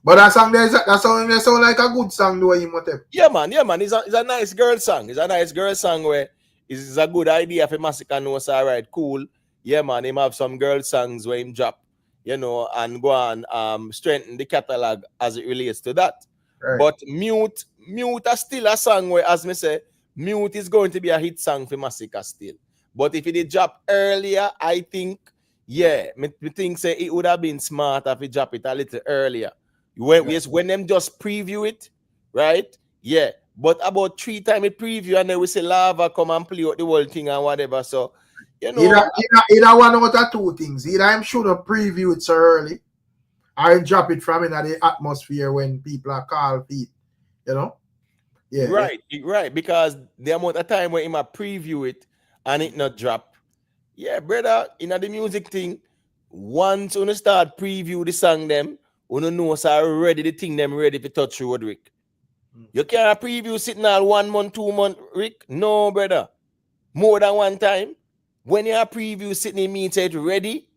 But that song there, that sound like a good song the way you want it. Yeah, man. It's a nice girl song. It's a nice girl song where it's a good idea for Massacre knows all right, cool. Yeah, man, him have some girl songs where him drop, you know, and go on strengthen the catalog as it relates to that. Right. But Mute is still a song where, as me say, Mute is going to be a hit song for Massacre still. But if it did drop earlier, I think, yeah, me think say it would have been smart if it drop it a little earlier. When them just preview it, right? Yeah. But about 3 times it preview and then we say Lava come and play out the whole thing and whatever. So, you know. Either one out of 2 things. Either I'm should have preview it so early, or drop it from in the atmosphere when people are called feet. You know? Yeah. Right. Because the amount of time when I preview it and it not drop. Yeah, brother, in the music thing, once you start preview the song them, you know so already the thing them ready to touch road, Rick. You can't preview sitting all 1 month, 2 month, Rick. No, brother. More than one time. When you are preview sitting, it means it's ready,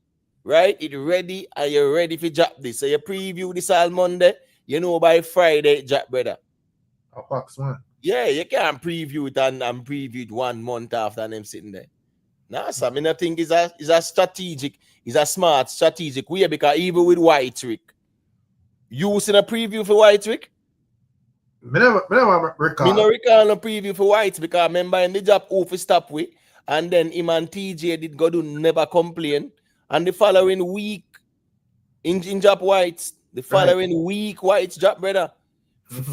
right? It's ready and you're ready for drop this. So you preview this all Monday, you know by Friday it drop, brother. Yeah, you can't preview it and preview it 1 month after them sitting there. Nah, so I mean, I think it's a strategic, it's a smart strategic way because even with White Rick, you seen a preview for White Rick? Me never recall. Me no recall no preview for White because remember in the job who fi stop with and then him and TJ did go do never complain and the following week in job Whites, the following week Whites job brother.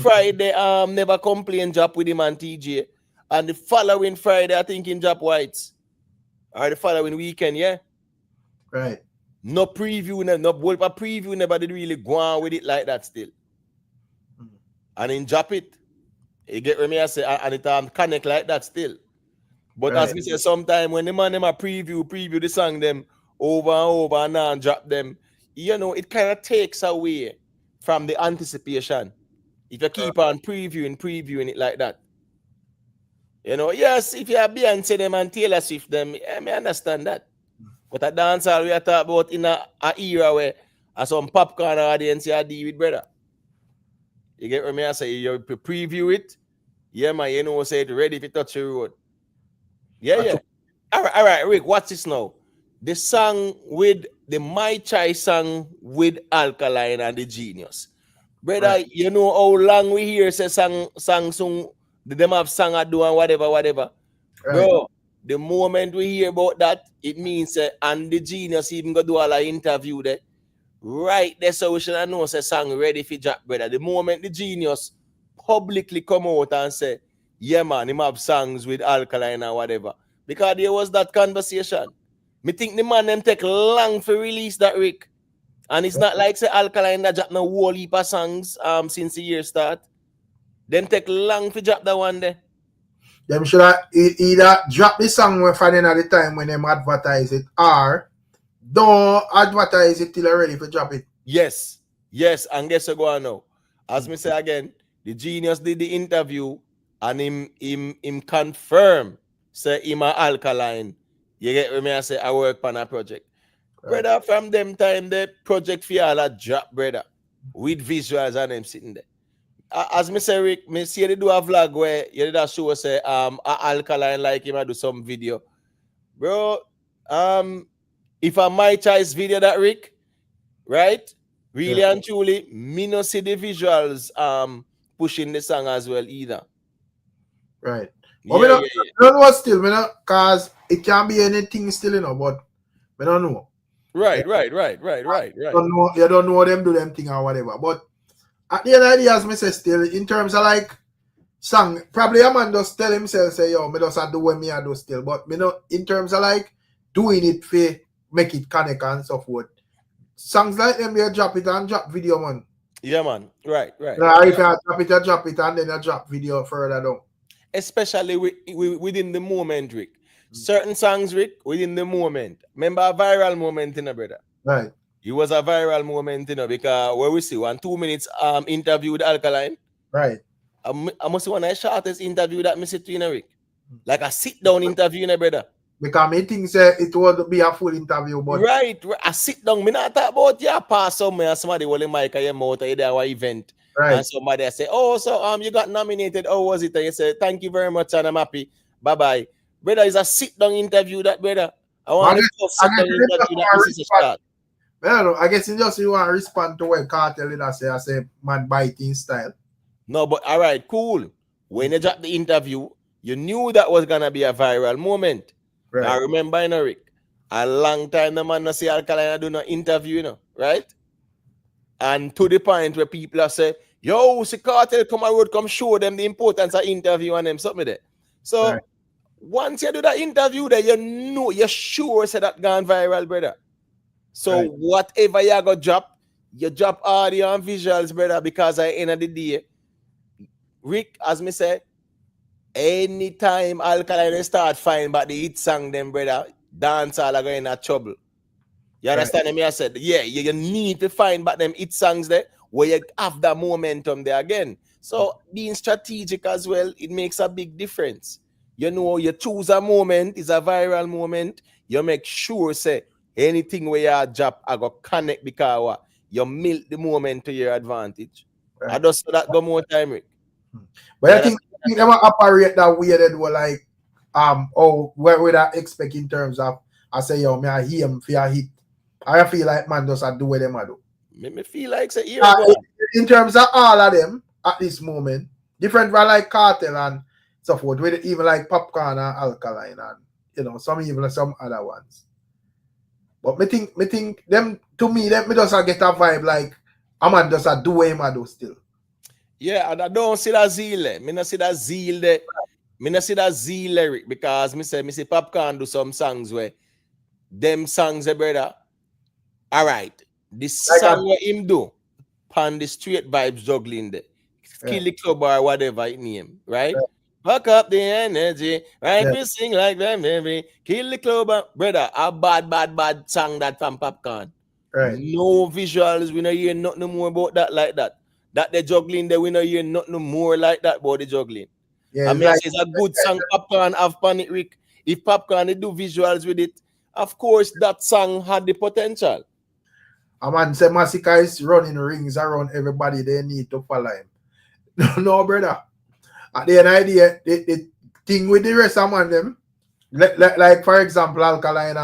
Friday never complain job with him and TJ and the following Friday I think in job Whites. Or the following weekend, yeah? Right. No preview, no preview never did really go on with it like that still. And in drop it, you get what I say, and it connect like that still. But as me say, sometime when the man them a preview the song them over and over and now drop them, you know, it kind of takes away from the anticipation. If you keep on previewing it like that. You know, yes, if you have Beyonce them and Taylor Swift them, I may understand that. But a dancehall we are talking about in a era where some popcorn audience you deal with, brother. You get what I say? You preview it, yeah, man, you know, say it ready to touch the road. Yeah. All right, Rick, watch this now. The song with the My Choice song with ALKALINE and the Genius. Brother, you know how long we hear say song them have song I do and whatever. Right. Bro, the moment we hear about that, it means and the Genius even go do all an interview there. Right there, so we should know say song ready for drop, brother. The moment the Genius publicly come out and say, yeah man, him have songs with ALKALINE and whatever. Because there was that conversation. Me think the man them take long to release that, Rick. And it's not like say ALKALINE that drop no whole heap of songs since the year start. Them take long to drop that one there. Them should either drop the song when finding at the time when them advertise it, or don't advertise it till they're ready for drop it. Yes, and guess what go on now? As me say again, the Genius did the interview and him confirm say him a ALKALINE. You get what I say? I work on a project. Right. Brother, from them time the project for all a drop, brother, with visuals and them sitting there. As me say, Rick, me see they do a vlog where you did a show say ALKALINE like him I do some video. Bro, if I My Choice video that Rick, right? Really and truly, me no see the visuals pushing the song as well either. Right. But I don't know still, because it can be anything still, you know, but we don't know. Right. You don't know them do them thing or whatever. But at the end of the day, as me say still, in terms of like song, probably a man just tell himself, say, yo, me just do what me I do still. But me know in terms of like doing it for make it connect and so forth. Songs like them, you drop it and drop video, man. Yeah, man. Right. If you drop it and then you drop video further down. Especially within the moment, Rick. Certain songs, Rick, within the moment. Remember a viral moment, you know, brother? Right. It was a viral moment, you know, because where we see 2 minutes interview with ALKALINE. Right. I must say one of the shortest interview that I see to, you know, Rick. Like a sit-down interview, you know, brother. Because me think it would be a full interview, but right. I sit down. Me not talk about pass somewhere. Somebody will mic your mouth at our event. Right. And somebody say, oh, so you got nominated. How was it? And you say, thank you very much, and I'm happy. Bye-bye. Brother, it's a sit-down interview that, brother. I want to sit-down interview that this is a start. Well, I guess you want to respond to what Kartel did I say man biting style. No, but all right, cool. When you dropped the interview, you knew that was gonna be a viral moment. Right. I remember, you know, Rick, a long time the man no see ALKALINE do no interview, you know, right? And to the point where people are saying, yo, see Kartel come on road, come show them the importance of interview and them something there. So once you do that interview there, you know, you're sure say that gone viral, brother. So whatever you got drop, you drop audio and visuals, brother, because at the end of the day, Rick, as me say, anytime ALKALINE start finding but the hit song them, brother, dancehall are going in trouble. You understand me? I said, yeah, you need to find back them hit songs there where you have that momentum there again. So being strategic as well, it makes a big difference. You know, you choose a moment, it's a viral moment, you make sure say anything where you drop, I go connect because you milk the moment to your advantage. I just saw that go more time, Rick. But I think they will operate that way that were like what would I expect in terms of I say yo, me I hear him for a hit. I feel like man does do what them I do. Me feel like say in terms of all of them at this moment, different from like Kartel and so forth, with even like Popcorn and ALKALINE and you know some other ones. But me think them to me them just get a vibe like a man does do what him I do still. Yeah, and I don't see that zeal. Me not see that zeal there. Me not see that zeal lyric because me say Popcorn do some songs where them songs, brother. All right, this like song what him do, pan the straight vibes juggling there, kill the club or whatever it name, right? Fuck up the energy, right? We sing like them, baby. Kill the club, brother. A bad song that from Popcorn. Right. No visuals. We don't hear nothing more about that like that. That the juggling there, we don't hear nothing more like that about the juggling. Yeah, I mean, it's a good song. Popcorn have panic, Rick. If Popcorn they do visuals with it, of course that song had the potential. A man say Massacre is running rings around everybody. They need to follow him. No, brother. At the end of the day, the thing with the rest of them, like for example, ALKALINE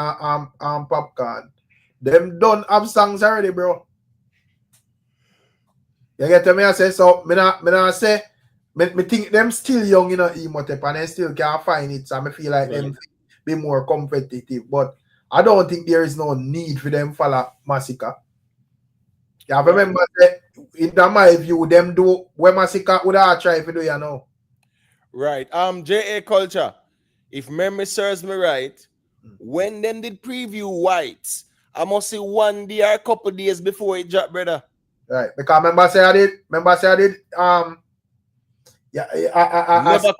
and Popcorn, them don't have songs already, bro. You get to me? I say so. Me not say. Me think them still young, you know, Emotep, and they still can't find it. So I feel like them be more competitive. But I don't think there is no need for them follow Massacre. Yeah, remember that in my view, them do what Massacre would have tried to do, you know. Right. J.A. Culture, if memory serves me right, when them did preview Whites, I must say 1 day or a couple days before it dropped, brother. Right. Because remember say I did never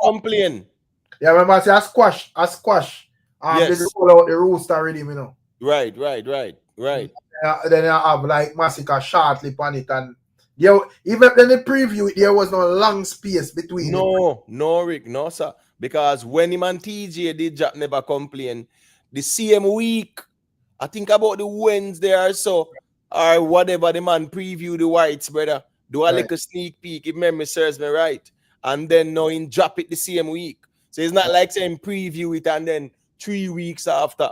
complain. Yeah, remember say I squash. Yes. They roll out the rooster rhythm, you know. Right. Then I have like Massacre shortly on it, and even then the preview there was no long space between. No, Rick, no, sir. Because when him and TJ did drop Never Complain, the same week, I think about the Wednesday or so, or whatever, the man preview the Whites, brother. Do a little sneak peek, if memory serves me right. And then now in drop it the same week. So it's not like saying preview it and then 3 weeks after,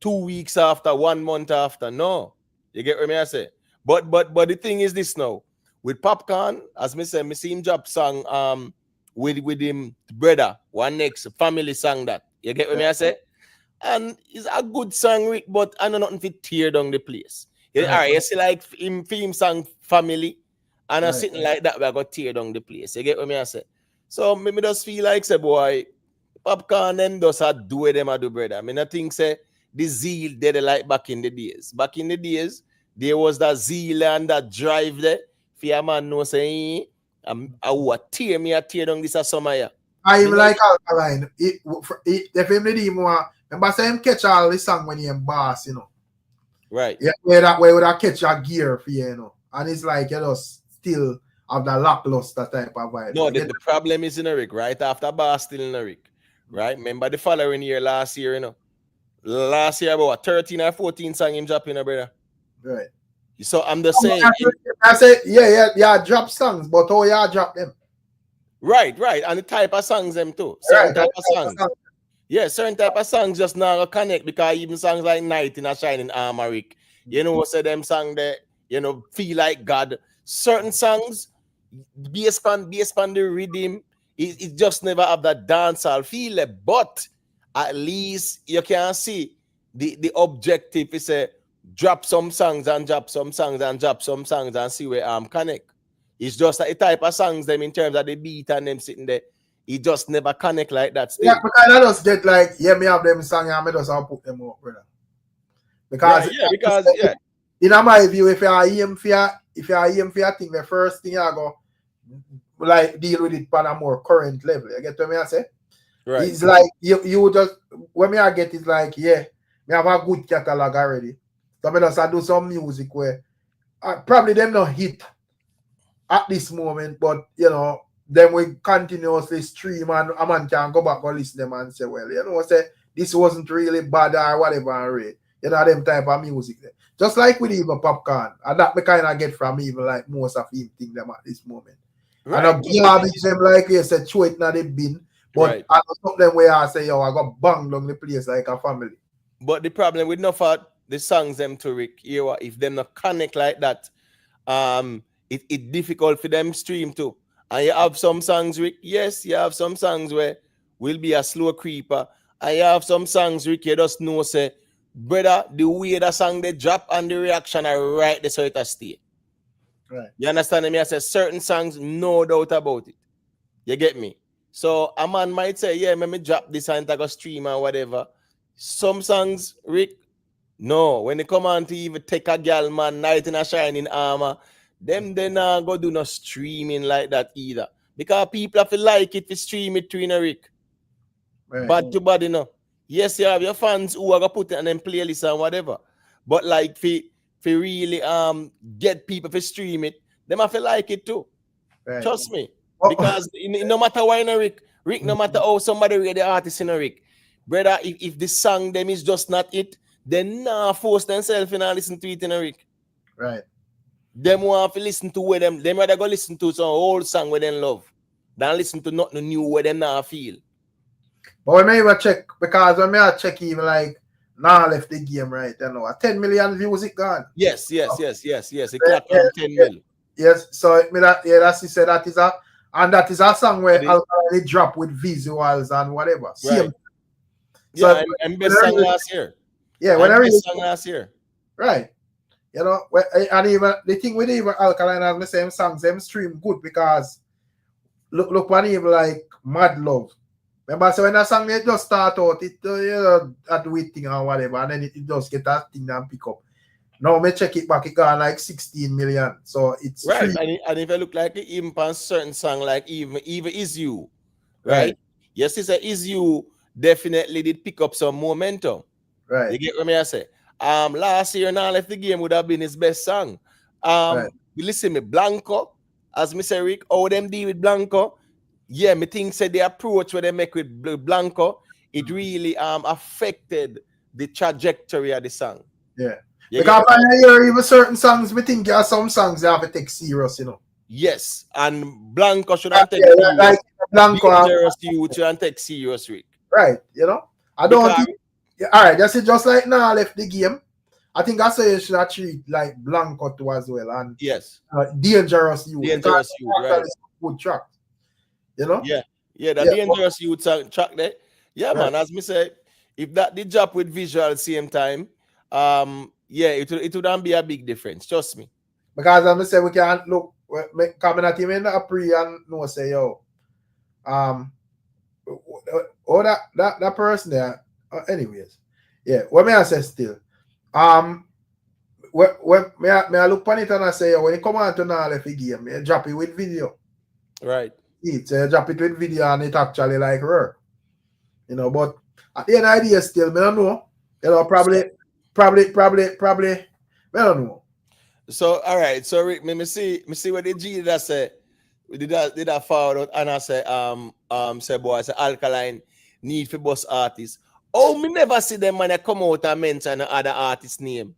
2 weeks after, 1 month after. No. You get what I say? But the thing is this now. With Popcorn, as me say, me see him drop song with him brother, one next family song that. You get what I say? And it's a good song, Rick, but I know nothing to tear down the place. All right, you see like him song family, and I sitting like that, we got tear down the place. You get what I say? So me just feel like say boy, Popcorn them does do what them do, brother. I mean, I think say the zeal they like back in the days. Back in the days, there was that zeal and that drive there. For a man know say, I will tear down this summer here. I even like ALKALINE. If him did more, remember say him catch all the song when he in BUSS, you know. Right. Yeah, where that would have catch a gear for you know. And it's like you know still have the lackluster type of vibe. No, the problem is in Rick, right? After BUSS still in Rick. Right? Remember the following year, last year, you know. Last year about 13 or 14 song him dropping, brother. Right. So I'm just saying. I said, yeah, drop songs, but how you drop them? Right. And the type of songs them too. Certain type of songs. Yeah, certain type of songs just now connect because even songs like Night in a Shining Armor, Rick, you know, say them songs that, you know, feel like God. Certain songs, based on the rhythm, it just never have that dancehall feel. But at least you can see the objective is a drop some songs and drop some songs and drop some songs and see where connect. It's just like the type of songs them in terms of the beat and them sitting there. It just never connect like that still. Yeah, because I just get like, yeah, me have them song and I just have put them up, brother. Because in my view, if you are aim for your thing, the first thing I go like deal with it on a more current level. You get what I say? Right. It's like you just when me I get it like, yeah, me have a good catalog already. So I just do some music where probably them not hit at this moment, but you know, then we continuously stream and a man can go back and listen to them and say, well, you know, say this wasn't really bad or whatever, right? You know, them type of music there. Just like with even Popcorn, and that me kind of get from even like most of him thing them at this moment. Right. And a garbage them like you said, show it not they been, but I know something where I say, yo, I got banged on the place like a family. But the problem with enough of the songs them to Rick, if them not connect like that, it's difficult for them stream too. And you have some songs, Rick, yes, you have some songs where will be a slow creeper. And you have some songs, Rick, you just know, say, brother, the way the song they drop and the reaction are right there so it stay. Right. You understand me? I say certain songs, no doubt about it. You get me? So a man might say, yeah, let me drop this and I go stream or whatever. Some songs, Rick, no. When they come on to even take a girl, man, night in a shining armor, them then go do no streaming like that either. Because people have to like it to stream it to Rick. Right. Bad to bad, you know. Yes, you have your fans who are gonna put it on them playlists and whatever. But like for really get people to stream it, them have to like it too. Right. Trust me. Because no matter why no Rick, no matter how somebody read the artist in a Rick, brother, if the song them is just not it, then force themselves and listen to it in a Rick. Right. Them want to listen to where them rather go listen to some old song where them love than listen to nothing new where them now feel. But when I even check, because when I check even like now left the game right, you know, 10 million views it gone. Yes. It got 10 million. Yes, so that's he said that is a song where ALKALINE drop with visuals and whatever. Right. Same. So and best song last year. Yeah, whenever best song last year. Right. You know, and even the thing with even ALKALINE has the same songs, them stream good because look when even like Mad Love. Remember, so when a song they just start out, it at waiting or whatever, and then it just get that thing and pick up. Now me check it back, it got like 16 million. So it's right. And if I look like even on certain song like even Is You, right? Yes, it's a Is You definitely did pick up some momentum. Right. You get what I say? Last year now left the game would have been his best song. You listen me, Blanco, as Mr. Rick, how them deal with Blanco. Yeah, me think said the approach where they make with Blanco, it really affected the trajectory of the song. Yeah. Because I hear even certain songs, we think there are some songs they have to take serious, you know. Yes, and Blanco shouldn't take serious. Like Blanco, Dangerous youth shouldn't take serious, Rick. Right, you know. I don't think. Yeah, all right, that's it. Just like now I left the game. I think I say you should have treat like Blanco too as well, and yes, Dangerous Youth. Dangerous Youth, right? Good track, you know. Yeah, the Dangerous Youth track there. Yeah, right. Man. As me say, if that did drop with visual same time, it wouldn't be a big difference. Trust me. Because I'm say we can't look coming at him in a pre and no say yo, that person there. Anyways, yeah. What may I say still? When may I look on it and I say, when you come on to now left the game, you drop it with video. Right. So you drop it with video and it actually like work. You know, but at the end of the day still, I don't know. You know, probably, I don't know. So all right, so Rick, me see what the G that say. Did that forward and I say say boy, I say ALKALINE need for BUSS artists. Oh, me never see them when they come out and mention other artist name.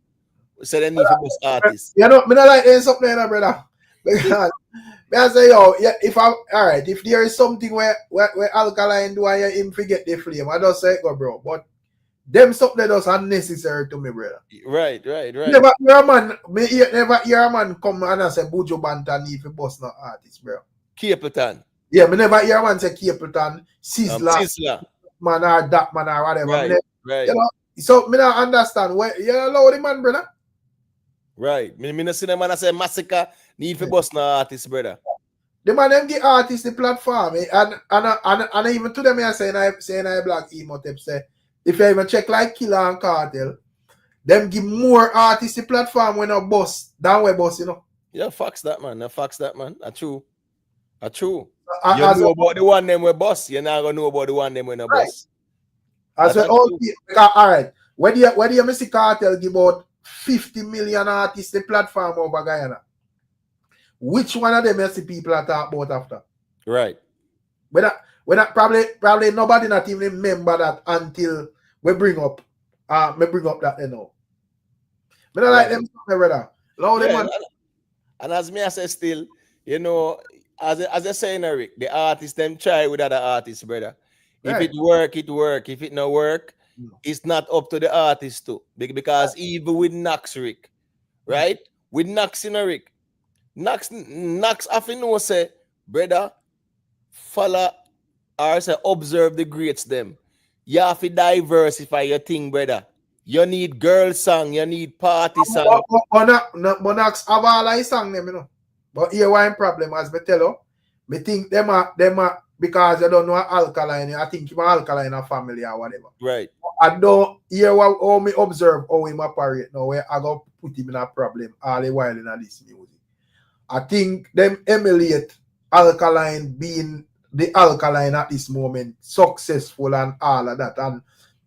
So they need for BUSS artists. You know, me not like there's something there, brother. Because I say, yo, yeah, if there is something where ALKALINE do and him forget the flame, I just say go, bro. But them something that's unnecessary to me, brother. Right. Never hear a man come and I say Buju Banton need for BUSS not artist, bro. Capleton. Yeah, me never hear a man say Capleton, Sizzla. man or that man or whatever. Right, right. You know, so me not understand where you allow the man, brother. Right. Me not see the man say massacre need for bust no artist, brother. The man them give artists the platform, and even to them I saying I black emo tape say if you even check like Killer and Cartel, them give more artists the platform when a boss than we boss, you know. Yeah, facts that man. That's true. That's true. You As know about the one them we boss. You're not gonna know about the one them when a boss. As well, all because, all right. Where do you miss Cartel give about 50 million artists the platform over Guyana? Which one of them you see people are talk about after? Right. When that probably nobody not even remember that until we bring up that you know. But I like them brother. And as me I say still, you know, as I say, Eric, the artists them try with other artists, brother. Right. If it work, it work. If it not work, it's not up to the artist too. Because even with Knox, Rick, right? With Knox in a Rick, Knox often know say, brother, follow or say observe the greats them. You have to diversify your thing, brother. You need girl song, you need party song. But Knox have all I song them, you know. But here one problem, as me tell you, me think them are because you don't know ALKALINE, I think you ALKALINE a family or whatever. Right. I don't hear how me observe how him operate now, where I go put him in a problem all the while in this music. I think them emulate ALKALINE being the ALKALINE at this moment, successful and all of that, and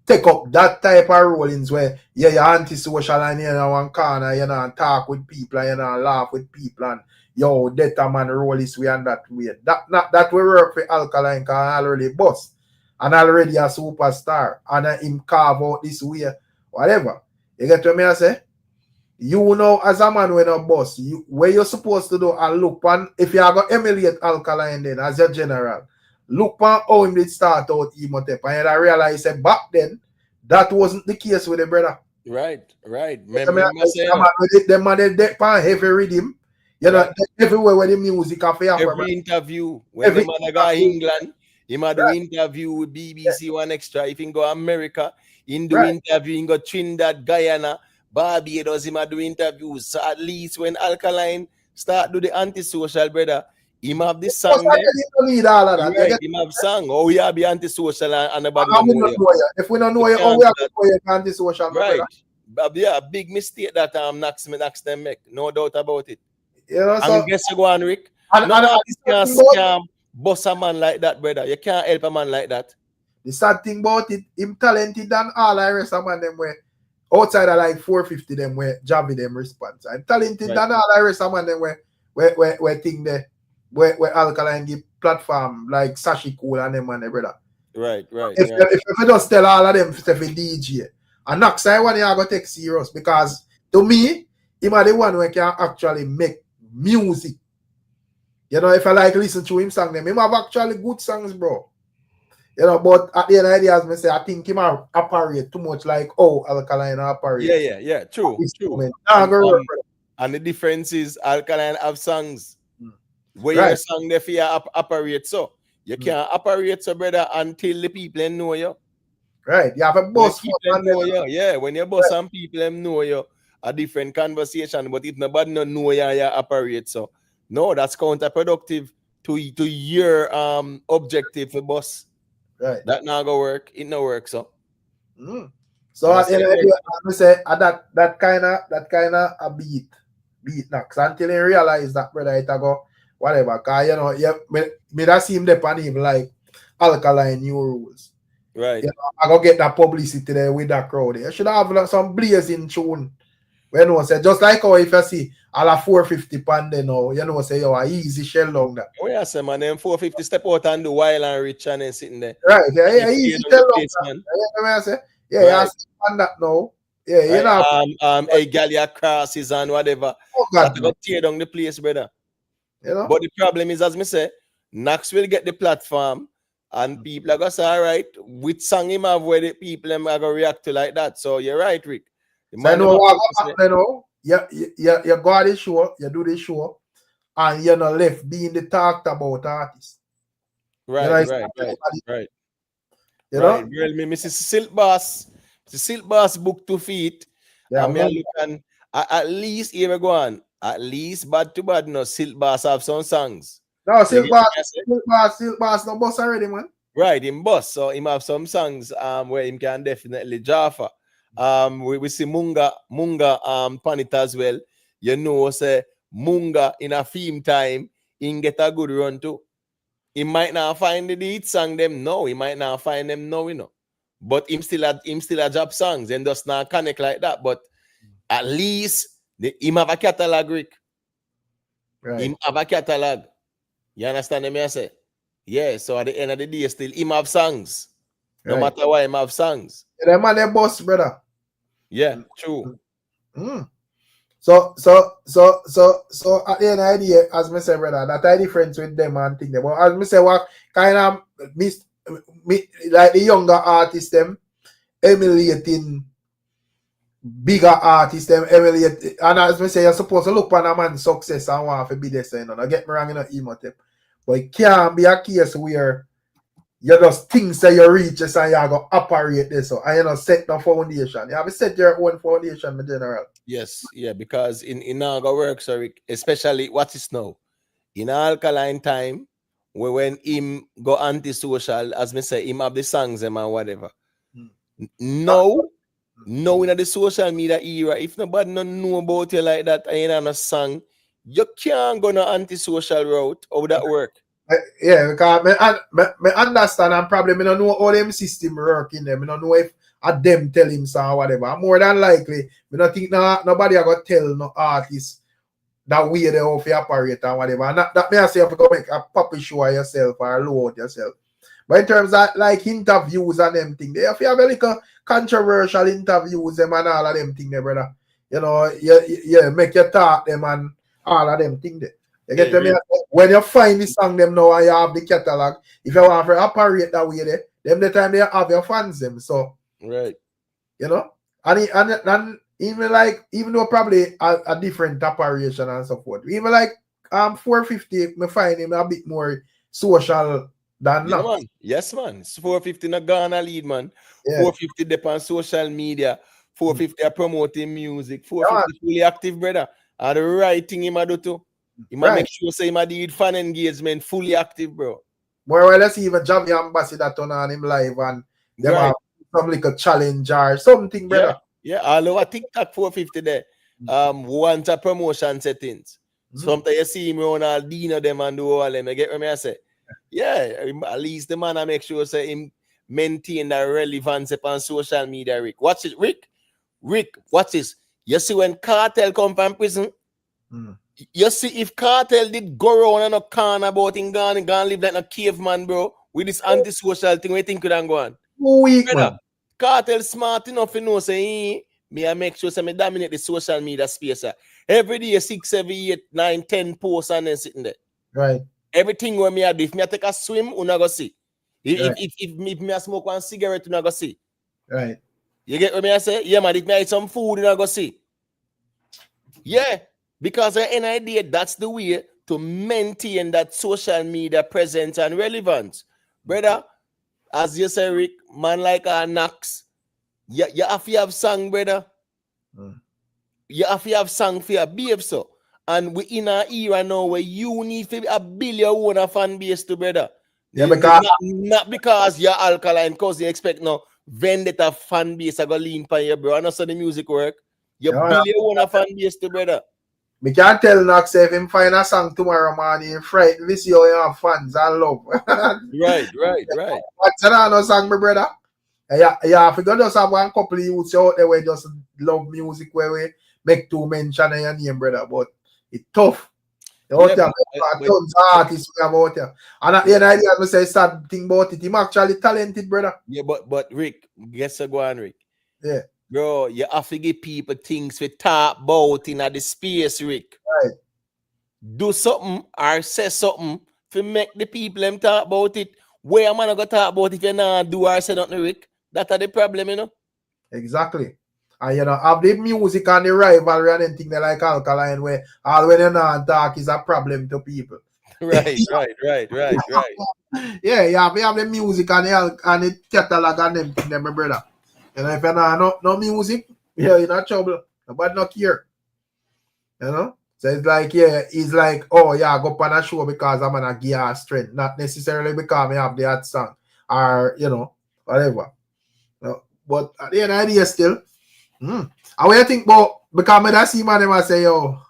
take up that type of rollings where you're antisocial and you're in one corner, you know, and talk with people and you know, laugh with people and yo, that man roll this way and that way. That will work for ALKALINE because already boss and already a superstar and him carve out this way, whatever. You get what I say? You know, as a man when a boss, where you're supposed to do and look on, if you are going to emulate ALKALINE then as your general, look on how him did start out emo tape and you realize that back then, that wasn't the case with the brother. Right. Them man they pan heavy rhythm. You know, everywhere where the music have every interview, when the man go England, he might do interview with BBC One Extra. If he go America, he do interview, he go Trinidad, Guyana, Barbados, he might do interviews. So at least when ALKALINE start do the antisocial, brother, he might have this song there. Need all of that. Right, he might have song. Oh, we have be antisocial and nobody know you. If we don't know you, how we have to know you antisocial, right? But yeah, big mistake that Knox them make, no doubt about it. You know, so, and guess you go on, Rick. No artist can scam boss a man like that, brother. You can't help a man like that. The sad thing about it, him talented than all the rest of man them where outside of like 450 them where Javi them response. I'm talented than all the rest of man them where thing there where ALKALINE give platform like Sashi Cool and them and the brother. Right. If you just tell all of them to be DJ and Knox I want you to take serious because to me, him are the one who can actually make music. You know, if I like listen to him song them, him have actually good songs, bro. You know, but at the end of the day, as I say, I think him operate too much like ALKALINE operate. Yeah, true. And the difference is ALKALINE have songs where your song there for you operate. So you can't operate so brother until the people know you. Right. You have a boss know you. Yeah, when you boss and people know you. A different conversation, but if nobody know you operate, so no, that's counterproductive to your objective for boss. Right. That not gonna work. It no work. So. So at the end of the day, I say that kind of a beat Knox until you realize that brother it go whatever. Cause you know, me that seem depend even like ALKALINE new rules. Right. You know, I go get that publicity there with that crowd. You should have like, some blazing tune. You know, say just like how if you see all a 450 pound, you know, say you are easy shell down that. Oh yeah, say man, them 450 step out and do wild and rich and then sitting there. Right, yeah, easy shell down that. You know, I say, yeah, right. You that now. Yeah, right. You know. A gallia crosses and whatever. Oh God, that tear down the place, brother. You know. But the problem is, as me say, Knox will get the platform and people are gonna say, all right, which song him have where the people are gonna react to like that. So you're right, Rick. So I know what you know, you go on the show, you do the show, and you're not left being the talked about artist. Right, you know, right. You right. know? Well, me Mrs. Silk Boss. The Silk Boss book 2 feet. Yeah, And me look and at least here we go on. At least bad to bad, no Silk Boss have some songs. no, You get Silk Boss, no boss already, man. right, in Bus. So him have some songs where him can definitely jaffa. We see Munga Panit as well. You know, say Munga in a theme time, he get a good run too. He might not find the hit song them no, he might not find them no, you know. But him still a job songs and does not connect like that. But at least him have a catalog, Rick. Right. Him have a catalog. You understand me? I say? Yeah, so at the end of the day, still him have songs. No Right. matter why him have songs. Yeah, them man, they boss, brother. Yeah, true. So at the end of the day, as me say, brother, that I difference with them and thing. But as me say, what kind of like the younger artists them emulating bigger artists them emulate, and as me say, you're supposed to look on a man's success and want to be the same. Don't get me wrong, you know, emotive. But it can't be a case where you just think that you reach this and you're going to operate this, so and you know set no foundation. You have to set your own foundation in general. Yes, yeah, because in now go work, sorry, especially what is now in alkaline time, where when him go antisocial, as me say, him have the songs them and whatever. No, in the social media era, if nobody no know about you like that and you know a song, you can't go no antisocial route. How would that work? Yeah, because me understand and probably me don't know how them system work in them. Me don't know if them tell him so or whatever. More than likely, me don't think nobody are gonna tell no artist that way they off operate and whatever. And that may I say if you go make a puppy show of yourself or load yourself. But in terms of like interviews and them thing, if you have a little controversial interviews them and all of them thing there, brother. You know, you make your talk them and all of them thing there. You get me? When you find the song them now and you have the catalog, if you want to operate that way there, them the time they have your fans them. So right. You know? And even though probably a different operation and so forth. Even like 450, me find him a bit more social than yeah, now. man. Yes, man. 450 not gonna lead, man. Yeah. 450 depend on social media. 450 are promoting music. 450 fully active, brother. And the right thing he might do too. He might make sure say he might do fan engagement fully active, bro. More or less even Jamie Ambassador turn on him live and them have some like a challenge or something, brother. Yeah, all over TikTok 450 there. Want a promotion settings. Sometimes you see him around all Dino them and do all them. You get what I say? Yeah, at least the man I make sure say him maintain that relevance upon social media, Rick. Watch it, Rick, watch this. You see when Kartel come from prison, you see if Kartel did go around and a con about him gone live like a caveman, bro, with this antisocial thing, what you think could go on? Weak, man. Kartel smart enough to know say, me I make sure say me dominate the social media space. Every day 6, 7, 8, 9, 10 posts and then sitting there. Right. Everything where me I do, if me I take a swim, you not go see. If me I smoke one cigarette, you not go see. Right. You get what me I say? Yeah, man, if me I eat some food, you not go see. Yeah, because at the end of the day, that's the way to maintain that social media presence and relevance. Brother, as you say, Rick, man like our Knox, you have to have song, brother. You have to have song for your babe, so. And we in an era now where you need to build your own fan base to, brother. Yeah, because not because you're alkaline, because you expect no vendetta fan base are going to lean for you, bro. And also the music work. You build your own fan base to, brother. Me can't tell Knox if him find a song tomorrow morning, frighten this year you have fans and love. Right. What's another song, my brother? Yeah, if you just have one couple of youths out there where just love music where we make 2 mention in your name, brother, but it's tough. Tons of artists we have out there. And at the end of the day, I say sad thing about it. He's actually talented, brother. Yeah, but Rick, guess what, go on, Rick? Yeah. Bro, you have to give people things to talk about in the space, Rick. Right. Do something or say something to make the people them talk about it. Where am I gonna talk about if you not do or say nothing, Rick? That's the problem, you know? Exactly. And you know, have the music and the rivalry and anything they like alkaline where all when you not talk is a problem to people. Right. Yeah, we have the music and the catalog and them thing, my brother. And if you know no music, yeah, you're not trouble. Nobody not care. You know? So it's like, yeah, it's like, oh yeah, I go on a show because I'm gonna give her strength. Not necessarily because I have the hot song or whatever. But at the end of the day still, and what you think about because I see man them I say, yo,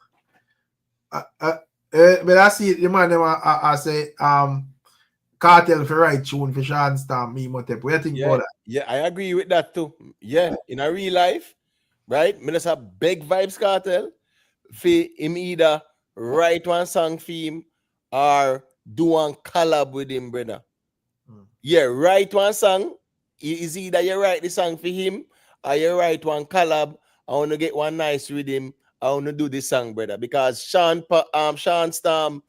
but I see the man them I say Kartel for right tune for Shawn Storm, me Motep. What do you think about that? Yeah, I agree with that too. Yeah, in a real life, right? Me just a big Vybz Kartel for him either write one song for him or do one collab with him, brother. Yeah, write one song. Is either you write the song for him or you write one collab. I want to get one nice with him. I want to do this song, brother. Because Shawn Storm,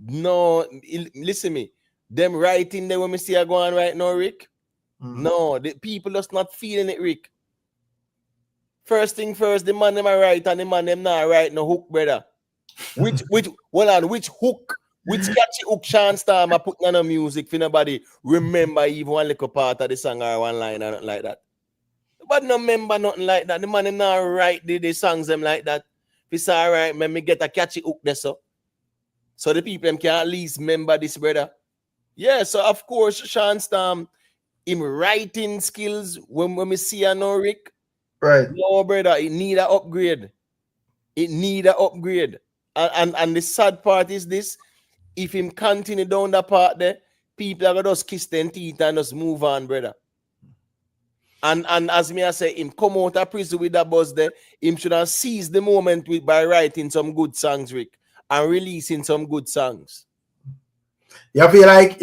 no, listen me. Them writing there when we see her going right now, Rick. No, the people just not feeling it, Rick. First thing first, the man them are right and the man them not right no hook, brother. Which hook? Which catchy hook Shawn Storm I put on the music for nobody remember even one little part of the song or one line or nothing like that. But no remember nothing like that. The man them not write the songs them like that. If it's all right, let me get a catchy hook there so the people them can at least remember this, brother. Yeah, so of course Shawn Storm, him writing skills when we see a no Rick. Right. No, brother, it need an upgrade. And the sad part is this: if him continue down that part there, people are gonna just kiss them teeth and just move on, brother. And as me I say, him come out of prison with that buzz there, him should have seized the moment by writing some good songs, Rick, and releasing some good songs. You feel like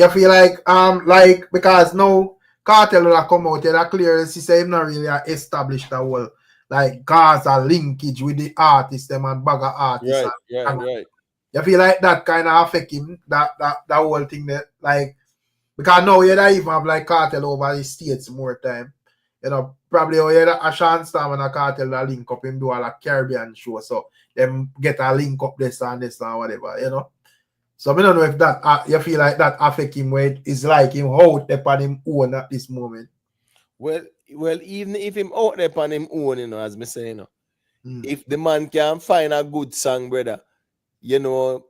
because no Kartel will come out and clear he say him not really established that whole like Gaza linkage with the artists them and bag of artists. Right. You feel like that kind of affect him, that whole thing that like because now you don't even have like Kartel over the states more time. Probably a Shawn Storm and a Kartel that link up him do all a Caribbean show, so them get a link up this and whatever, So I don't know if that you feel like that affect him where it's like him out there on him own at this moment. Well, even if him out there on him own, as me say, if the man can find a good song, brother,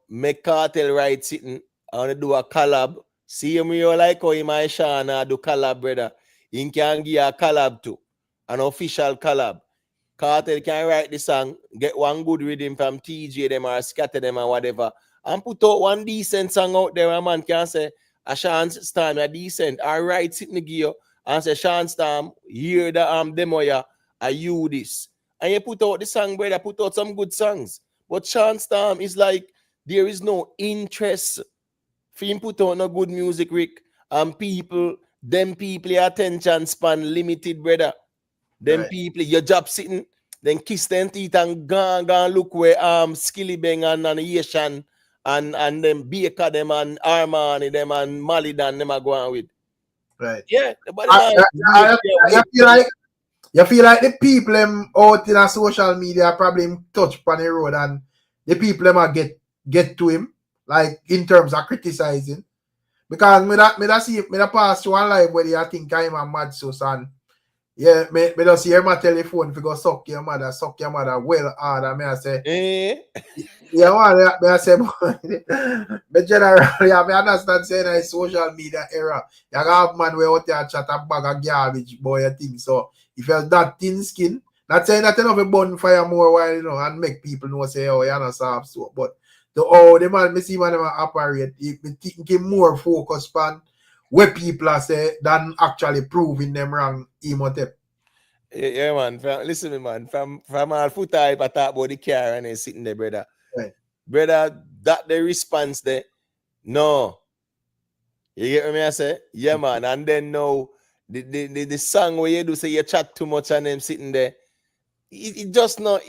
make Kartel write sitting, I want to do a collab. See him you like how him and Shawn do collab, brother. He can give a collab too, an official collab. Kartel can write the song, get one good rhythm from TJ them or scatter them or whatever, and put out one decent song out there. A man can say, a Shawn Storm a decent, or write sitting the gear and say, Shawn Storm, hear the demo ya, I you this. And you put out the song, brother, put out some good songs. But Shawn Storm is like, there is no interest for him put out no good music, Rick. And people attention span limited, brother. Them right. People, your job sitting, then kiss them teeth and gone look where Skilly Bang and Asian and them Baker them and Armani them and Malidan them are going with. Right. Yeah. You feel like the people out in a social media probably touch on the road and the people get to him, like in terms of criticizing. Because me pass to one live where I think I'm a mad sauce and yeah, me just hear my telephone to go suck your mother well hard and me I say yeah, me I say but generally I understand saying it's social media era. You have man where out there chat a bag of garbage boy I think so. If you're that thin skin, not saying that enough a bonfire more while and make people know say oh you're not soft so but the man me see man them operate give more focus on where people are say than actually proving them wrong Motep. Yeah, man. Listen, me, man. From all foot type, I talk about the car and then sitting there, brother. Right. Brother, that the response there. No. You get what I say? Yeah, man. And then no, the song where you do say you chat too much and them sitting there. It just not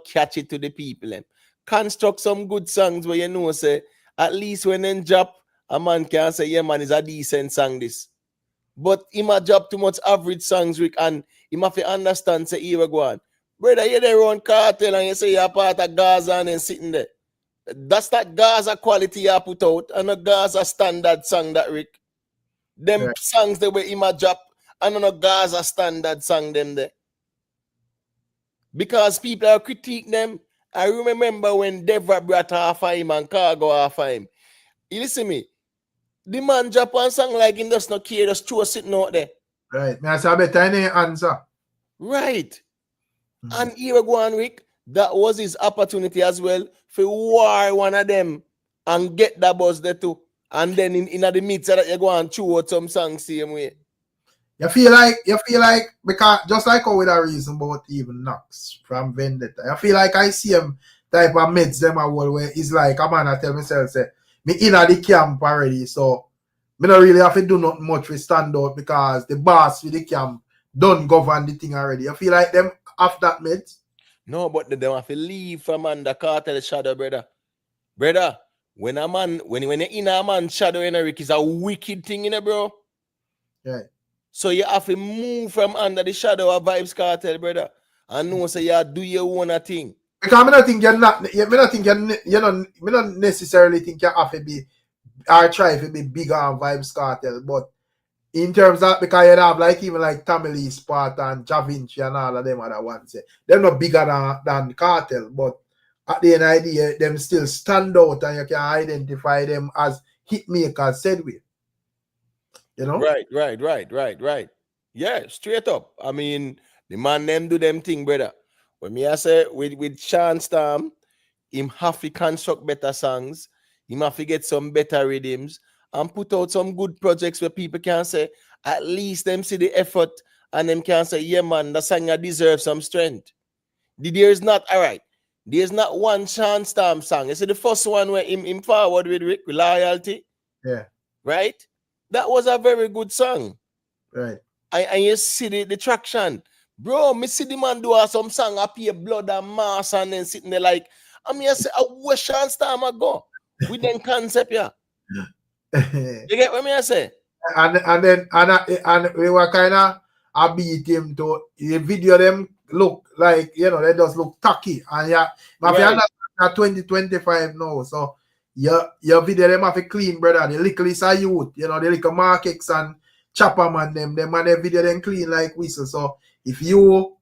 catch it to the people. Construct some good songs where say at least when then drop a man can say yeah man it's a decent song this. But he might drop too much average songs, Rick, and he might understand, say, here we go on. Brother, you there on Kartel and you say you're part of Gaza and then sitting there. That's that Gaza quality I put out, and a Gaza standard song that Rick. Them songs they were in my job, and a Gaza standard song them there. Because people are critique them. I remember when Devra brought half of him and Cargo half of him. You listen me. The man drop one song like him does not care, just throw sitting out there. Right. Me I say better any answer. Right. And here we go on, Rick. That was his opportunity as well for war one of them and get that buzz there too. And then in the midst of that, you go and chew out some songs same way. You feel like because just like how with a reason about even Knox from Vendetta. I feel like I see him type of mates them a whole way. It's like a man I tell myself say me in at the camp already, so me don't really have to do not much with stand out because the boss with the camp don't govern the thing already. I feel like them after that mates. No, but they have to leave from under cartel shadow, brother. Brother, when a man, when you're in a man's shadow, Rick, is a wicked thing, bro. Yeah. So you have to move from under the shadow of Vybz Kartel, brother. And know so you do your own thing. Because I don't think you're not, I don't think I don't necessarily think you have to be or try to be bigger on Vybz Kartel, but in terms of because you have like even like Tommy Lee Spot and Javinci and all of them other ones, they're not bigger than Kartel, but at the end of the day, them still stand out and you can identify them as hit makers said with. You know? Right. Yeah, straight up. I mean, the man them do them thing, brother. When me I say with Shawn Storm, him have to construct better songs, him have to get some better rhythms and put out some good projects where people can say, at least them see the effort and them can say, yeah man, the song deserves some strength. There's not, all right, there's not one Shawn Storm song. You see the first one where him forward with Rick, with Loyalty. Yeah. Right? That was a very good song. Right. And you see the traction. Bro, me see the man do some song up here, blood and mass, and then sitting there like, I mean, I say, where Shawn Storm I go? With them concept, yeah. You get what I say? And we were kind of I beat him to the video them look like, you know, they just look tacky. And yeah, but right. At 2025 now, so your video them have to clean, brother. The little is a youth, you know, the little markets and chopper man them and their video them clean like whistle. So if you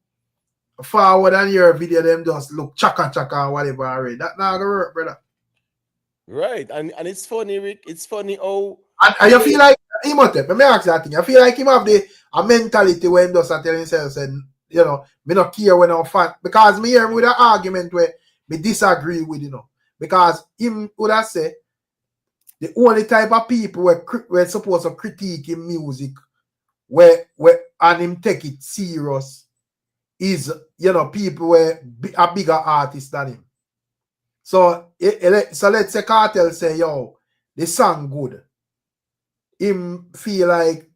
forward and your video them just look chaka and whatever already, that not gonna work, brother. Right, and it's funny, Rick. It's funny how and you feel like him out there. Let me ask you that thing. I feel like him have a mentality when does tell himself and you know, me not care when I'm fan because me hear with an argument where me disagree with, you know, because him would have said the only type of people were supposed to critique him music where and him take it serious is, you know, people were a bigger artist than him. So let's say Kartel say, yo, the song good. Him feel like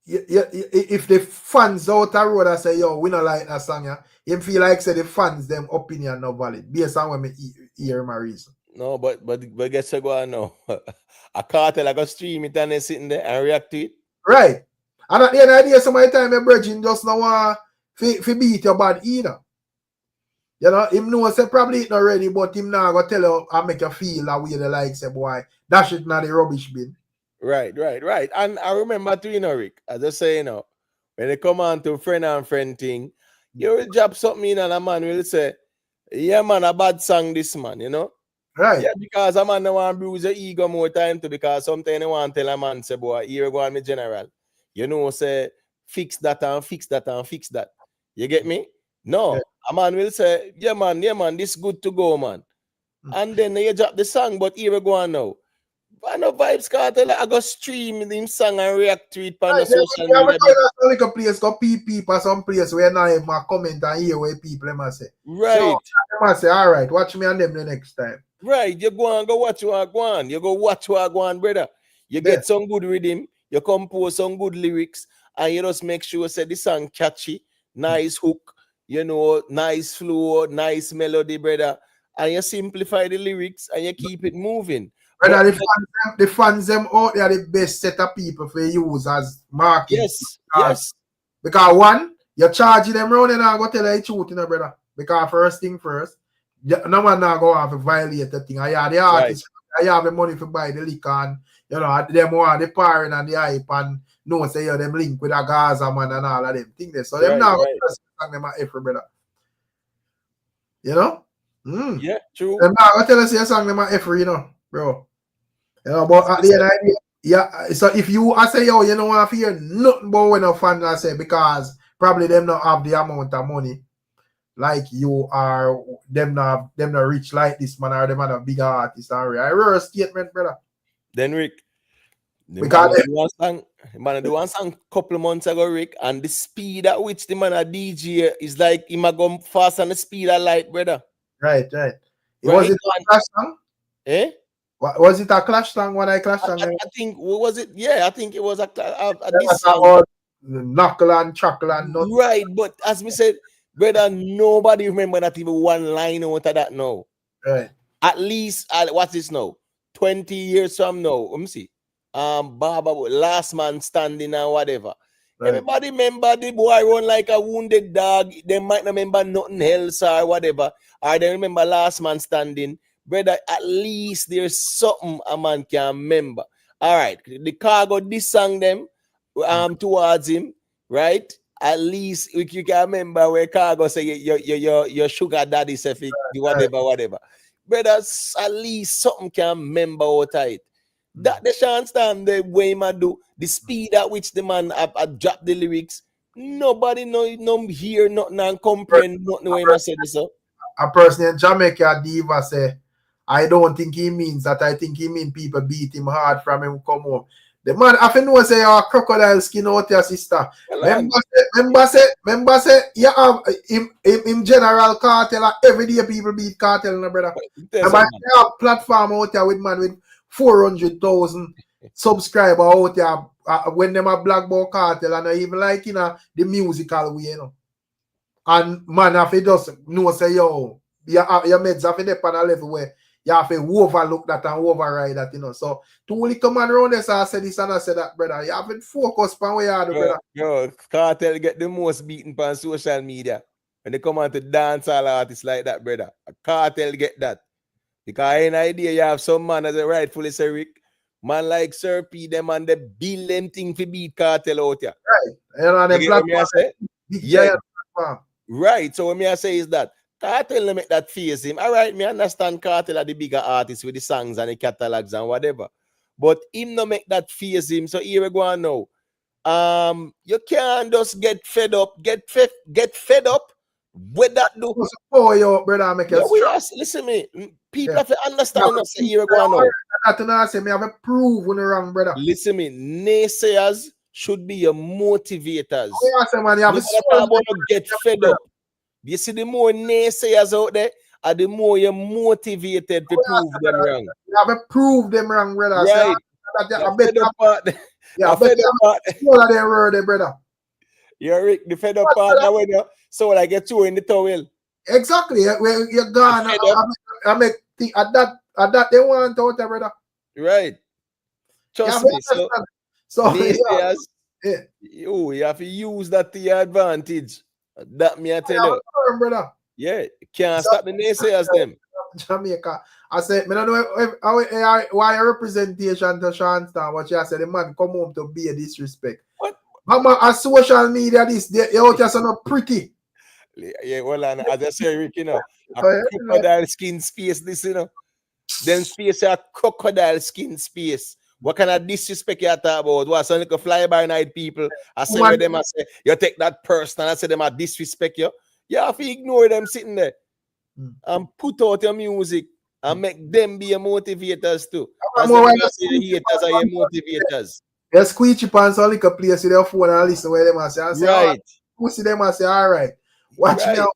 if the fans out the road and say, yo, we don't like that song, yeah, him feel like say the fans them opinion not valid based on when me hear my reason. No, but guess what now? A Kartel I go stream it and they sitting there and react to it. Right. And at the end of the day, some of the time my brethren just don't want to beat your bad either. You know, him know say probably it not ready, but him now go tell you and make you feel that way the like say, boy, that shit not the rubbish bin. Right. And I remember too, you know, Rick, as I say, you know, when they come on to friend and friend thing, you will drop something in and a man will say, yeah, man, a bad song this man, you know? Right. Yeah, because a man don't want to bruise your ego more time too, because sometimes they want to tell a man, say, boy, here go on me general. You know, say, fix that and fix that and fix that. You get me? No. Yeah. A man will say, yeah, man, this good to go, man. And then you drop the song, but here we go on now. I know Vybz Kartel, I go stream him song and react to it on the social media. Like a place go PP for some place where now even comment and hear what people must say. Right. So, they must say, all right, watch me and them the next time. Right. You go and go watch what I go on. You go watch what I go on, brother. You get some good rhythm, you compose some good lyrics, and you just make sure say the song catchy, nice hook, you know, nice flow, nice melody, brother. And you simplify the lyrics and you keep it moving. Brother, the fans them out there are the best set of people for use as marketing. Yes. Because one, you're charging them around and I go tell you the truth, you know, brother. Because first thing first, no man now go off to violate the thing. I have the artist, I have the money to buy the liquor and you know, them want the parent and the hype and no say you them link with a Gaza man and all of them things there. So them now song them at every brother. You know? Yeah, true. Them now I tell us your song them at every, you know, bro. You know, but at the end of the day, yeah, so if you I say yo, you know I fear nothing but when a fan I say because probably them not have the amount of money like you are, them not rich like this man or them are a bigger artist. I real statement, brother. Then Rick, because man do one song couple of months ago, Rick, and the speed at which the man a DJ is like him a go fast on the speed of light, brother. Right. Was it a Clash song? Eh? Was it a Clash song? When I Clash song? I think what was it? Yeah, I think it was a this song. Knuckle and chuckle and nothing. Right, but as me said, brother, nobody remember that even one line out of that now. Right. At least what's this now? 20 years from now. Let me see. Baba, last man standing and whatever. Right. Everybody remember the boy run like a wounded dog. They might not remember nothing else or whatever. Or they remember last man standing. Brother, at least there's something a man can remember. All right. The cargo this song them towards him, right? At least you can remember where cargo say your sugar daddy say whatever. Brothers, at least something can remember out of it. That the chance time the way man do, the speed at which the man drop the lyrics, nobody no hear nothing and comprehend nothing way man said this. A person in Jamaica, Diva say, I don't think he means that. I think he means people beat him hard from him come home. The man, I know say a crocodile skin out your sister. Remember say, yeah, in general Kartel, every day people beat Kartel, no brother. And I have platform out there with man with 400,000 subscriber out there when them a black ball Kartel and even like you know the musical way, you know. And man, if it just know say yo, your meds have to on a level where you have to overlook that and override that, you know. So to only come around this, I said this and I said that, brother. You have to focus on where you are, brother. Yo, Kartel get the most beaten on social media. When they come on to dancehall artists like that, brother. Kartel get that. Because any idea you have some man as a rightfully say Rick, man like Sir P, them and the bill them thing for beat Kartel out here. Right. And you get what I say? Yeah. Right. So what I say is that Kartel make that face him. All right, me understand Kartel are the bigger artists with the songs and the catalogs and whatever. But him no make that face him. So here we go on now. You can't just get fed up. Get fed up with that do. Oh, yo, brother, make listen me. People have to understand us. Here we go on now. I say me have a prove when you're wrong, brother. Listen me. Naysayers should be your motivators. Oh, yeah, man, you have to get fed up. You see, the more naysayers out there, and the more you're motivated to prove them wrong. You have to prove them wrong, brother. Right. I bet the part. Yeah, I bet all of them word, brother. You're Rick, the fed up part now when you so I get you in the towel. Exactly. You're gone. I make at that they want out there, brother. Right. Trust me. So naysayers, you have to use that to your advantage. That me I tell you, brother. Yeah, can't stop the naysayers them. Jamaica. I said, I don't know why a representation to Shawn Star, what you said, the man come home to be a disrespect. What? Mama, a social media, this, they out here so not pretty. Yeah, well, and as I say, Rick, you know, a crocodile skin space, this, you know. Then space a crocodile skin space. What kind of disrespect you talk about? What some little fly by night people? I say with them, I say, you take that person, I say them I disrespect you. You have to ignore them sitting there and put out your music and make them be your motivators too. As them say the haters are your motivators. You squeechy pants on like a place with your phone and listen where them I say. Right. Who see them I say, all right. Watch me out.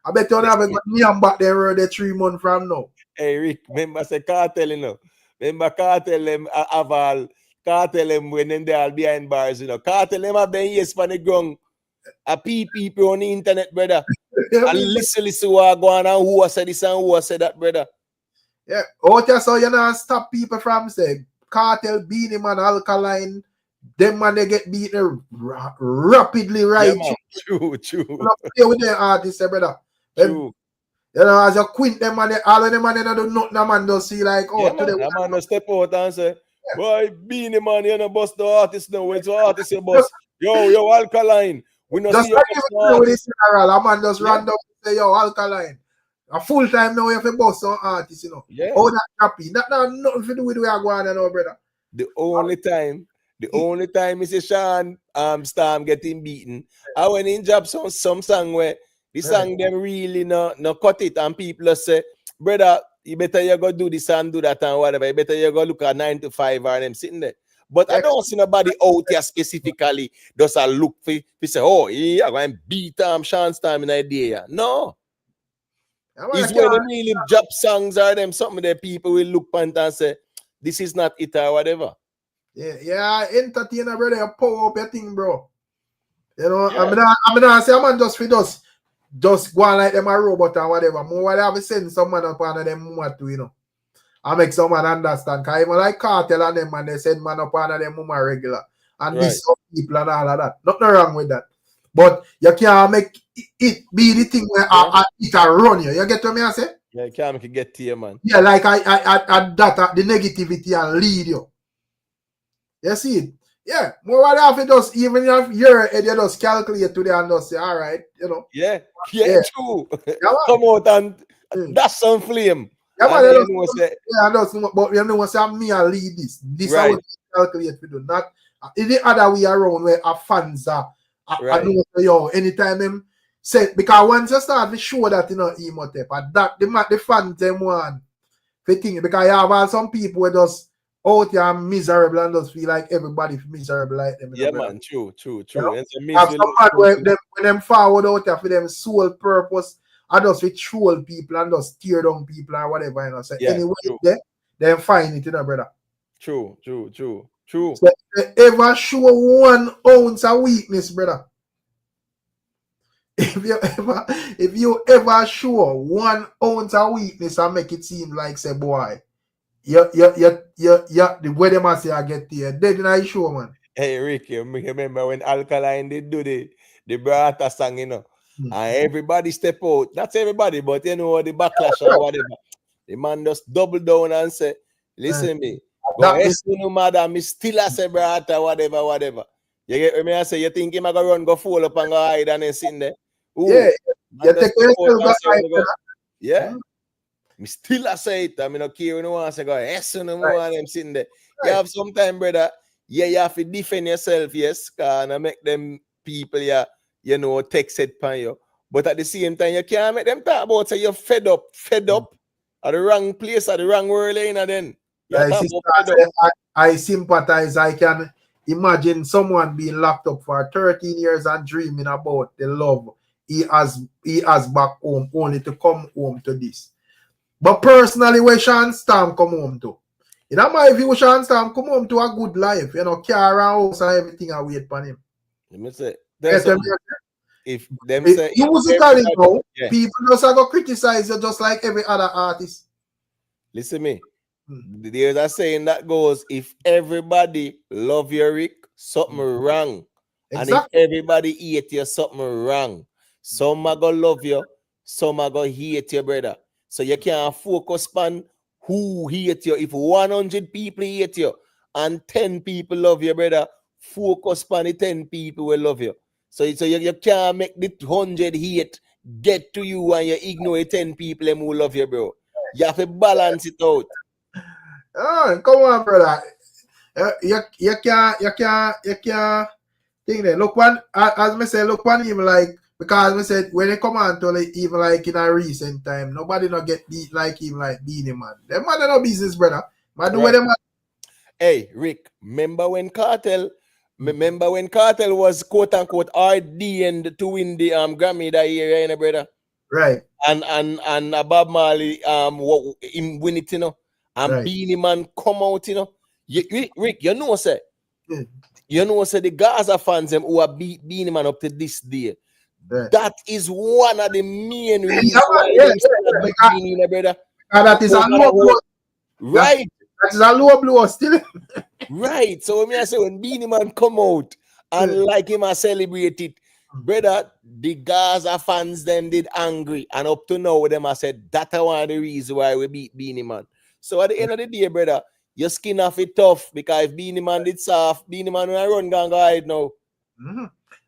I bet you don't have me and back there 3 months from now. Hey Rick, remember say Kartel, you know. Remember Kartel them Aval, Kartel them when them they all behind bars, you know. Kartel them have been yes for the ground. A people on the internet, brother. And listen what go on and who said this and who said that, brother. Yeah. Oh, just so you know, stop people from say Kartel, Beenie Man, ALKALINE. Them man they get beaten rapidly, right? Yeah, true. Not play with their artists, brother. True. You know, as you quint them and all of them and they don't do nothing, man, just see like, oh, Yeah, today. man, that man just step out and say, boy, Beenie Man, you know, bust the artist now. It's the artist you bust. Yo, Alkaline. We not Just see you like bust even the with the artist. general, a man just random say, yo, Alkaline. A full time now, you have to bust some artist, you know. Yeah. Oh, that happy. That nothing to do with where I go on, you know, brother. The only time is a Shawn Storm getting beaten. I went in job some song where the song them really no cut it and people just say, brother, you better you go do this and do that and whatever. You better you go look at 9 to 5 and them sitting there. But I don't see nobody out here specifically does a look for say, oh, yeah, I'm going to beat Shawn Storm in idea. No. It's when them really job songs are them something that people will look at and say, this is not it or whatever. Yeah, entertainer, brother, you power up your thing, bro. You know, I mean, I say, man, just go on like them a robot or whatever. More what I have send someone up on them mumma too, you know. I make someone understand. Because even like Kartel and them, man, they send man up on them mumma regular. And this some people and all of that. Nothing wrong with that. But you can't make it be the thing where it run you. You get what I say? Yeah, you can't make it get to you, man. Yeah, like the negativity and lead you. You see it? Yeah, more what I have to just even if you're you just calculate today and just say, all right, you know. Yeah, true. Come out and that's some flame. Yeah, man, but you know, say me I lead this. This is how we calculate to do. Not in the other way around where our fans are. I know yo, anytime them say because once you start to show that you know Emotep and that the fans them want they think because you have some people who just out here miserable and just feel like everybody miserable like them. Yeah, man, true. You know? Have some man when them forward out here for them sole purpose, I just with troll people and just tear down people or whatever, you know. So anyway, then find it, you know, brother. True. So ever show 1 ounce of weakness, brother. If you ever show 1 ounce of weakness and make it seem like say boy. The way they must say I get there. Dead in I show, man. Hey Rick, you remember when Alkaline did do the Brata song, you know, and everybody step out. Not everybody, but you know the backlash or whatever. The man just double down and say, listen me, go no matter me still a say Brata, whatever. You get me? I say you think him a go run, go fall up and go hide and then sitting there. Ooh, you take yourself me still I say it. I mean, okay, you know what I say, go, yes, no more, and them sitting there. You have some time, brother. Yeah, you have to defend yourself, yes, and make them people, you know, text it pan you. But at the same time, you can't make them talk about say you're fed up at the wrong place, at the wrong world, you know, then. I sympathize. I can imagine someone being locked up for 13 years and dreaming about the love he has back home, only to come home to this. But personally, where Shawn Storm come home to? In my view, Shawn Storm come home to a good life. You know, car and house and everything I wait for him. Let me say, if them say musically now, people just go criticize you just like every other artist. Listen me. There's a saying that goes, if everybody love your Rick, something wrong. Exactly. And if everybody hate you, something wrong. Some are gonna love you, some are gonna hate you, brother. So you can't focus on who hate you. If 100 people hate you and 10 people love you, brother, focus on the 10 people will love you. So you can't make the 100 hate get to you and you ignore the 10 people who love you, bro. You have to balance it out. Oh, come on, brother. You can't think that. Look one, as I say, look one him like. Because I said when they come on to like even like in a recent time, nobody not get beat like him like Beenie Man. Them man no business, brother. Man do what them. Hey Rick, remember when Kartel was quote unquote RD to win the Grammy that year, you know, brother? Right. And Bob Marley him win it, you know, and Beenie Man come out, you know. Rick, you know say. You know say the Gaza fans them who are beat Beenie Man up to this day. That is one of the main reasons why brother. That is a low blow. Right. That is a low blow still. Right. So when I say when Beenie Man come out and like him I celebrate it, brother, the Gaza fans them did angry, and up to now them I said that's one of the reasons why we beat Beenie Man. So at the end of the day, brother, your skin off it tough because if Beenie Man did soft, Beenie Man when I run go hide now.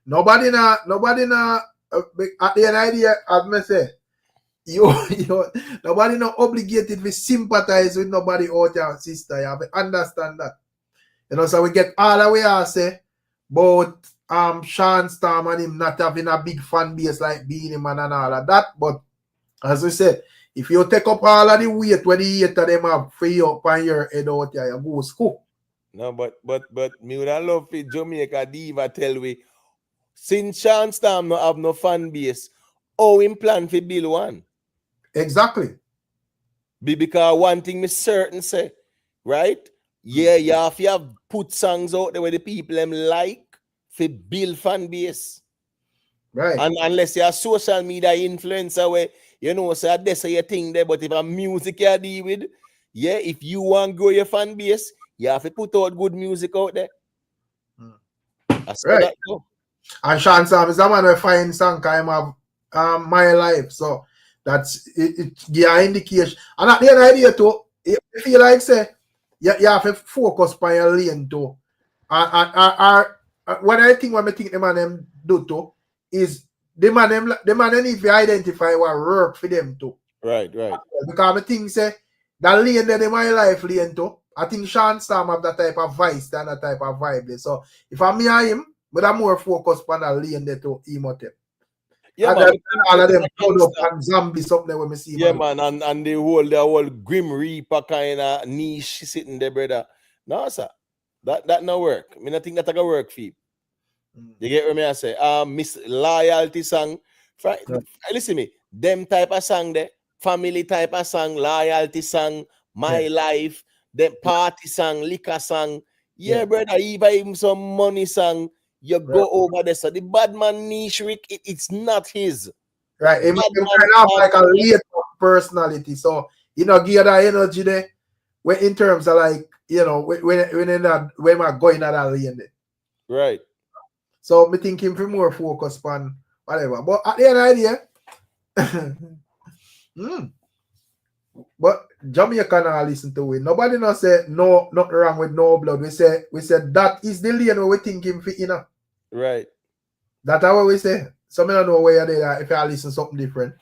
Nobody at the end of the day, as me say, you nobody not obligated to sympathize with nobody out there, sister. You have to understand that. You know, so we get all the way I say about Shawn Storm and him not having a big fan base like Beenie Man and all of that. But as we said, if you take up all of the weight when the hater them have free up on your head out here, you go school. No, but me would have love for Jamaica Diva tell we since Shawn Storm no have no fan base, how him plan for build one. Exactly. Because one thing me certain say, right? Yeah, you have put songs out there where the people them like for build fan base. Right. And unless you're a social media influencer where you know so that's your thing there, but if a music you deal with, yeah, if you want to grow your fan base, you have to put out good music out there. Right. And Shawn Storm is a man who find song kind of My Life. So that's it give an indication. And at the end of the day too, if you feel like say you have to focus on your lane too. And what I think the man them do too is the man them need to identify what work for them too. Right. Because I think say that lane that in My Life lane too, I think Shawn Storm have that type of voice than that type of vibe there. So if I'm me and him, but I'm more focused on that lane there to him or them. Yeah, man. All of them put up and zombies up there when we see. Yeah, man, and the whole Grim Reaper kind of niche sitting there, brother. No, sir. That no work. I mean, I think that gonna work for you. You get what I say? Miss Loyalty song. Listen me, them type of song there, family type of song, loyalty song, My Life, them party song, liquor song. Yeah, brother, even some money song. You go over there. So the bad man niche, Rick, it's not his. Right. He kind of like a late personality. So, you know, give that energy there. When in terms of like, you know, when we're going at that lane there. Right. So me think him for more focus on whatever. But at the end of the day, but Jamaica now listen to it. Nobody not say no, nothing wrong with No Blood. We say that is the lane where we think him fit in. Right. That's how we say. Some don't know where they are if I listen something different.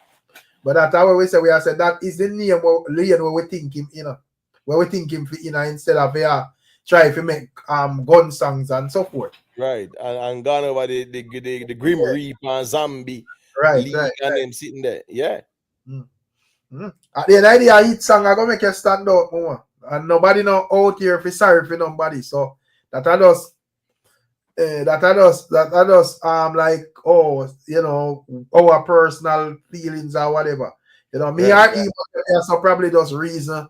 But that's how we say we are said that is the lane where we think him in. Where we think him fit in instead of try to make gun songs and so forth. Right. And gone over the Grim Reaper and Zombie. Right. And them sitting there. Yeah. At the end of the day, hit song I gonna make you stand out more. And nobody know out here for sorry for nobody. So that I just like, oh, you know, our personal feelings or whatever. You know, me or even so probably just reason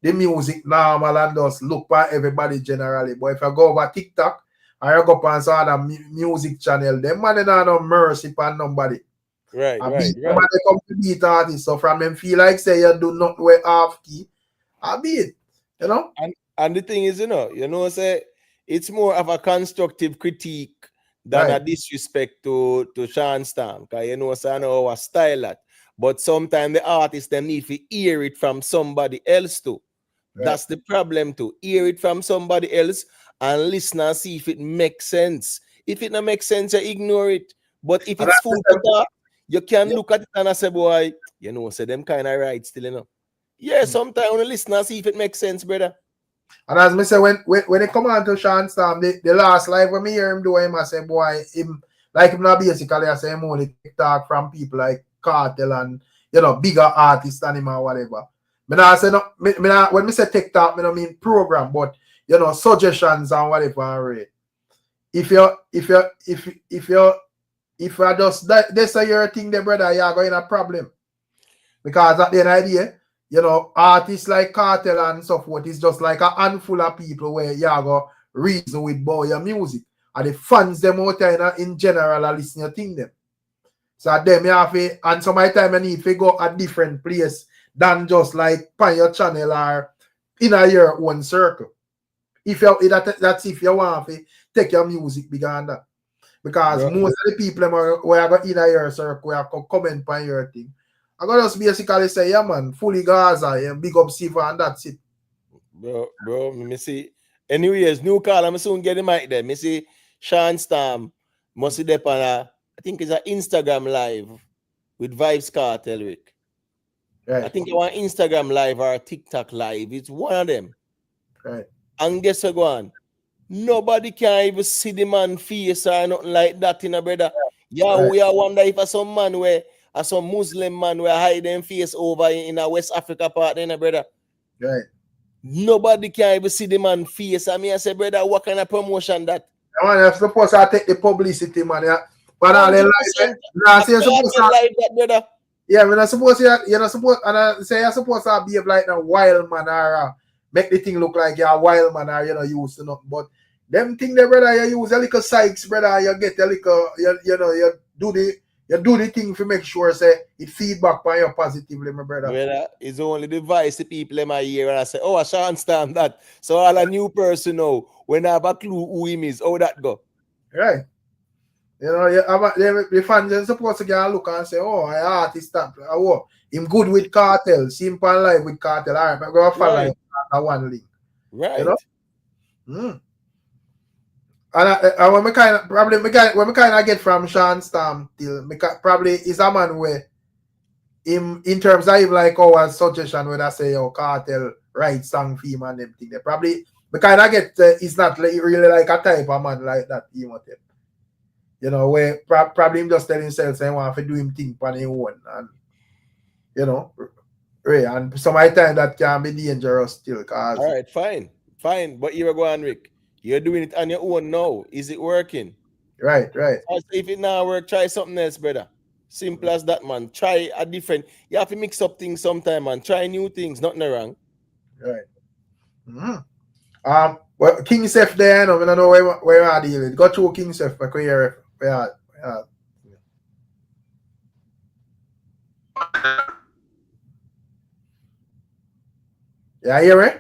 the music normal and just look for everybody generally. But if I go over TikTok or I go on some other music channel, them man they don't have no mercy upon nobody. Right. They come to beat artists, so from them feel like say you do not wear half key, I beat, you know. And the thing is, you know, say it's more of a constructive critique than a disrespect to Shawn Storm, because you know, so I know our style that. But sometimes the artists them need to hear it from somebody else too. Right. That's the problem too. Hear it from somebody else and listen and see if it makes sense. If it don't make sense, you ignore it. But if it's food for that, you can look at it and say, boy, you know, say them kind of right still, you know. Yeah, sometimes when you listen and see if it makes sense, brother. And as me say, when it come on to Shawn Storm, the last live when me hear him do him, I say, boy, him not basically, I say him only talk from people like Kartel and, you know, bigger artists than him or whatever. But I say no, when me say TikTok, I don't mean program, but you know, suggestions and whatever. If I just that's your thing there, brother, you're going to have a problem. Because at the end of the day, you know, artists like Kartel and so forth is just like a handful of people where you go reason with boy your music. And the fans them out there in general are listening to thing them. So them you have to, and some of the time you need to go a different place than just like on your channel or in your own circle. If you that's if you want to take your music bigger than that. Because most of the people where I got in your circle, where I comment on your thing, I got just basically say, yeah, man, fully Gaza, yeah, big up Siva, and that's it. Bro, me see. Anyways, new call, I'm soon get the mic there. Me see Shawn Storm must be on I think it's an Instagram live with Vybz Kartel, Rick. Right. I think it was Instagram live or TikTok live. It's one of them. Right. And guess what, go on? Nobody can even see the man face or nothing like that, you know, brother. Yeah, right. we are wonder if some man where some Muslim man where hide them face over in a West Africa part, you know, brother. Right. Nobody can even see the man face. I mean, I say, brother, what kind of promotion that? Man, you're supposed to take the publicity, man. Yeah. But all the live that, brother. Yeah, we're not supposed to, you're not supposed, and I say you're supposed to behave like a wild man or make the thing look like you're a wild man or you're not used to nothing. But them thing there, brother, you use a little psychs, brother, you get a little, you do the thing to make sure say it feedback on you positively, my brother. Brother, it's only the voice the people in my ear and I say, oh, I shan't understand that. So all a new person know when I have a clue who him is, how that go. Right. You know, the fans are supposed to get a look and say, oh, I artist that. Oh, him good with Kartel. Simple live with Kartel. All right, I'm going to follow him at one link. Right. You know? And when me kind of get from Shawn Storm till probably is a man where in terms of like our suggestion where I say Kartel write song for him and them thing. They probably me kind of get it's not really like a type of man like that. You know, where probably him just tell himself saying want to do him thing on his own, and you know, right. And some of the time that can be dangerous still. Cause all right, fine. But you go on, Rick. You're doing it on your own now. Is it working? Right. If it now work, try something else, brother. Simple as that, man. Try a different. You have to mix up things sometime, man. Try new things. Nothing wrong. Right. Well, King Seth there, I don't know where I deal with. Go through King Seth, but where. Yeah, hear me?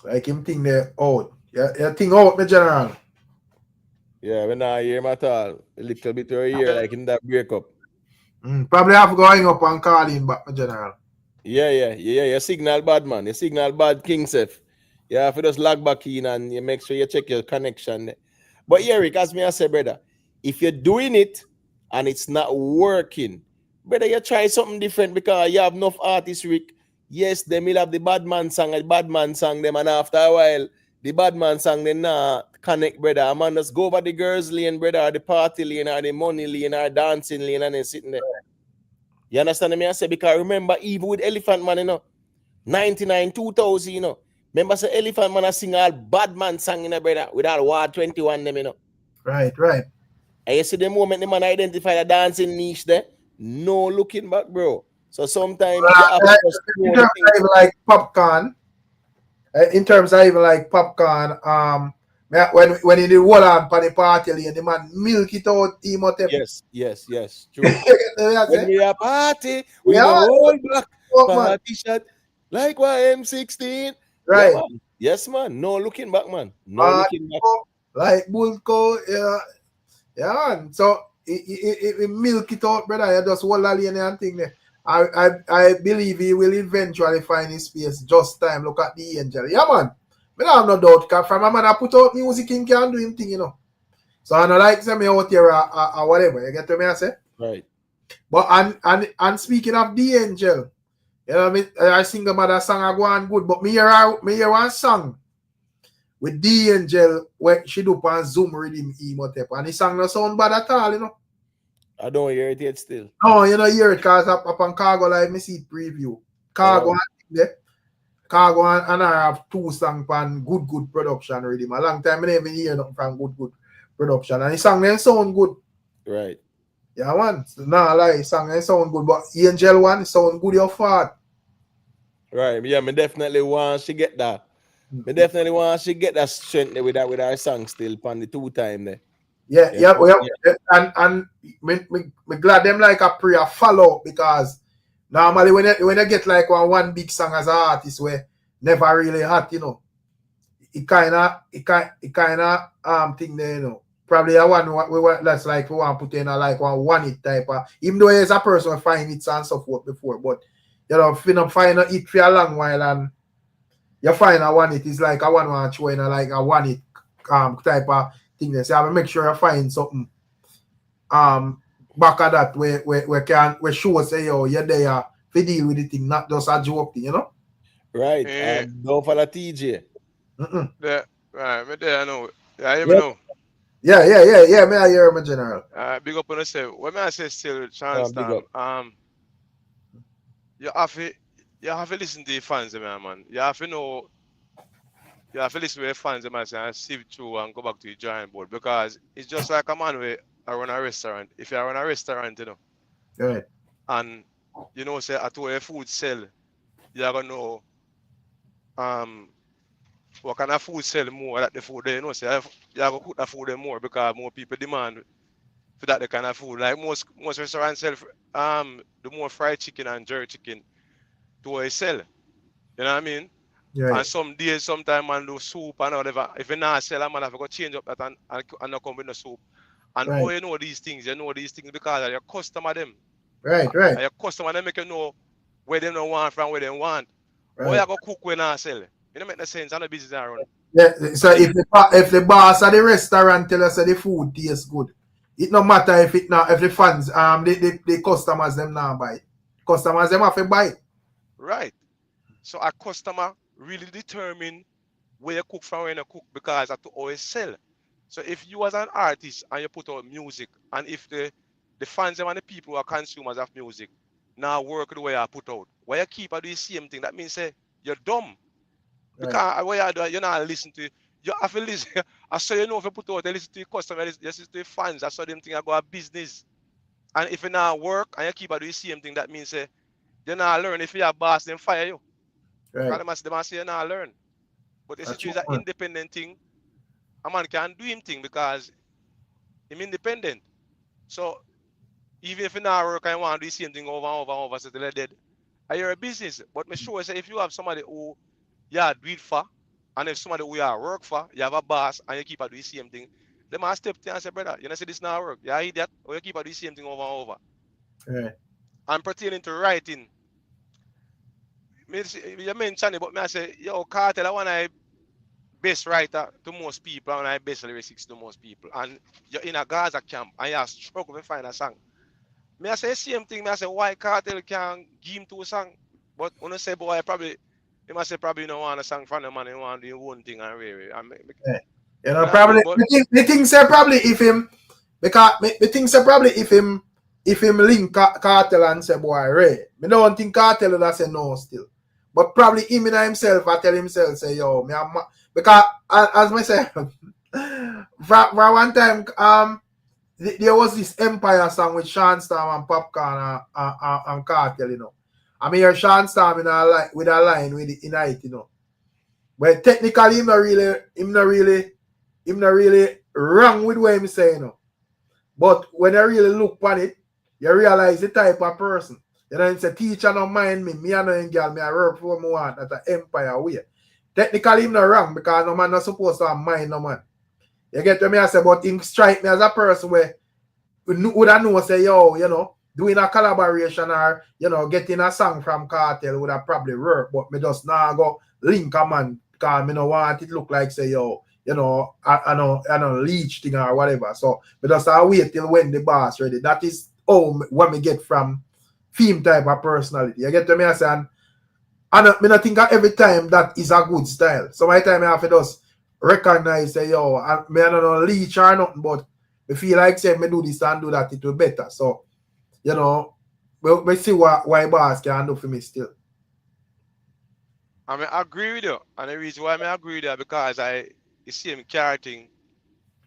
Like him thing there out. Yeah, thing out, my general. Yeah, when I hear him at all. A little bit of a year, like in that breakup. Probably have going up and calling back, my general. Yeah. Your signal bad, man. Your signal bad, King Seth. You have to just log back in and you make sure you check your connection. But yeah, Rick, as me I say, brother, if you're doing it and it's not working, brother, you try something different because you have enough artists, Rick. Yes, they will have the bad man song, them, and after a while, the bad man song, they not connect, brother. A man just go over the girls lane, brother, or the party lane, or the money lane, or dancing lane, and then sitting there. You understand me? I say, because remember, even with Elephant Man, you know, 99, 2000, you know, remember, say Elephant Man, I sing all bad man song, you know, brother, with all War 21, them, you know. Right. And you see the moment the man identify the dancing niche there, no looking back, bro. So sometimes you have in terms of even like popcorn, when in the wall on the party and the man milk it out, yes, true. When we are party, we go hold back, party shot like YM16. Right. Yeah, yes, man. No looking back, man. No looking back. Like Bulko, yeah, man. So it milk it out, brother. You just hold alien and thing there. I believe he will eventually find his space. Just time. Look at the angel. Yeah, man. But I have no doubt. Cause from a man I put out music, he can do him thing, you know. So I don't like say me out here or whatever. You get what I say? Right. But and speaking of the angel, you know what I mean? I sing about that song I go on good, but me hear one song with the angel when she do on Zoom reading Emotep, and the song no sound bad at all, you know. I don't hear it yet still. No, you know, hear it because up on Cargo Live, me see it preview. Cargo and I have two songs on good production already. A long time I never hear nothing from good production. And the song then sound good. Right. Yeah, man. So, nah, like, the song then sound good. But Angel one sound good your fart. Right. Yeah, me definitely want she get that. Me definitely want she get that strength with our song still on the 2 time there. Yeah. And me glad them like a prayer follow because normally when you get like one big song as an artist where never really hot, you know, it kind of thing there, you know. Probably a one that's like we want to put in a like one it type of, even though there's a person who find it and so forth before, but you know, if you don't find it for a long while and you find a one it is like a one show in a like a one it type of thing there. So you have to make sure you find something back at that where show say yo you're there to deal with the thing, not just a joke thing, you know? Right. Yeah. Don't follow TJ. Yeah, right, me there, I know. Yeah, you know. Yeah, may I hear my general. Big up on yourself. What may I say still, Big Shawn, up. you have to listen to the fans, man. You have to know, you have to listen to the fans, man, and sift through and go back to the drawing board, because it's just like a man where I run a restaurant. If you run a restaurant, you know, Right. and you know, say at where food sell, you're gonna know what kind of food sell more that the food there, you know, say you have to cook the food there more because more people demand for that the kind of food. Like most restaurants sell the more fried chicken and jerk chicken to what they sell. You know what I mean? Right. And some days, sometimes man do soup and whatever. If you not sell, man have to go change up that and not come with the soup. And Right. how you know these things because of your customer them. Right. And your customer them make you know where they don't want from where they want. How you go cook when not sell? You don't make no sense. I know business around. Yeah, so if the boss at the restaurant tell us that the food tastes good, it no matter if the fans the customers them now buy it. Customers them have to buy it. Right. So a customer really determine where you cook from when you cook because I have to always sell. So if you as an artist and you put out music, and if the fans and the people who are consumers of music now work the way I put out, why you keep doing the same thing, that means say you're dumb. Because what you do, you're not listening to, you have to listen. I saw you know if you put out, you listen to your customers, you listen to your fans, I saw them think about business. And if you not work and you keep doing the same thing, that means say you're not learn. If you're a boss, then fire you. Right. Because they must say you're not learn. But if it is an independent thing, a man can do him thing because he's independent. So even if you not work and you want to do the same thing over and over, so they're dead. You're a business. But me sure say if you have somebody who you do it for, and if somebody who you work for, you have a boss and you keep doing the same thing, they must step to you and say, brother, you know say this not work. You idiot, or you keep doing the same thing over and over. Right. And pertaining to writing, you mentioned it, but I say, yo, Kartel, I want to best writer to most people and I best lyrics to most people. And you're in a Gaza camp and you struggle to find a song. I say the same thing. I say why Kartel can give him to a song, but when I say boy, he must say probably don't want a song from the man, he want the one thing and really. You know, probably the thing say probably if him because the thing say probably if him link Kartel and say boy Ray. Me don't think Kartel would say no still. But probably him in himself, I tell himself, say, yo, because as I say, for one time, there was this Empire song with Shawn and Popcorn and Kartel, you know. I mean, hear Shawn with a line with it in it, you know. But technically, him not really wrong with what him saying, you know. But when you really look at it, you realize the type of person. You know, it's a teacher don't mind me and no girl, me I work for me want at the Empire way. Technically, him not wrong because no man not supposed to have mind no man. You get what me I say, but him strike me as a person where would I know say, yo, you know, doing a collaboration or, you know, getting a song from Kartel would have probably work, but me just now go link a man because me no want it look like say, yo, you know, I know leech thing or whatever. So me just wait till when the boss ready. That is what me get from theme type of personality. You get to me I say, and I don't think every time that is a good style. So my time I have to just recognize say, yo, I don't know leech or nothing, but I feel like say me do this and do that, it will better. So, you know, we see why boss can do for me still. I mean, I agree with you. And the reason why I agree with you because you see him carrying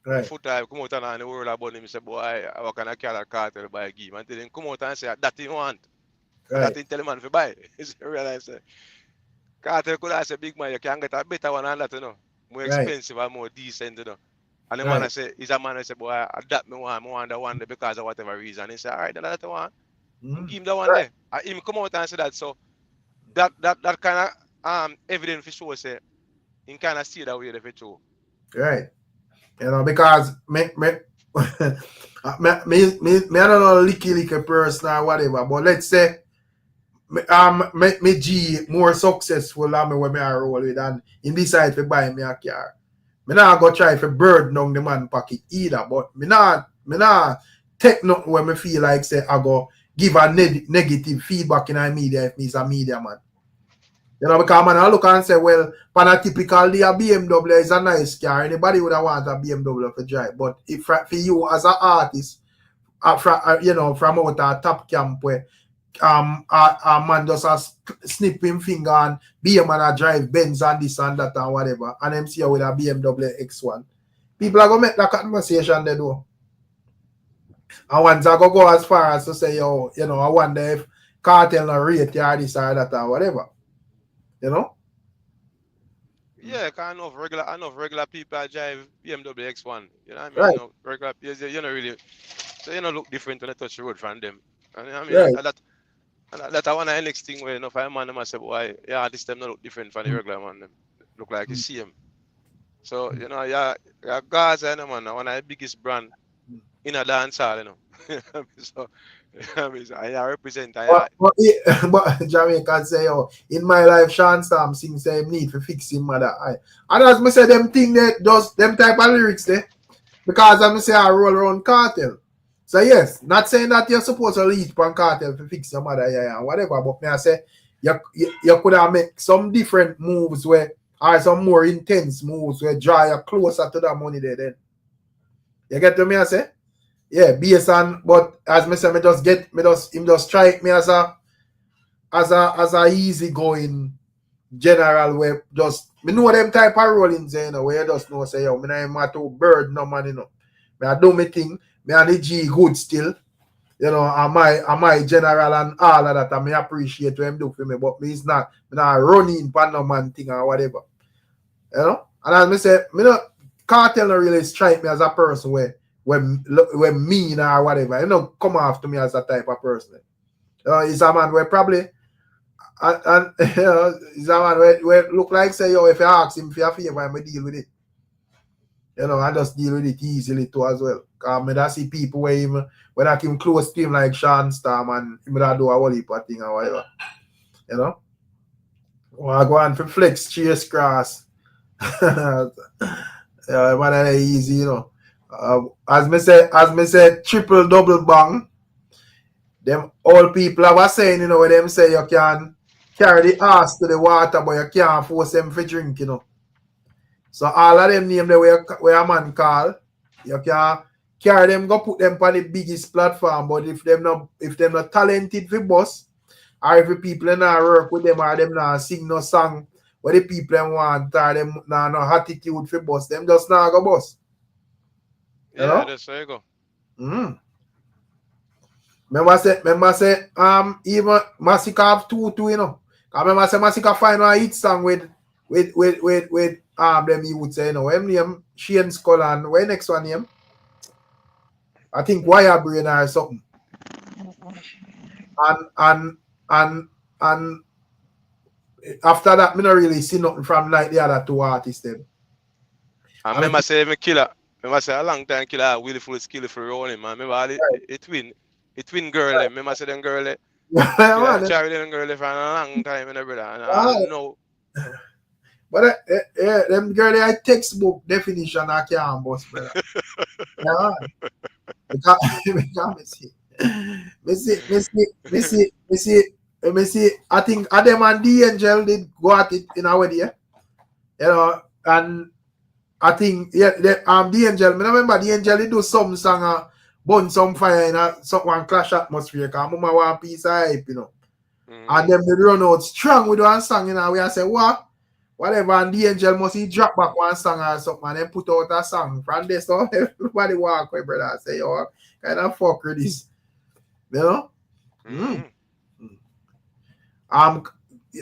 Right. foot time come out and the world about him say, boy, how can I carry a Kartel by a game? And then come out and say that he want. Right. That he tell him man to buy. You realize Kartel could have said, big man, you can get a better one than that, you know. More expensive and more decent, you know. And the man say, is a man who say, boy, that me want the one there because of whatever reason. He say, all right, that's the one. Give him the one there. And him come out and say that. So that kind of evidence for sure say he kind of see that way if it too. Right. You know, because me I don't know licky person or whatever, but let's say me G more successful than me when me I roll with and in decide to buy me a car. Me not go try to bird down the man pocket either, but me not take nothing when me feel like say I go give a negative feedback in a media if me's a media man. You know, because man I look and say, well, pan a typical day a BMW is a nice car. Anybody would have want a BMW to drive. But if for you as an artist, you know, from out a top camp where a man just a snip him finger and be a man a drive Benz and this and that and whatever, and them see you with a BMW X1. People are gonna make that conversation they do. And once I go as far as to say, yo, you know, I wonder if Kartel or rate or this or that or whatever. You know? Yeah, kind of regular people drive BMW X1. You know what I mean? Right. You know, regular people, you know, really, so you know, look different when they touch the road from them. And I mean, Right. that I want the next thing where, you know, if I man them, I say, why, yeah, this time not look different from the regular man. Them look like the same. So, you know, yeah, Gaza, you know, man, one of the biggest brand in a dancehall, you know. So, I represent. But Jamaican say, oh, in my life, Shawn Storm sing say him need to fix him mother eye. And as me say, them thing that does them type of lyrics there, because as me say, I roll around Kartel. So yes, not saying that you're supposed to lead from Kartel to fix your mother, yeah, whatever. But me I say, you could have make some different moves where, or some more intense moves where draw you closer to that money there. Then you get to me I say. Yeah, based on, but as me say, him just strike me as a easy going general way. Just me know them type of rollings, you know, where you just know say, yo, me not matter to bird no man, you know. Me I do me thing, me and the G good still, you know, am my general and all of that, and me appreciate what him do for me, but me is not running for no man thing or whatever. You know? And as me say, me not Kartel not really strike me as a person where when mean or whatever, you know, come after me as a type of person. He's a man where probably and you know, he's a man where look like say, yo, if you ask him for a favor, I may deal with it. You know, I just deal with it easily too as well. Because I see people where him when I came close to him like Shawn Storm and him that do a whole heap of thing or whatever. You know? Well, I go on for flex chase grass. Yeah, man, easy, you know. As me say, triple double bang. Them all people are saying, you know, when them say you can carry the ass to the water, but you can't force them for drink, you know. So all of them name the where a man call, you can carry them, go put them on the biggest platform, but if them not talented for BUSS, or if the people not work with them or them not sing no song where the people them want or them not no attitude for BUSS, them just not go BUSS. Yeah, know? that's where you go. Remember say, even Massacre have two, you know. Remember say Massacre find a hit song with them he would say, you know, him name Shane Skull and where next one name? I think Wire Brain or something. And after that, me not really see nothing from like the other two artists them. I remember say me killer. Remember say a long time killer really full skill for rolling, man. Remember it twin girl. Remember say them girl. Yeah, try with them girl for a long time, and brother. And I know. But them girl they are textbook definition I can't boss, brother. Yeah. Me see. I think Adam and the Angel did go at it in our way, you know, and I think the Angel. Me remember the Angel they do some song, burn some fire in a one clash atmosphere. Cause mama want piece of hype, you know. And then they run out strong with one song, you know. We say what, whatever, and the Angel must he drop back one song or something, and then put out a song from there. So everybody walk away, brother. I say, yo, kind of fuck with this, you know.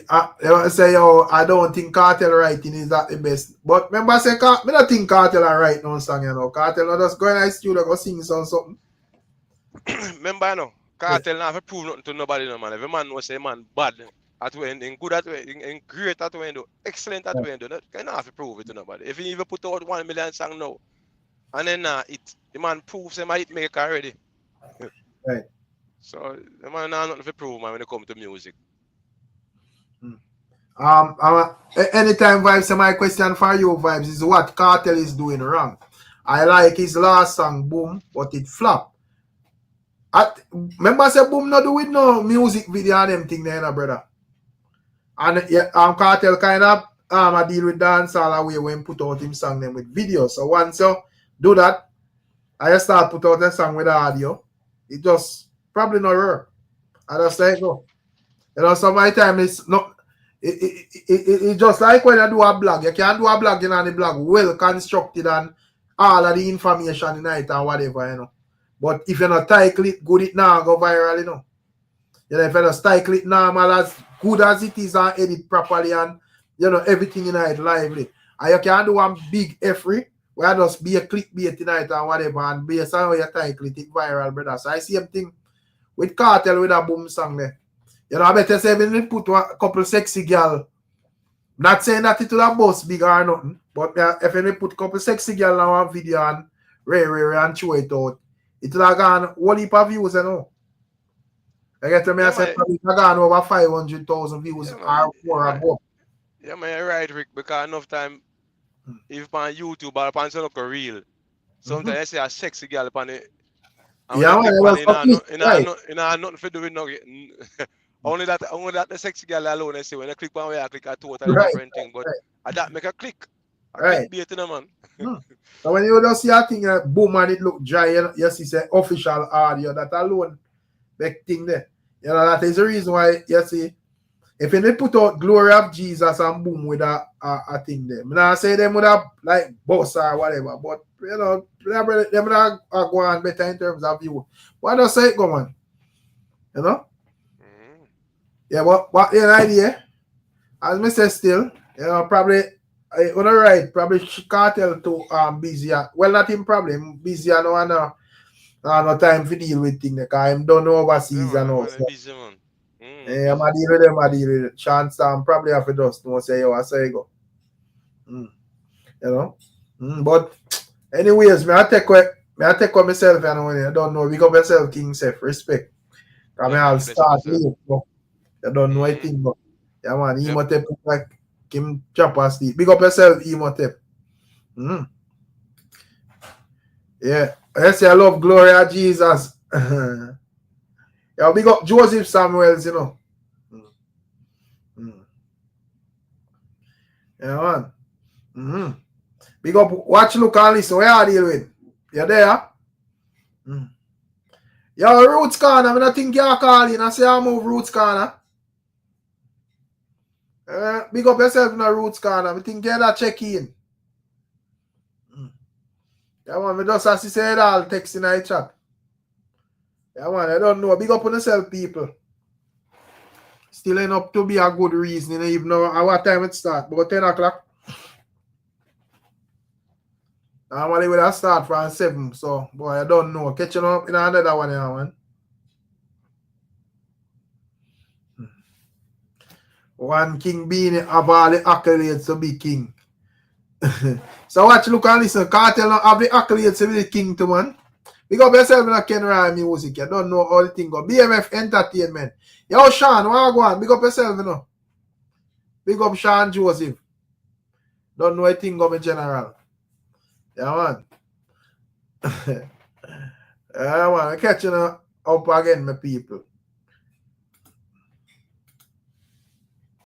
I say, yo, I don't think Kartel writing is that the best. But remember, I say, me don't think Kartel are write no song, you know. Kartel not just go in the studio go sing something. Remember, you know, Kartel not have to prove nothing to nobody, no man. If a man was say man bad, at when in good at when in great at when do excellent at when do not kind of have to prove it to nobody. If he even put out 1 million song now, and then it the man proves him a hit maker already. Right. So the man not nothing to prove, man, when it comes to music. Anytime Vibes, so my question for you, Vibes, is what Kartel is doing wrong. I like his last song, Boom, but it flopped. Remember I said Boom not do with no music video and them thing there, brother. And yeah, Kartel kind of I deal with dancehall away when put out him song them with video. So once you do that, I start put out a song with the audio. It just probably not work. I just say go. You know, so my time is not. It's just like when you do a blog. You can do a blog in the blog well constructed and all of the information in it and whatever, you know. But if you're not title it good, it now go viral, you know. You know, if you're not title it normal as good as it is and edit properly and you know everything in it lively. And you can do one big effort where just be a clickbait tonight and whatever and based on how you title it viral, brother. So I see same thing with Kartel with a Boom song there. You know, I better say when we put a couple sexy girl. Not saying that it will have bust big or nothing, but if we put a couple sexy girl on one video and Ray and show it out, it will have gone one heap of views, you know. I get to me, I said it will have gone over 500,000 views or more above. Yeah, man, you're right, Rick, because enough time, if on YouTube or on some local reel, sometimes I see a sexy girl upon it. Yeah, man, nothing to do with nothing. Only that the sexy girl alone, I say when I click one way, I click a totally different thing. But that make a click. Click bait in a man. So when you just see a thing boom and it look dry, you see say official audio, that alone big thing there. You know, that is the reason why you see if you put out Glory of Jesus and Boom with a thing there. I'm not say them would have like BUSS or whatever, but you know, them would go on better in terms of view. Why don't say it go on? You know? Yeah, what the idea? As I say still, you know, probably on the right, probably Kartel to busy. Well, not him problem. Busy and no time to deal with things because I'm done overseas and all. So. Busy, man. I'm a deal with them, I deal with it. Chance probably have to just know say yo, I say go. You know? But anyways, I take what myself and I don't know. We got myself King Self respect. I'll start late. You don't know anything, but yeah, man, Emotep like Kim Chopper Steve. Big up yourself, Emotep. Yeah, I say I love Gloria Jesus. Yeah, big up Joseph Samuels, you know. Yeah, man. Big up, watch, look, and listen. Where are you deal with? You there? Yo, Roots Corner, I don't think you're calling. I say I move Roots Corner. Big up yourself in the Roots Corner. I think you're that check in. Yeah, man, I just as you said, I'll text in the chat. Yeah, man, I don't know. Big up on yourself, people. Still ain't up to be a good reason, even though at what time it start. About 10 o'clock. Normally we will start from 7. So, boy, I don't know. Catching up in another one here, man. One king being have all the accolades to be king. So watch, look and listen. Kartel not have the accolades to be the king to man. Big up yourself in a Ken Ryan music. You don't know all the thing go. BMF Entertainment. Yo, Shawn, what go on? Big up yourself, you know. Big up Shawn Joseph. Don't know a thing go in general. Yeah, man. Yeah, man. I'm catching up again, my people.